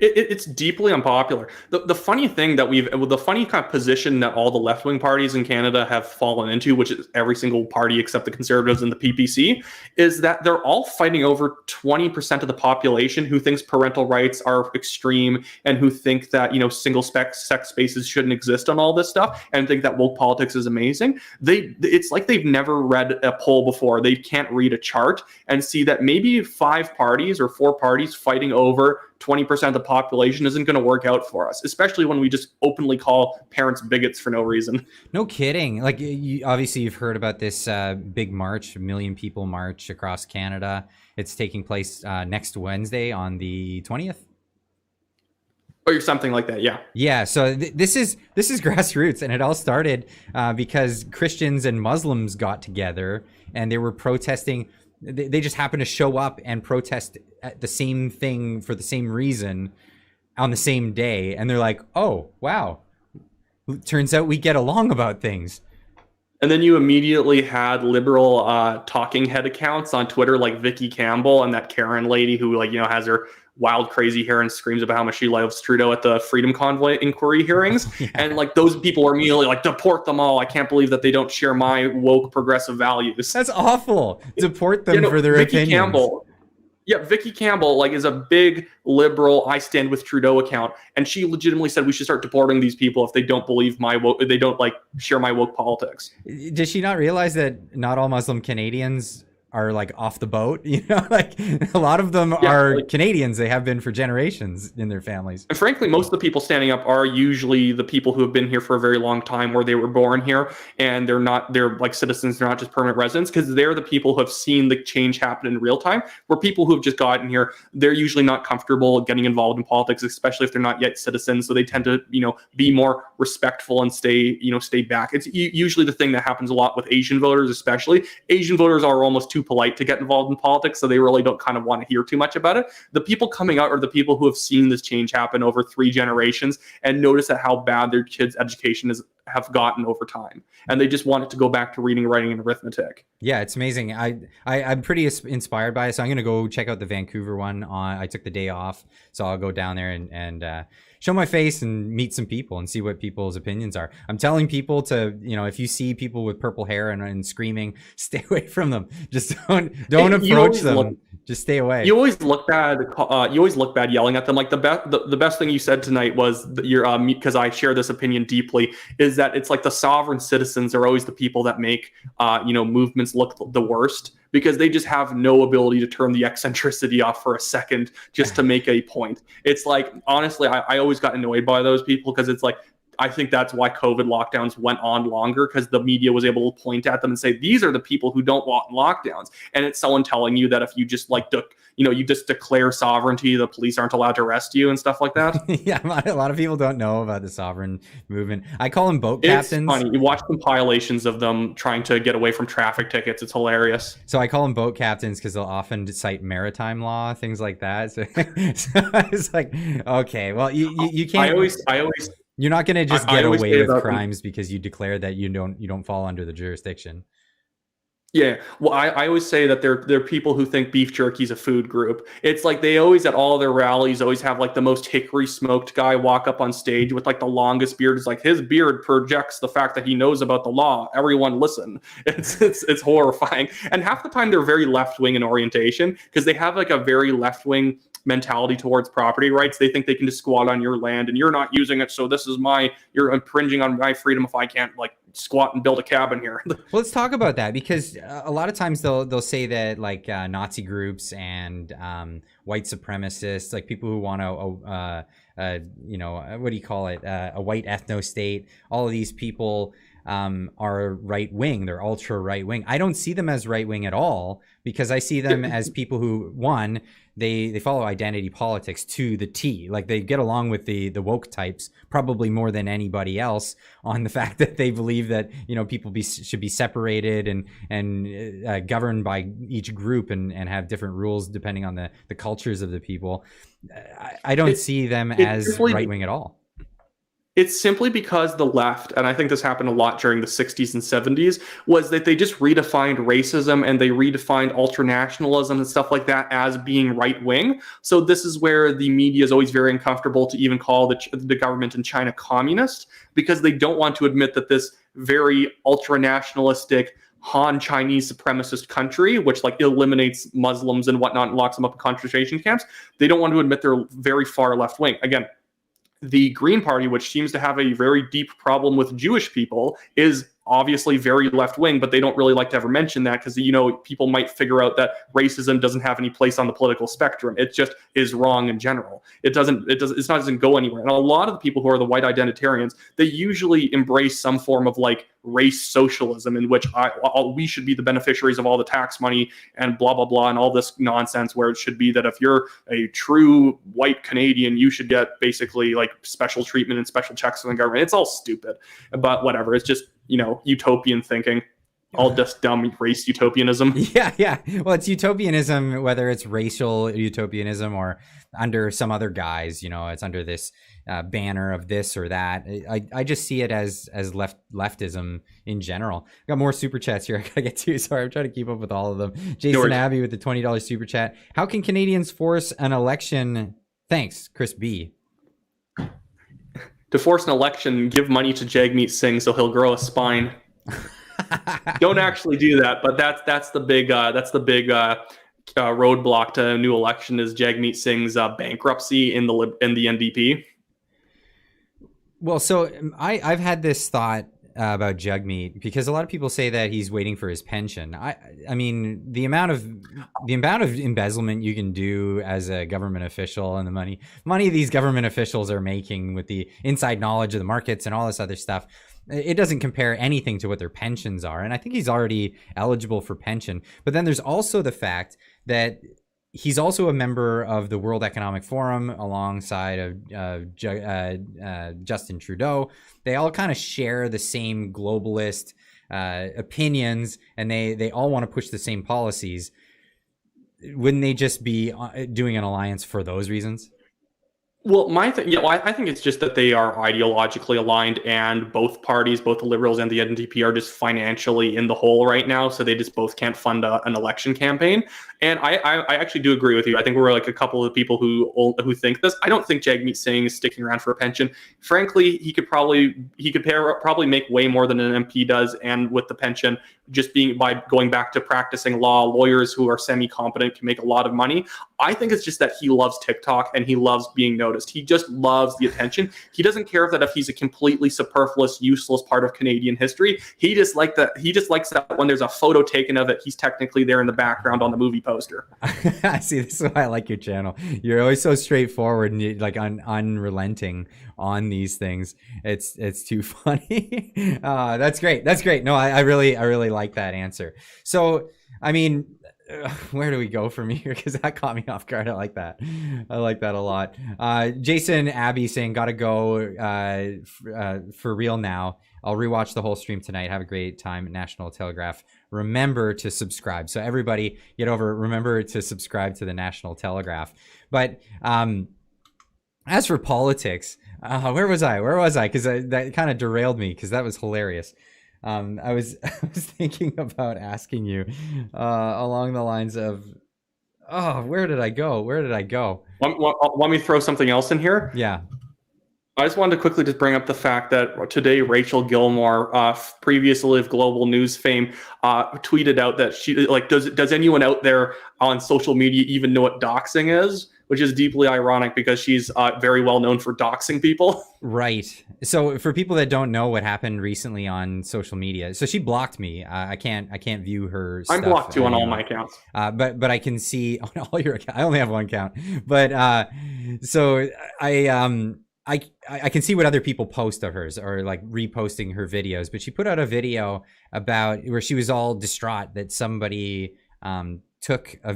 S4: It's deeply unpopular. The funny thing that the funny kind of position that all the left-wing parties in Canada have fallen into, which is every single party except the Conservatives and the PPC, is that they're all fighting over 20% of the population who thinks parental rights are extreme and who think that, you know, sex spaces shouldn't exist on all this stuff and think that woke politics is amazing. It's like they've never read a poll before. They can't read a chart and see that maybe 5 parties or 4 parties fighting over 20% of the population isn't going to work out for us, especially when we just openly call parents bigots for no reason.
S1: No kidding. Like, obviously you've heard about this big march, 1 million people march across Canada. It's taking place next Wednesday on the 20th.
S4: Or something like that, yeah.
S1: Yeah, so this is grassroots, and it all started because Christians and Muslims got together and they were protesting. They just happened to show up and protest at the same thing for the same reason on the same day, and they're like, "Oh, wow! Turns out we get along about things."
S4: And then you immediately had liberal talking head accounts on Twitter, like Vicky Campbell and that Karen lady who, like, you know, has her wild, crazy hair and screams about how much she loves Trudeau at the Freedom Convoy inquiry hearings. Yeah. And like those people are immediately like, deport them all. I can't believe that they don't share my woke progressive values.
S1: That's awful. Deport them for their
S4: Vicky
S1: opinions.
S4: Campbell, Vicky Campbell, like, is a big liberal I stand with Trudeau account, and she legitimately said we should start deporting these people if they don't believe my woke, they don't like share my woke politics.
S1: Does she not realize that not all Muslim Canadians are like off the boat? You know, like a lot of them are like Canadians. They have been for generations in their families.
S4: And frankly, most of the people standing up are usually the people who have been here for a very long time, where they were born here, and they're like citizens. They're not just permanent residents, because they're the people who have seen the change happen in real time. Where people who have just gotten here, they're usually not comfortable getting involved in politics, especially if they're not yet citizens. So they tend to, you know, be more respectful and stay back. It's usually the thing that happens a lot with Asian voters, especially. Asian voters are almost too polite to get involved in politics, so they really don't kind of want to hear too much about it. The people coming out are the people who have seen this change happen over 3 generations and notice at how bad their kids' education have gotten over time, and they just want it to go back to reading, writing, and arithmetic.
S1: Yeah, it's amazing. I'm pretty inspired by it, so I'm gonna go check out the Vancouver one. I took the day off, so I'll go down there and show my face and meet some people and see what people's opinions are. I'm telling people to, you know, if you see people with purple hair and screaming, stay away from them. Just don't approach them. Just stay away.
S4: You always look bad. You always look bad yelling at them. Like the best thing you said tonight was because I share this opinion deeply, is that it's like the sovereign citizens are always the people that make movements look the worst, because they just have no ability to turn the eccentricity off for a second just to make a point. It's like, honestly, I always got annoyed by those people, because it's like, I think that's why COVID lockdowns went on longer, because the media was able to point at them and say, these are the people who don't want lockdowns. And it's someone telling you that if you just you just declare sovereignty, the police aren't allowed to arrest you and stuff like that.
S1: Yeah, a lot of people don't know about the sovereign movement. I call them boat captains.
S4: It's funny. You watch compilations of them trying to get away from traffic tickets. It's hilarious.
S1: So I call them boat captains because they'll often cite maritime law, things like that. So it's like, okay, well, you can't.
S4: I always.
S1: You're not going to just get away with crimes because you declare that you don't fall under the jurisdiction.
S4: Yeah, well, I always say that they're people who think beef jerky is a food group. It's like they always, at all their rallies, always have like the most hickory smoked guy walk up on stage with like the longest beard. It's like his beard projects the fact that he knows about the law. Everyone listen. It's horrifying. And half the time they're very left-wing in orientation, because they have like a very left-wing mentality towards property rights. They think they can just squat on your land and you're not using it, so you're infringing on my freedom if I can't like squat and build a cabin here.
S1: Well, let's talk about that, because a lot of times they'll say that like Nazi groups and white supremacists, like people who want to what do you call it, a white ethno state, all of these people are right wing. They're ultra right wing. I don't see them as right wing at all, because I see them as people who, one, they follow identity politics to the T. Like they get along with the woke types probably more than anybody else on the fact that they believe that, you know, people should be separated and governed by each group and have different rules depending on the cultures of the people. I don't see them as right wing at all.
S4: It's simply because the left, and I think this happened a lot during the 60s and 70s, was that they just redefined racism and they redefined ultranationalism and stuff like that as being right-wing. So this is where the media is always very uncomfortable to even call the government in China communist, because they don't want to admit that this very ultranationalistic Han Chinese supremacist country, which like eliminates Muslims and whatnot and locks them up in concentration camps, they don't want to admit they're very far left-wing. Again, the Green Party, which seems to have a very deep problem with Jewish people, is obviously very left wing, but they don't really like to ever mention that because, you know, people might figure out that racism doesn't have any place on the political spectrum. It just is wrong in general. It doesn't go anywhere. And a lot of the people who are the white identitarians, they usually embrace some form of like race socialism in which we should be the beneficiaries of all the tax money and blah, blah, blah, and all this nonsense, where it should be that if you're a true white Canadian, you should get basically like special treatment and special checks from the government. It's all stupid, but whatever. It's just, you know, utopian thinking. All just dumb race utopianism.
S1: Yeah. Well, it's utopianism, whether it's racial utopianism or under some other guise, you know, it's under this banner of this or that. I just see it as leftism in general. I got more super chats here I gotta get to. Sorry, I'm trying to keep up with all of them. Jason Abbey with the $20 super chat. How can Canadians force an election? Thanks, Chris B.
S4: To force an election, give money to Jagmeet Singh so he'll grow a spine. Don't actually do that, but that's the big roadblock to a new election is Jagmeet Singh's bankruptcy in the NDP.
S1: Well, so I've had this thought about Jagmeet because a lot of people say that he's waiting for his pension. I mean the amount of embezzlement you can do as a government official and the money these government officials are making with the inside knowledge of the markets and all this other stuff. It doesn't compare anything to what their pensions are. And I think he's already eligible for pension. But then there's also the fact that he's also a member of the World Economic Forum alongside of Justin Trudeau. They all kind of share the same globalist opinions, and they all want to push the same policies. Wouldn't they just be doing an alliance for those reasons?
S4: Well, I think it's just that they are ideologically aligned, and both parties, both the Liberals and the NDP, are just financially in the hole right now, so they just both can't fund an election campaign. And I actually do agree with you. I think we're like a couple of people who think this. I don't think Jagmeet Singh is sticking around for a pension. Frankly, he could probably make way more than an MP does, and with the pension, just being by going back to practicing law, lawyers who are semi-competent can make a lot of money. I think it's just that he loves TikTok and he loves being noticed. He just loves the attention. He doesn't care if he's a completely superfluous, useless part of Canadian history. He just likes that when there's a photo taken of it, he's technically there in the background on the movie poster.
S1: I see. This is why I like your channel. You're always so straightforward and you're like unrelenting on these things. It's too funny. That's great. No, I really like that answer. So, I mean, where do we go from here? Because that caught me off guard. I like that a lot. Jason Abbey saying, gotta go for real now. I'll rewatch the whole stream tonight. Have a great time at National Telegraph. Remember to subscribe. So everybody remember to subscribe to the National Telegraph. But as for politics, where was I? Because that kind of derailed me because that was hilarious. I was thinking about asking you along the lines of, where did I go?
S4: Want me to throw something else in here?
S1: Yeah.
S4: I just wanted to quickly just bring up the fact that today Rachel Gilmore, previously of Global News fame, tweeted out that she does anyone out there on social media even know what doxing is? Which is deeply ironic because she's very well known for doxing people. Right.
S1: So for people that don't know what happened recently on social media, so she blocked me. I can't view her stuff.
S4: I'm blocked too on all my accounts.
S1: But I can see on all your accounts. I only have one account. But so I can see what other people post of hers or like reposting her videos. But she put out a video about where she was all distraught that somebody took a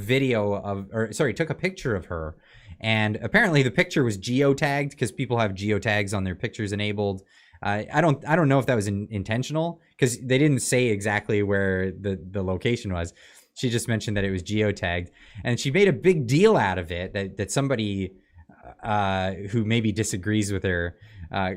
S1: picture of her, and apparently the picture was geotagged because people have geotags on their pictures enabled. I don't know if that was intentional because they didn't say exactly where the location was. She just mentioned that it was geotagged, and she made a big deal out of it that somebody who maybe disagrees with her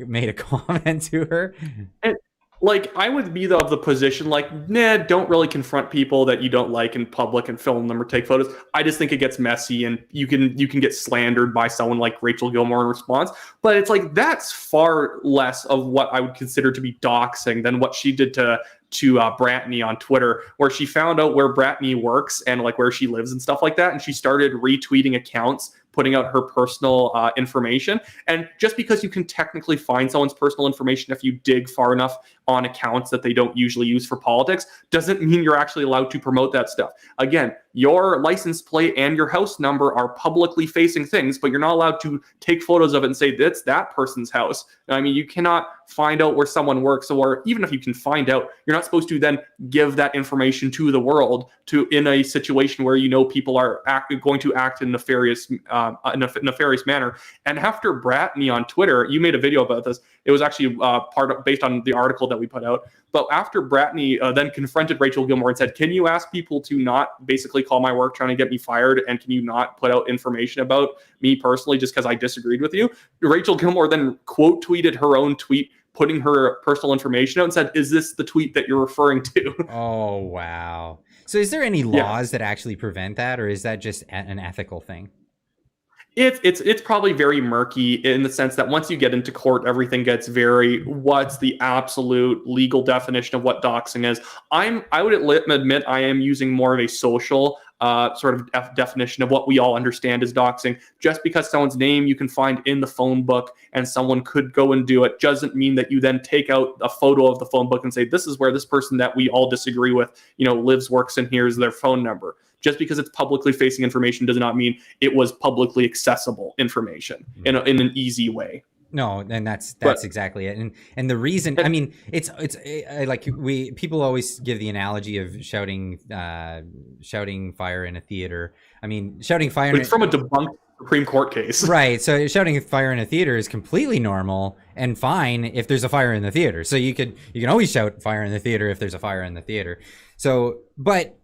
S1: made a comment to her.
S4: And like, I would be of the position, like, don't really confront people that you don't like in public and film them or take photos. I just think it gets messy, and you can get slandered by someone like Rachel Gilmore in response. But it's like, that's far less of what I would consider to be doxing than what she did to Bratney on Twitter, where she found out where Bratney works and like where she lives and stuff like that. And she started retweeting accounts putting out her personal information. And just because you can technically find someone's personal information if you dig far enough on accounts that they don't usually use for politics doesn't mean you're actually allowed to promote that stuff. Again, your license plate and your house number are publicly facing things, but you're not allowed to take photos of it and say that's that person's house. I mean, you cannot find out where someone works, or even if you can find out, you're not supposed to then give that information to the world in a situation where people are going to act in a nefarious manner. And after Bratney on Twitter, you made a video about this. It was actually based on the article that we put out. But after Bratney then confronted Rachel Gilmore and said, can you ask people to not basically call my work trying to get me fired? And can you not put out information about me personally just because I disagreed with you? Rachel Gilmore then quote tweeted her own tweet, putting her personal information out and said, is this the tweet that you're referring to?
S1: Oh, wow. So is there any laws that actually prevent that, or is that just an ethical thing?
S4: It's probably very murky in the sense that once you get into court, everything gets what's the absolute legal definition of what doxing is. I would admit I am using more of a social sort of definition of what we all understand as doxing. Just because someone's name you can find in the phone book and someone could go and do it doesn't mean that you then take out a photo of the phone book and say, this is where this person that we all disagree with, lives, works, and here's their phone number. Just because it's publicly facing information does not mean it was publicly accessible information in an easy way.
S1: No, and that's exactly it. And the reason, I mean, it's like people always give the analogy of shouting fire in a theater. I mean, shouting fire.
S4: It's from a debunked Supreme Court case,
S1: right? So shouting fire in a theater is completely normal and fine if there's a fire in the theater. So you can always shout fire in the theater if there's a fire in the theater. So, but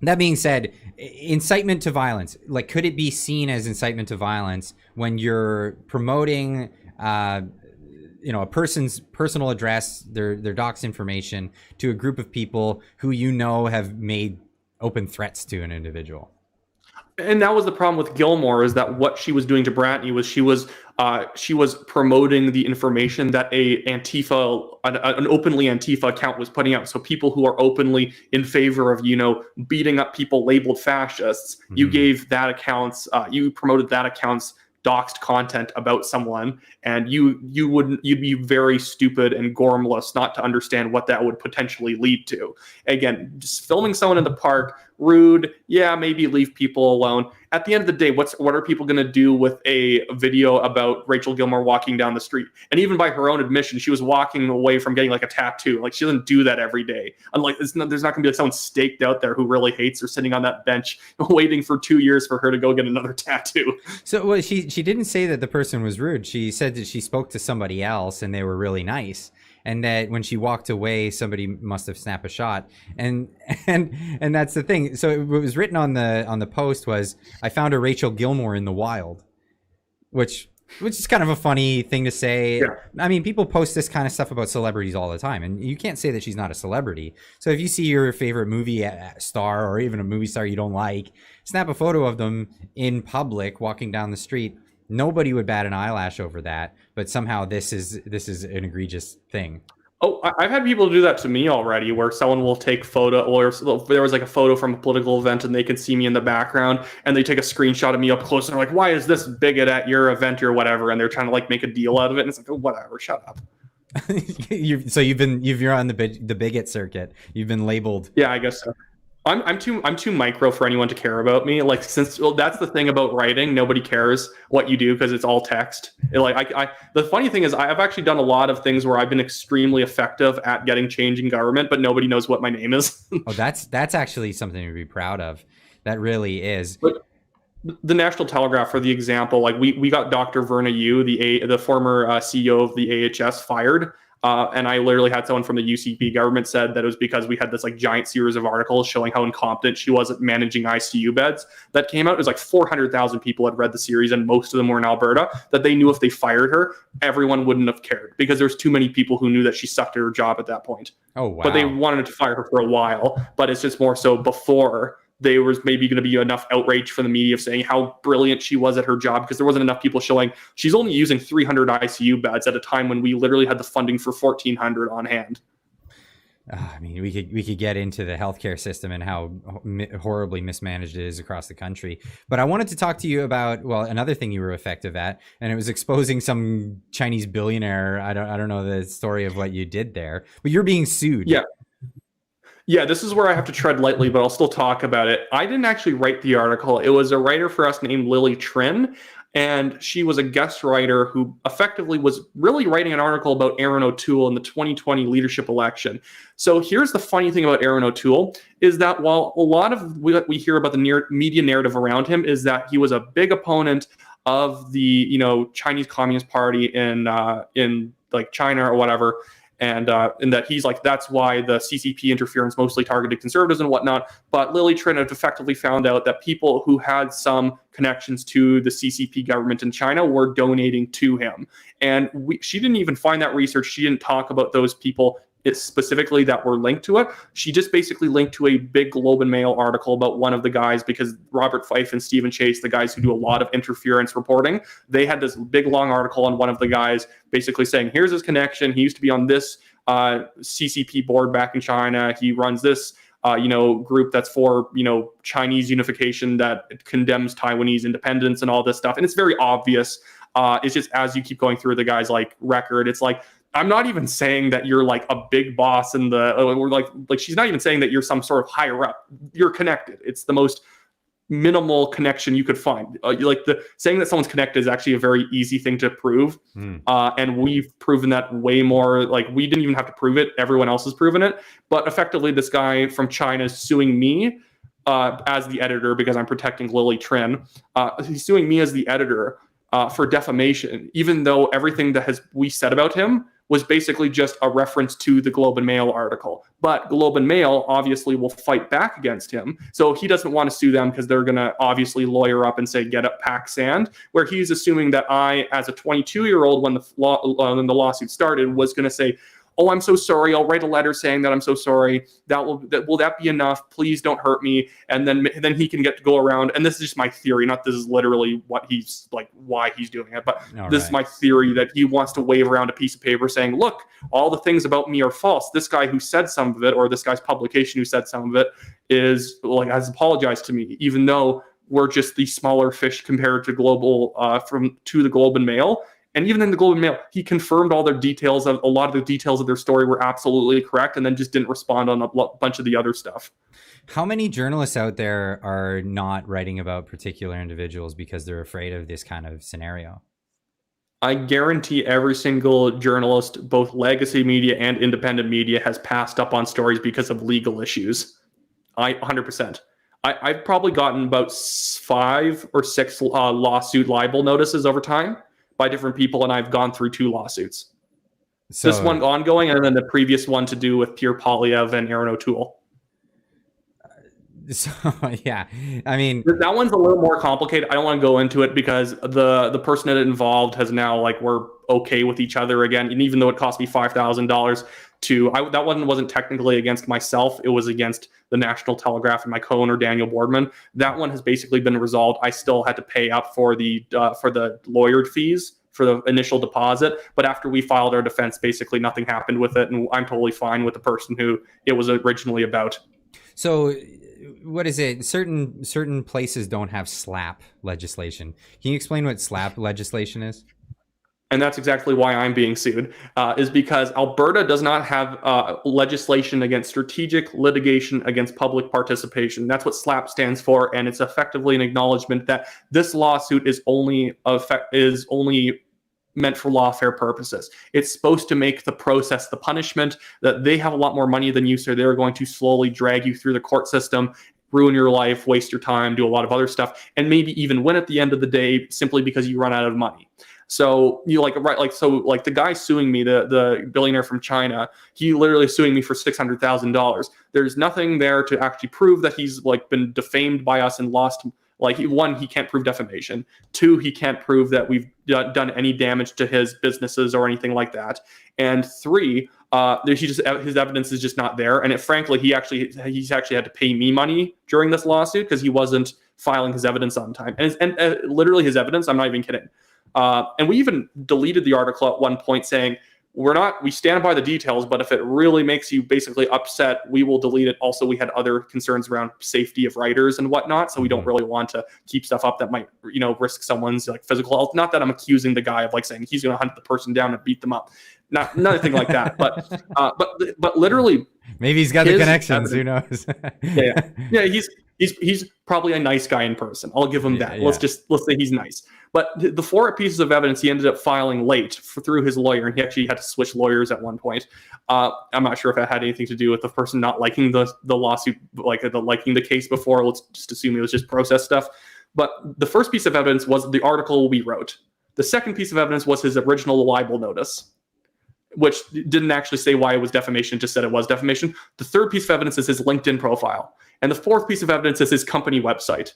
S1: that being said, incitement to violence, like, could it be seen as incitement to violence when you're promoting, a person's personal address, their docs information to a group of people who have made open threats to an individual?
S4: And that was the problem with Gilmore, is that what she was doing to Bratney was she was promoting the information that an openly Antifa account was putting out. So people who are openly in favor of, beating up people labeled fascists, you gave that account's, you promoted that account's doxed content about someone, and you'd be very stupid and gormless not to understand what that would potentially lead to. Again, just filming someone in the park, rude, maybe leave people alone. At the end of the day, what are people going to do with a video about Rachel Gilmore walking down the street? And even by her own admission, she was walking away from getting like a tattoo. Like, she doesn't do that every day. Unlike, there's not going to be like someone staked out there who really hates her sitting on that bench waiting for 2 years for her to go get another tattoo.
S1: So she didn't say that the person was rude. She said that she spoke to somebody else and they were really nice, and that when she walked away, somebody must have snapped a shot. And that's the thing. So what was written on the post was, I found a Rachel Gilmore in the wild, which is kind of a funny thing to say. Yeah. I mean, people post this kind of stuff about celebrities all the time, and you can't say that she's not a celebrity. So if you see your favorite movie star, or even a movie star you don't like, snap a photo of them in public walking down the street, nobody would bat an eyelash over that. But somehow this is an egregious thing.
S4: Oh, I've had people do that to me already, where someone will take photo, or there was like a photo from a political event and they can see me in the background, and they take a screenshot of me up close and they're like, why is this bigot at your event or whatever? And they're trying to like make a deal out of it. And it's like, oh, whatever, shut up.
S1: You're on the bigot circuit. You've been labeled.
S4: Yeah, I guess so. I'm too micro for anyone to care about me. Like, that's the thing about writing, nobody cares what you do because it's all text. The funny thing is, I've actually done a lot of things where I've been extremely effective at getting change in government, but nobody knows what my name is.
S1: Oh, that's actually something to be proud of. That really is.
S4: But the National Telegraph, for the example, like we got Dr. Verna Yu, the former CEO of the AHS, fired. And I literally had someone from the UCP government said that it was because we had this like giant series of articles showing how incompetent she was at managing ICU beds that came out. It was like 400,000 people had read the series, and most of them were in Alberta, that they knew if they fired her, everyone wouldn't have cared because there's too many people who knew that she sucked at her job at that point.
S1: Oh, wow.
S4: But they wanted to fire her for a while, but it's just more so before there was maybe going to be enough outrage from the media of saying how brilliant she was at her job, because there wasn't enough people showing she's only using 300 ICU beds at a time when we literally had the funding for 1,400 on hand.
S1: I mean, we could get into the healthcare system and how horribly mismanaged it is across the country. But I wanted to talk to you about, well, another thing you were effective at, and it was exposing some Chinese billionaire. I don't know the story of what you did there, but you're being sued.
S4: Yeah. Yeah, this is where I have to tread lightly, but I'll still talk about it. I didn't actually write the article. It was a writer for us named Lily Trin, and she was a guest writer who effectively was really writing an article about Aaron O'Toole in the 2020 leadership election. So here's the funny thing about Aaron O'Toole is that while a lot of what we hear about the media narrative around him is that he was a big opponent of the Chinese Communist Party in like China or whatever, and that he's like, that's why the CCP interference mostly targeted conservatives and whatnot. But Lily Trin effectively found out that people who had some connections to the CCP government in China were donating to him. And she didn't even find that research. She didn't talk about those people specifically that were linked to it. She just basically linked to a big Globe and Mail article about one of the guys, because Robert Fife and Stephen Chase, the guys who do a lot of interference reporting, they had this big long article on one of the guys basically saying, here's his connection. He used to be on this CCP board back in China. He runs this group that's for, Chinese unification that condemns Taiwanese independence and all this stuff. And it's very obvious. It's just as you keep going through the guy's like record, it's like, I'm not even saying that you're like a big boss in the, or like she's not even saying that you're some sort of higher up. You're connected. It's the most minimal connection you could find. Saying that someone's connected is actually a very easy thing to prove. And we've proven that way more. Like, we didn't even have to prove it. Everyone else has proven it. But effectively, this guy from China is suing me as the editor because I'm protecting Lily Trin. He's suing me as the editor for defamation, even though everything that we said about him was basically just a reference to the Globe and Mail article. But Globe and Mail obviously will fight back against him. So he doesn't want to sue them because they're going to obviously lawyer up and say, get up, pack sand, where he's assuming that I, as a 22-year-old, when the lawsuit started, was going to say, oh, I'm so sorry. I'll write a letter saying that I'm so sorry. Will that be enough? Please don't hurt me. And then he can get to go around. And this is just my theory. Not this is literally what he's like, why he's doing it. But this is my theory, that he wants to wave around a piece of paper saying, look, all the things about me are false. This guy who said some of it, or this guy's publication who said some of it, has apologized to me, even though we're just the smaller fish compared to the Globe and Mail. And even in the Globe and Mail, he confirmed all their details. A lot of the details of their story were absolutely correct, and then just didn't respond on a bunch of the other stuff.
S1: How many journalists out there are not writing about particular individuals because they're afraid of this kind of scenario?
S4: I guarantee every single journalist, both legacy media and independent media, has passed up on stories because of legal issues. 100%. I've probably gotten about 5 or 6 lawsuit libel notices over time by different people, and I've gone through 2 lawsuits. So, this one ongoing, and then the previous one to do with Pierre Poilievre and Aaron O'Toole.
S1: So yeah, I mean,
S4: that one's a little more complicated. I don't want to go into it because the person that involved has now, we're okay with each other again. And even though it cost me $5,000 that one wasn't technically against myself. It was against the National Telegraph and my co-owner, Daniel Boardman. That one has basically been resolved. I still had to pay up for the lawyer fees for the initial deposit. But after we filed our defense, basically nothing happened with it. And I'm totally fine with the person who it was originally about.
S1: So what is it? Certain places don't have SLAPP legislation. Can you explain what SLAPP legislation is?
S4: And that's exactly why I'm being sued, is because Alberta does not have legislation against strategic litigation against public participation. That's what SLAPP stands for, and it's effectively an acknowledgement that this lawsuit is only meant for lawfare purposes. It's supposed to make the process, the punishment, that they have a lot more money than you, so they're going to slowly drag you through the court system, ruin your life, waste your time, do a lot of other stuff, and maybe even win at the end of the day simply because you run out of money. So the guy suing me, the billionaire from China, he literally suing me for $600,000. There's nothing there to actually prove that he's been defamed by us and lost. One, he can't prove defamation. 2, he can't prove that we've done any damage to his businesses or anything like that. And 3, his evidence is just not there. And frankly, he's actually had to pay me money during this lawsuit because he wasn't filing his evidence on time. And literally his evidence, I'm not even kidding. And we even deleted the article at one point saying, we stand by the details, but if it really makes you basically upset, we will delete it. Also, we had other concerns around safety of writers and whatnot, so we don't really want to keep stuff up that might, risk someone's like physical health. Not that I'm accusing the guy of like saying he's going to hunt the person down and beat them up. Not nothing like that, but literally,
S1: maybe he's got the connections. Who knows?
S4: yeah. He's probably a nice guy in person. I'll give him that. Let's say he's nice. But the 4 pieces of evidence he ended up filing late through his lawyer, and he actually had to switch lawyers at one point. I'm not sure if it had anything to do with the person not liking the lawsuit, liking the case before. Let's just assume it was just process stuff. But the first piece of evidence was the article we wrote. The second piece of evidence was his original libel notice, which didn't actually say why it was defamation, just said it was defamation. The third piece of evidence is his LinkedIn profile. And the fourth piece of evidence is his company website.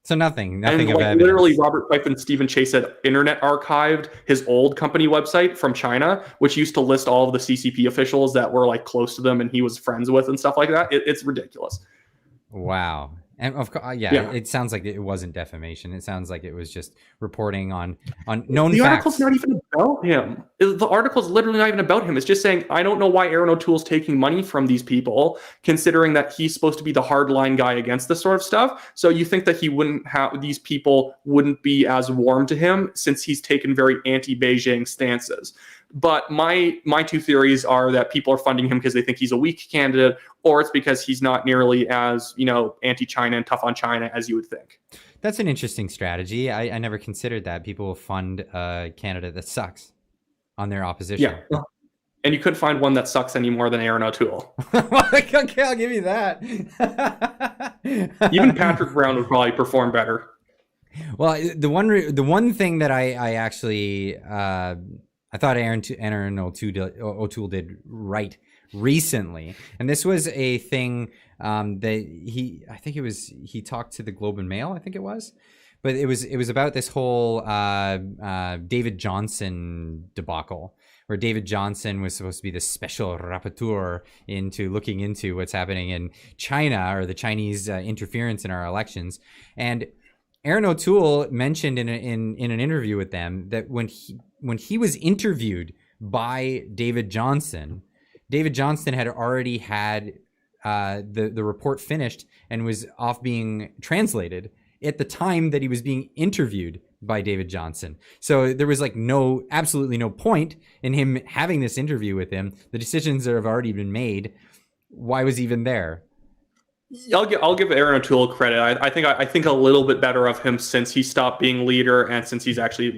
S1: So nothing
S4: and
S1: of evidence.
S4: Literally, Robert Fife and Stephen Chase had internet archived his old company website from China, which used to list all of the CCP officials that were like close to them and he was friends with and stuff like that. It's ridiculous.
S1: Wow. And of course, it sounds like it wasn't defamation. It sounds like it was just reporting on known facts.
S4: The article's not even about him. The article's literally not even about him. It's just saying, I don't know why Aaron O'Toole's taking money from these people, considering that he's supposed to be the hardline guy against this sort of stuff. So you think that these people wouldn't be as warm to him since he's taken very anti-Beijing stances. But my 2 theories are that people are funding him because they think he's a weak candidate, or it's because he's not nearly as, anti-China and tough on China as you would think.
S1: That's an interesting strategy. I never considered that. People will fund a candidate that sucks on their opposition.
S4: Yeah. And you couldn't find one that sucks any more than Aaron O'Toole.
S1: Okay, I'll give you that.
S4: Even Patrick Brown would probably perform better.
S1: Well, the one thing that I actually... I thought Aaron O'Toole did right recently, and this was a thing that he talked to the Globe and Mail, I think it was, but it was about this whole David Johnson debacle, where David Johnson was supposed to be the special rapporteur into looking into what's happening in China or the Chinese interference in our elections, and Aaron O'Toole mentioned in an interview with them that when he was interviewed by David Johnson had already had the report finished and was off being translated at the time that he was being interviewed by David Johnson. So there was absolutely no point in him having this interview with him. The decisions that have already been made. Why was he even there?
S4: I'll give Aaron O'Toole credit. I think a little bit better of him since he stopped being leader and since he's actually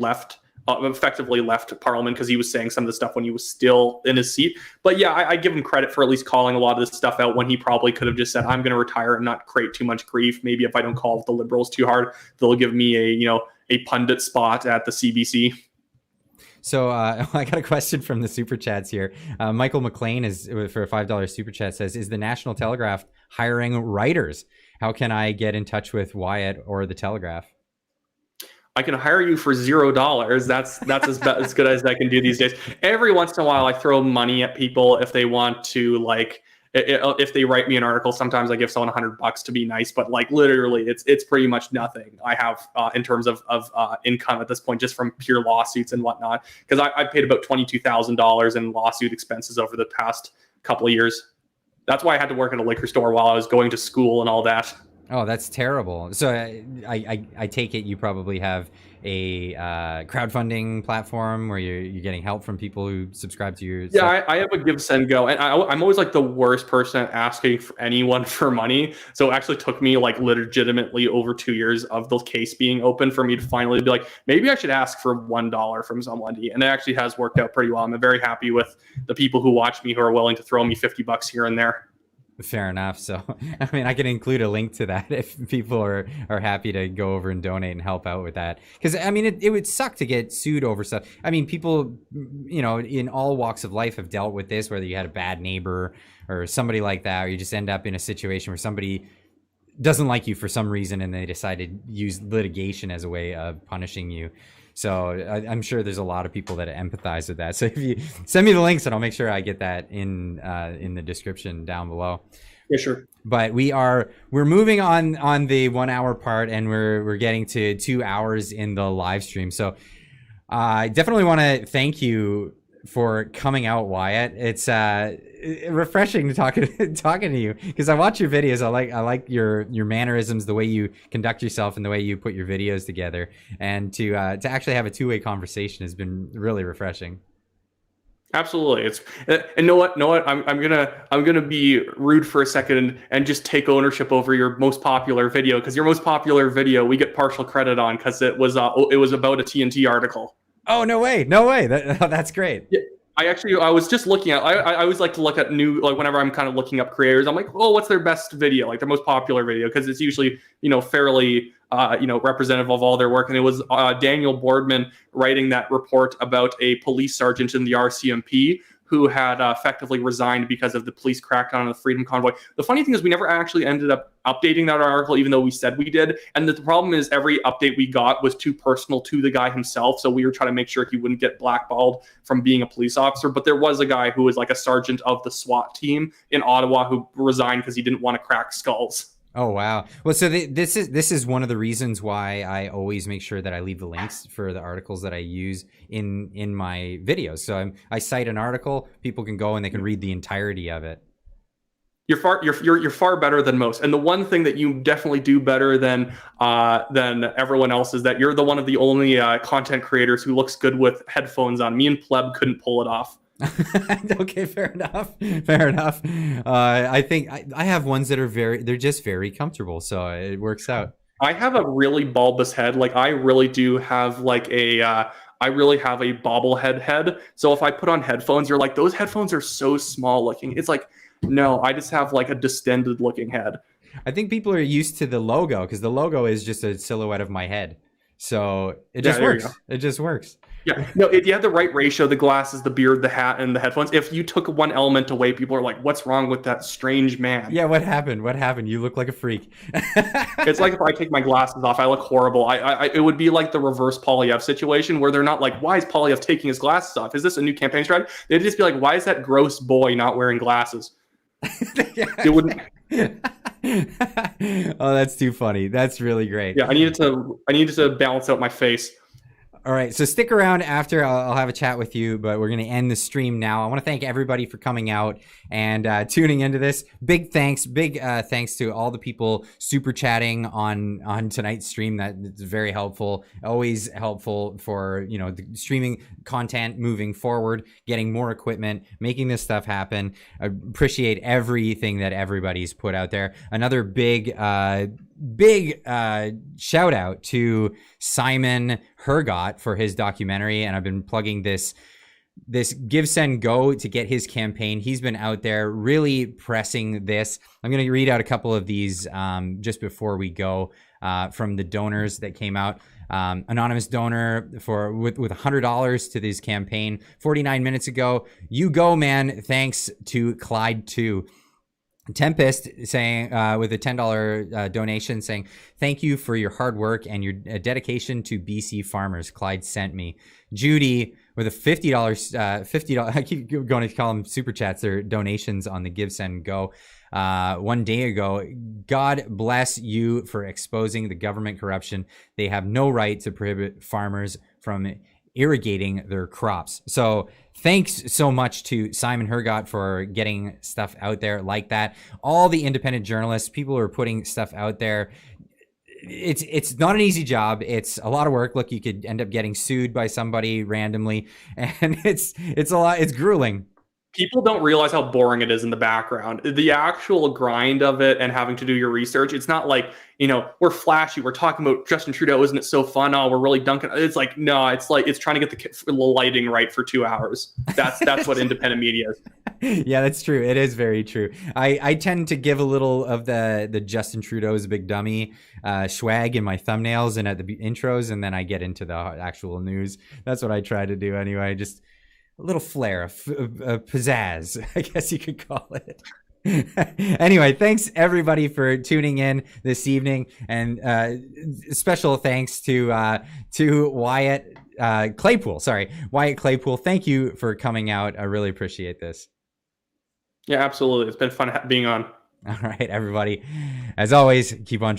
S4: effectively left Parliament, because he was saying some of the stuff when he was still in his seat. But yeah, I give him credit for at least calling a lot of this stuff out when he probably could have just said, I'm going to retire and not create too much grief. Maybe if I don't call the Liberals too hard, they'll give me a pundit spot at the CBC.
S1: So I got a question from the super chats here. Michael McLean is for a $5 super chat says, is the National Telegraph hiring writers? How can I get in touch with Wyatt or the Telegraph?
S4: I can hire you for $0. That's as good as I can do these days. Every once in a while, I throw money at people if they want to, if they write me an article. Sometimes I give someone $100 to be nice, but literally, it's pretty much nothing I have in terms of income at this point, just from pure lawsuits and whatnot. Because I paid about $22,000 in lawsuit expenses over the past couple of years. That's why I had to work at a liquor store while I was going to school and all that.
S1: Oh, that's terrible. So I take it you probably have a crowdfunding platform where you're getting help from people who subscribe to your stuff.
S4: I have a Give, Send, Go, and I'm always the worst person asking for anyone for money. So it actually took me legitimately over 2 years of the case being open for me to finally be maybe I should ask for $1 from somebody, and it actually has worked out pretty well. I'm very happy with the people who watch me who are willing to throw me $50 here and there.
S1: Fair enough. So, I can include a link to that if people are happy to go over and donate and help out with that. Because, it would suck to get sued over stuff. People, in all walks of life have dealt with this, whether you had a bad neighbor or somebody like that, or you just end up in a situation where somebody doesn't like you for some reason and they decide to use litigation as a way of punishing you. So I'm sure there's a lot of people that empathize with that. So if you send me the links, and I'll make sure I get that in the description down below.
S4: Yeah, sure.
S1: But we're moving on the 1 hour part, and we're getting to 2 hours in the live stream. So I definitely want to thank you for coming out, Wyatt. It's refreshing to talking to you, because I watch your videos. I like your mannerisms, the way you conduct yourself, and the way you put your videos together. And to actually have a two-way conversation has been really refreshing.
S4: Absolutely. It's, and know what? I'm gonna be rude for a second and just take ownership over your most popular video, because your most popular video we get partial credit on, because it was about a TNT article.
S1: Oh, no way. That's great.
S4: Yeah. I was just looking at, I always like to look at new, like whenever I'm kind of looking up creators, I'm like, oh, what's their best video, like their most popular video, because it's usually, fairly, representative of all their work. And it was Daniel Boardman writing that report about a police sergeant in the RCMP who had effectively resigned because of the police crackdown on the Freedom Convoy. The funny thing is we never actually ended up updating that article, even though we said we did. And the problem is every update we got was too personal to the guy himself. So we were trying to make sure he wouldn't get blackballed from being a police officer. But there was a guy who was like a sergeant of the SWAT team in Ottawa who resigned because he didn't want to crack skulls.
S1: Oh, wow. Well, so this is one of the reasons why I always make sure that I leave the links for the articles that I use in my videos. So I cite an article, people can go and they can read the entirety of it.
S4: You're far better than most. And the one thing that you definitely do better than everyone else is that you're one of the only content creators who looks good with headphones on. Me and Pleb couldn't pull it off.
S1: Okay, fair enough. I think I have ones that are they're just very comfortable, so it works out.
S4: I have a really bulbous head. Like I really do have like I really have a bobblehead head. So if I put on headphones, you're like, those headphones are so small looking. It's like, no, I just have like a distended looking head.
S1: I think people are used to the logo, because the logo is just a silhouette of my head. So it just works. It just works.
S4: Yeah, no, if you had the right ratio, the glasses, the beard, the hat, and the headphones, if you took one element away, people are like, what's wrong with that strange man?
S1: Yeah, what happened? You look like a freak.
S4: It's like if I take my glasses off, I look horrible. It would be like the reverse Polyev situation, where they're not like, why is Polyev taking his glasses off? Is this a new campaign strategy? They'd just be like, why is that gross boy not wearing glasses? It wouldn't.
S1: Oh, that's too funny. That's really great.
S4: Yeah, I needed to balance out my face.
S1: All right, so stick around after. I'll have a chat with you, but we're going to end the stream now. I want to thank everybody for coming out and tuning into this. Big thanks to all the people super chatting on tonight's stream. That's very helpful. Always helpful for the streaming content moving forward, getting more equipment, making this stuff happen. I appreciate everything that everybody's put out there. Another big shout out to Simon Hergott for his documentary, and I've been plugging this Give Send Go to get his campaign. He's been out there really pressing this. I'm going to read out a couple of these just before we go from the donors that came out. Anonymous donor with $100 to this campaign 49 minutes ago. You go, man. Thanks to Clyde 2. Tempest saying with a $10 donation saying, thank you for your hard work and your dedication to BC farmers. Clyde sent me. Judy with a $50 I keep going to call them super chats. They're donations on the Give Send Go. 1 day ago, God bless you for exposing the government corruption. They have no right to prohibit farmers from irrigating their crops. So thanks so much to Simon Hergott for getting stuff out there like that. All the independent journalists, people who are putting stuff out there. It's not an easy job. It's a lot of work. Look, you could end up getting sued by somebody randomly, and it's a lot. It's grueling.
S4: People don't realize how boring it is in the background. The actual grind of it and having to do your research, it's not like, we're flashy. We're talking about Justin Trudeau. Isn't it so fun? Oh, we're really dunking. It's like, no, it's trying to get the lighting right for 2 hours. That's what independent media is.
S1: Yeah, that's true. It is very true. I tend to give a little of the Justin Trudeau's a big dummy swag in my thumbnails and at the intros, and then I get into the actual news. That's what I try to do anyway. Just a little flair, a pizzazz, I guess you could call it. Anyway, thanks everybody for tuning in this evening, and special thanks to Wyatt Claypool. Wyatt Claypool. Thank you for coming out. I really appreciate this.
S4: Yeah, absolutely. It's been fun being on.
S1: All right, everybody. As always, keep on